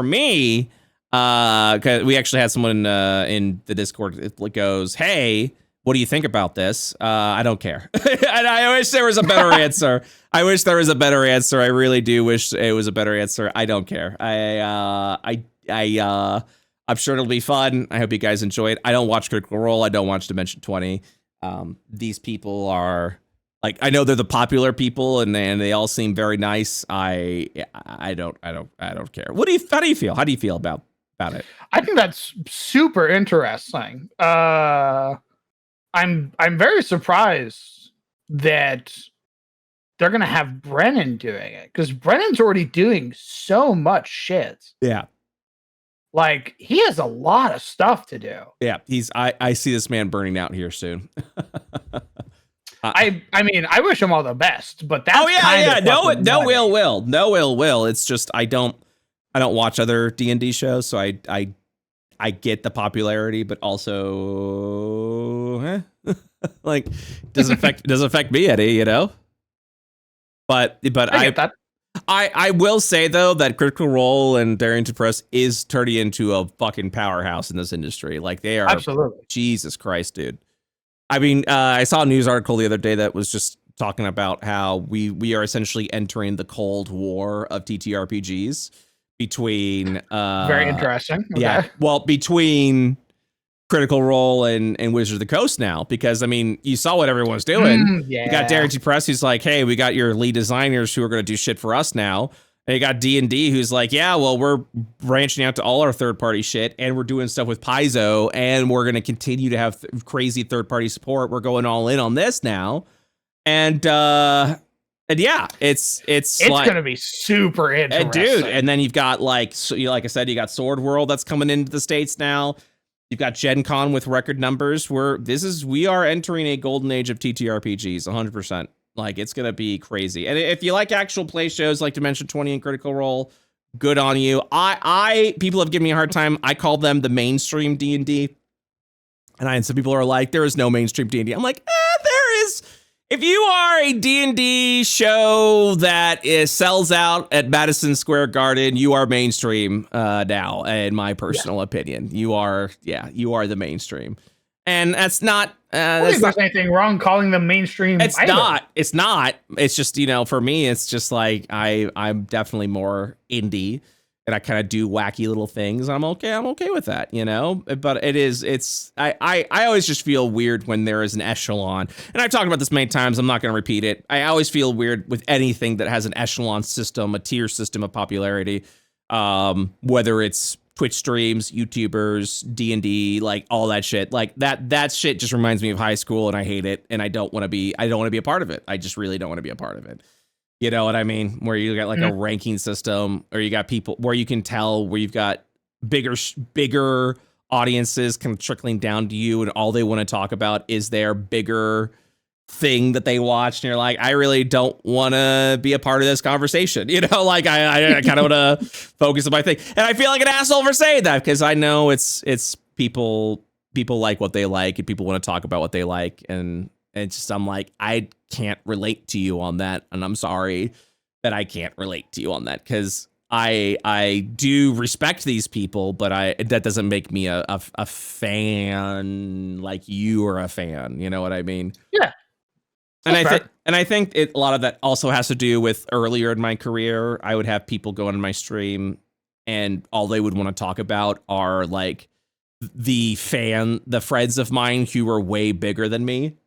me, cause we actually had someone in the Discord that goes, "Hey, what do you think about this?" I don't care. And I wish there was a better answer. I wish there was a better answer. I really do wish it was a better answer. I don't care. I'm sure it'll be fun. I hope you guys enjoy it. I don't watch Critical Role. I don't watch Dimension 20. These people are like, I know they're the popular people and they all seem very nice. I don't care. How do you feel? How do you feel about it? I think that's super interesting. I'm very surprised that they're gonna have Brennan doing it, because Brennan's already doing so much shit. Yeah. Like, he has a lot of stuff to do. Yeah, I see this man burning out here soon. I mean, I wish him all the best, but that's no ill will. It's just I don't watch other D&D shows, so I get the popularity, but also like doesn't affect me any, you know. But I get that. I will say though that Critical Role and Darrington Press is turning into a fucking powerhouse in this industry. Like, they are. Absolutely. Jesus Christ, dude. I mean, I saw a news article the other day that was just talking about how we are essentially entering the Cold War of TTRPGs between very interesting. Okay. Yeah. Well, between Critical Role and Wizards of the Coast now, because I mean, you saw what everyone's doing. You got Darrington Press who's like, "Hey, we got your lead designers who are going to do shit for us now." And you got D&D who's like, "Yeah, well, we're branching out to all our third-party shit, and we're doing stuff with Paizo, and we're going to continue to have crazy third-party support. We're going all in on this now." And yeah, it's like, going to be super interesting, dude. And then you've got like I said, you got Sword World that's coming into the States now. You've got Gen Con with record numbers. We are entering a golden age of TTRPGs, 100%. Like, it's gonna be crazy. And if you like actual play shows like Dimension 20 and Critical Role, good on you. People have given me a hard time. I call them the mainstream D&D, and some people are like, there is no mainstream D&D. I'm like, there is. If you are a D&D show that sells out at Madison Square Garden, you are mainstream now, in my personal opinion. You are the mainstream. And that's not... I don't think there's anything wrong calling them mainstream. It's not. It's just, for me, it's just like, I'm definitely more indie. And I kind of do wacky little things. I'm okay with that, But I always just feel weird when there is an echelon. And I've talked about this many times. I'm not going to repeat it. I always feel weird with anything that has an echelon system, a tier system of popularity. Whether it's Twitch streams, YouTubers, D&D, like all that shit. Like that shit just reminds me of high school, and I hate it. And I don't want to be a part of it. I just really don't want to be a part of it. You know what I mean? Where you got like a ranking system, or you got people where you can tell where you've got bigger audiences kind of trickling down to you, and all they want to talk about is their bigger thing that they watched. And you're like, I really don't want to be a part of this conversation. Like I kind of want to focus on my thing. And I feel like an asshole for saying that, because I know it's people like what they like, and people want to talk about what they like. And it's just, I'm like, I can't relate to you on that. And I'm sorry that I can't relate to you on that, because I do respect these people, but that doesn't make me a fan like you are a fan. You know what I mean? Yeah. And I think a lot of that also has to do with earlier in my career, I would have people go on my stream, and all they would want to talk about are like the friends of mine who are way bigger than me.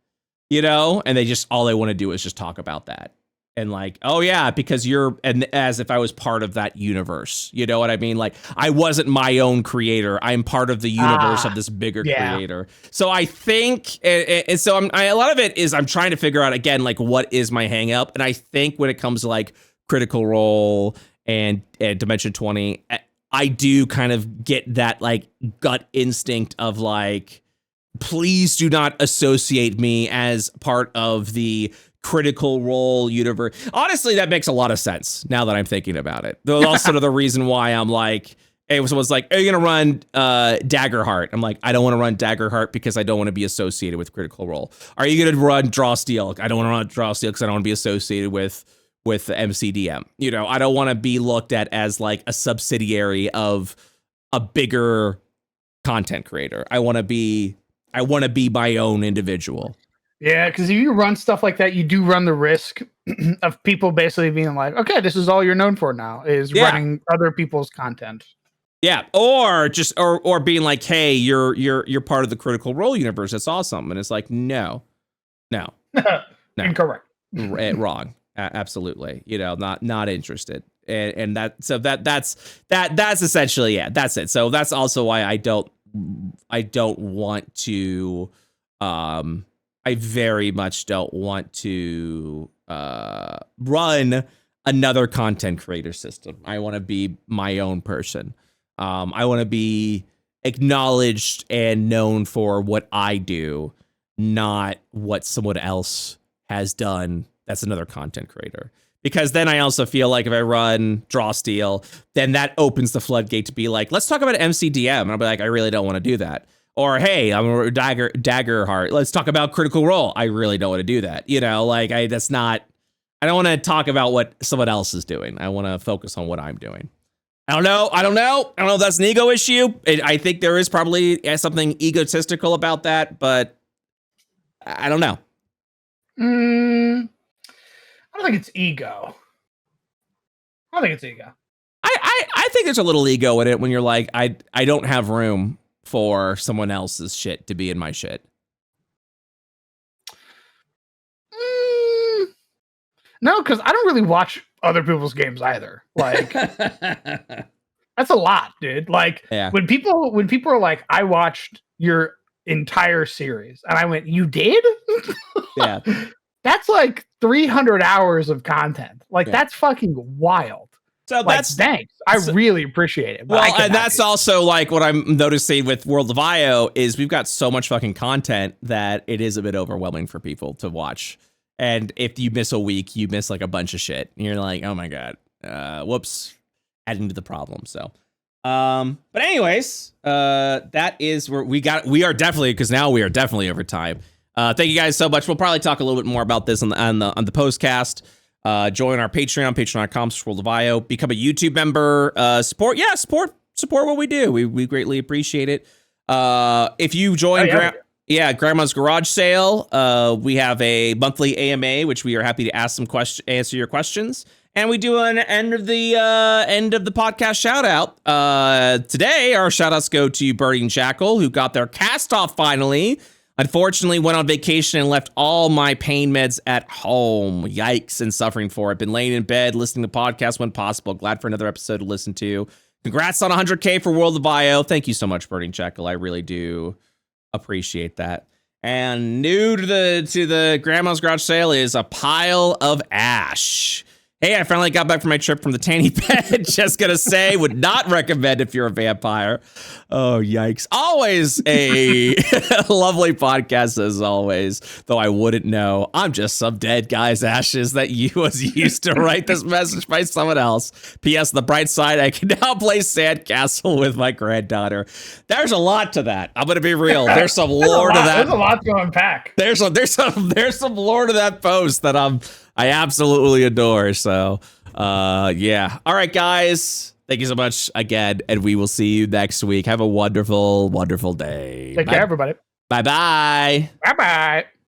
And all they want to do is just talk about that. And like, oh yeah, because and as if I was part of that universe. You know what I mean? Like, I wasn't my own creator. I'm part of the universe of this bigger creator. So I think, and so a lot of it is I'm trying to figure out again, like, what is my hang up? And I think when it comes to like Critical Role and Dimension 20, I do kind of get that like gut instinct of like, please do not associate me as part of the Critical Role universe. Honestly, that makes a lot of sense now that I'm thinking about it. That's also the reason why I'm like, it was like, are you gonna run Daggerheart? I'm like, I don't want to run Daggerheart because I don't want to be associated with Critical Role. Are you gonna run Drawsteel? I don't want to run Drawsteel because I don't want to be associated with the MCDM. You know, I don't want to be looked at as like a subsidiary of a bigger content creator. I want to be my own individual. Yeah, because if you run stuff like that, you do run the risk of people basically being like, okay, this is all you're known for now, is running other people's content. Yeah, or just or being like, hey, you're part of the Critical Role universe. That's awesome. And it's like, no. Incorrect. Wrong. Absolutely. You know, not interested. And that's essentially, yeah, that's it. So that's also why I don't want to I very much don't want to run another content creator system. I want to be my own person. I want to be acknowledged and known for what I do, not what someone else has done that's another content creator. Because then I also feel like if I run Drawsteel, then that opens the floodgate to be like, let's talk about MCDM. And I'll be like, I really don't want to do that. Or, hey, I'm a Daggerheart. Let's talk about Critical Role. I really don't want to do that. You know, like I don't want to talk about what someone else is doing. I want to focus on what I'm doing. I don't know if that's an ego issue. I think there is probably something egotistical about that, but I don't know. I don't think it's ego. I think there's a little ego in it when you're like, I don't have room for someone else's shit to be in my shit. No, because I don't really watch other people's games either. Like, that's a lot, dude. Like, when people are like, I watched your entire series, and I went, you did? Yeah. That's like 300 hours of content. Like, that's fucking wild. So like, thanks. I really appreciate it. Well, and that's also like what I'm noticing with World of IO is we've got so much fucking content that it is a bit overwhelming for people to watch. And if you miss a week, you miss like a bunch of shit. And you're like, oh my God, whoops, adding to the problem. So, but anyways, that is where we are definitely, because now we are definitely over time. Thank you guys so much. We'll probably talk a little bit more about this on the postcast. Join our Patreon, patreon.com/worldofio. Become a YouTube member. Support what we do. We greatly appreciate it. If you join Grandma's Garage Sale, we have a monthly AMA, which we are happy to answer your questions. And we do an end of the podcast shout out. Today, our shout outs go to Birdie and Jackal, who got their cast off finally. Unfortunately, went on vacation and left all my pain meds at home. Yikes, and suffering for it. Been laying in bed, listening to podcasts when possible. Glad for another episode to listen to. Congrats on 100K for World of IO. Thank you so much, Birdie and Jackal. I really do appreciate that. And new to the Grandma's Garage Sale is a pile of ash. Hey, I finally got back from my trip from the tanning bed. Just gonna say, would not recommend if you're a vampire. Oh, yikes. Always a lovely podcast as always, though I wouldn't know. I'm just some dead guy's ashes that was used to write this message by someone else. P.S. The bright side, I can now play Sandcastle with my granddaughter. There's a lot to that. I'm gonna be real. There's some lore to that. There's a lot to unpack. There's some lore to that post that I absolutely adore. So, yeah. All right, guys. Thank you so much again, and we will see you next week. Have a wonderful, wonderful day. Take care, everybody. Bye-bye. Bye-bye.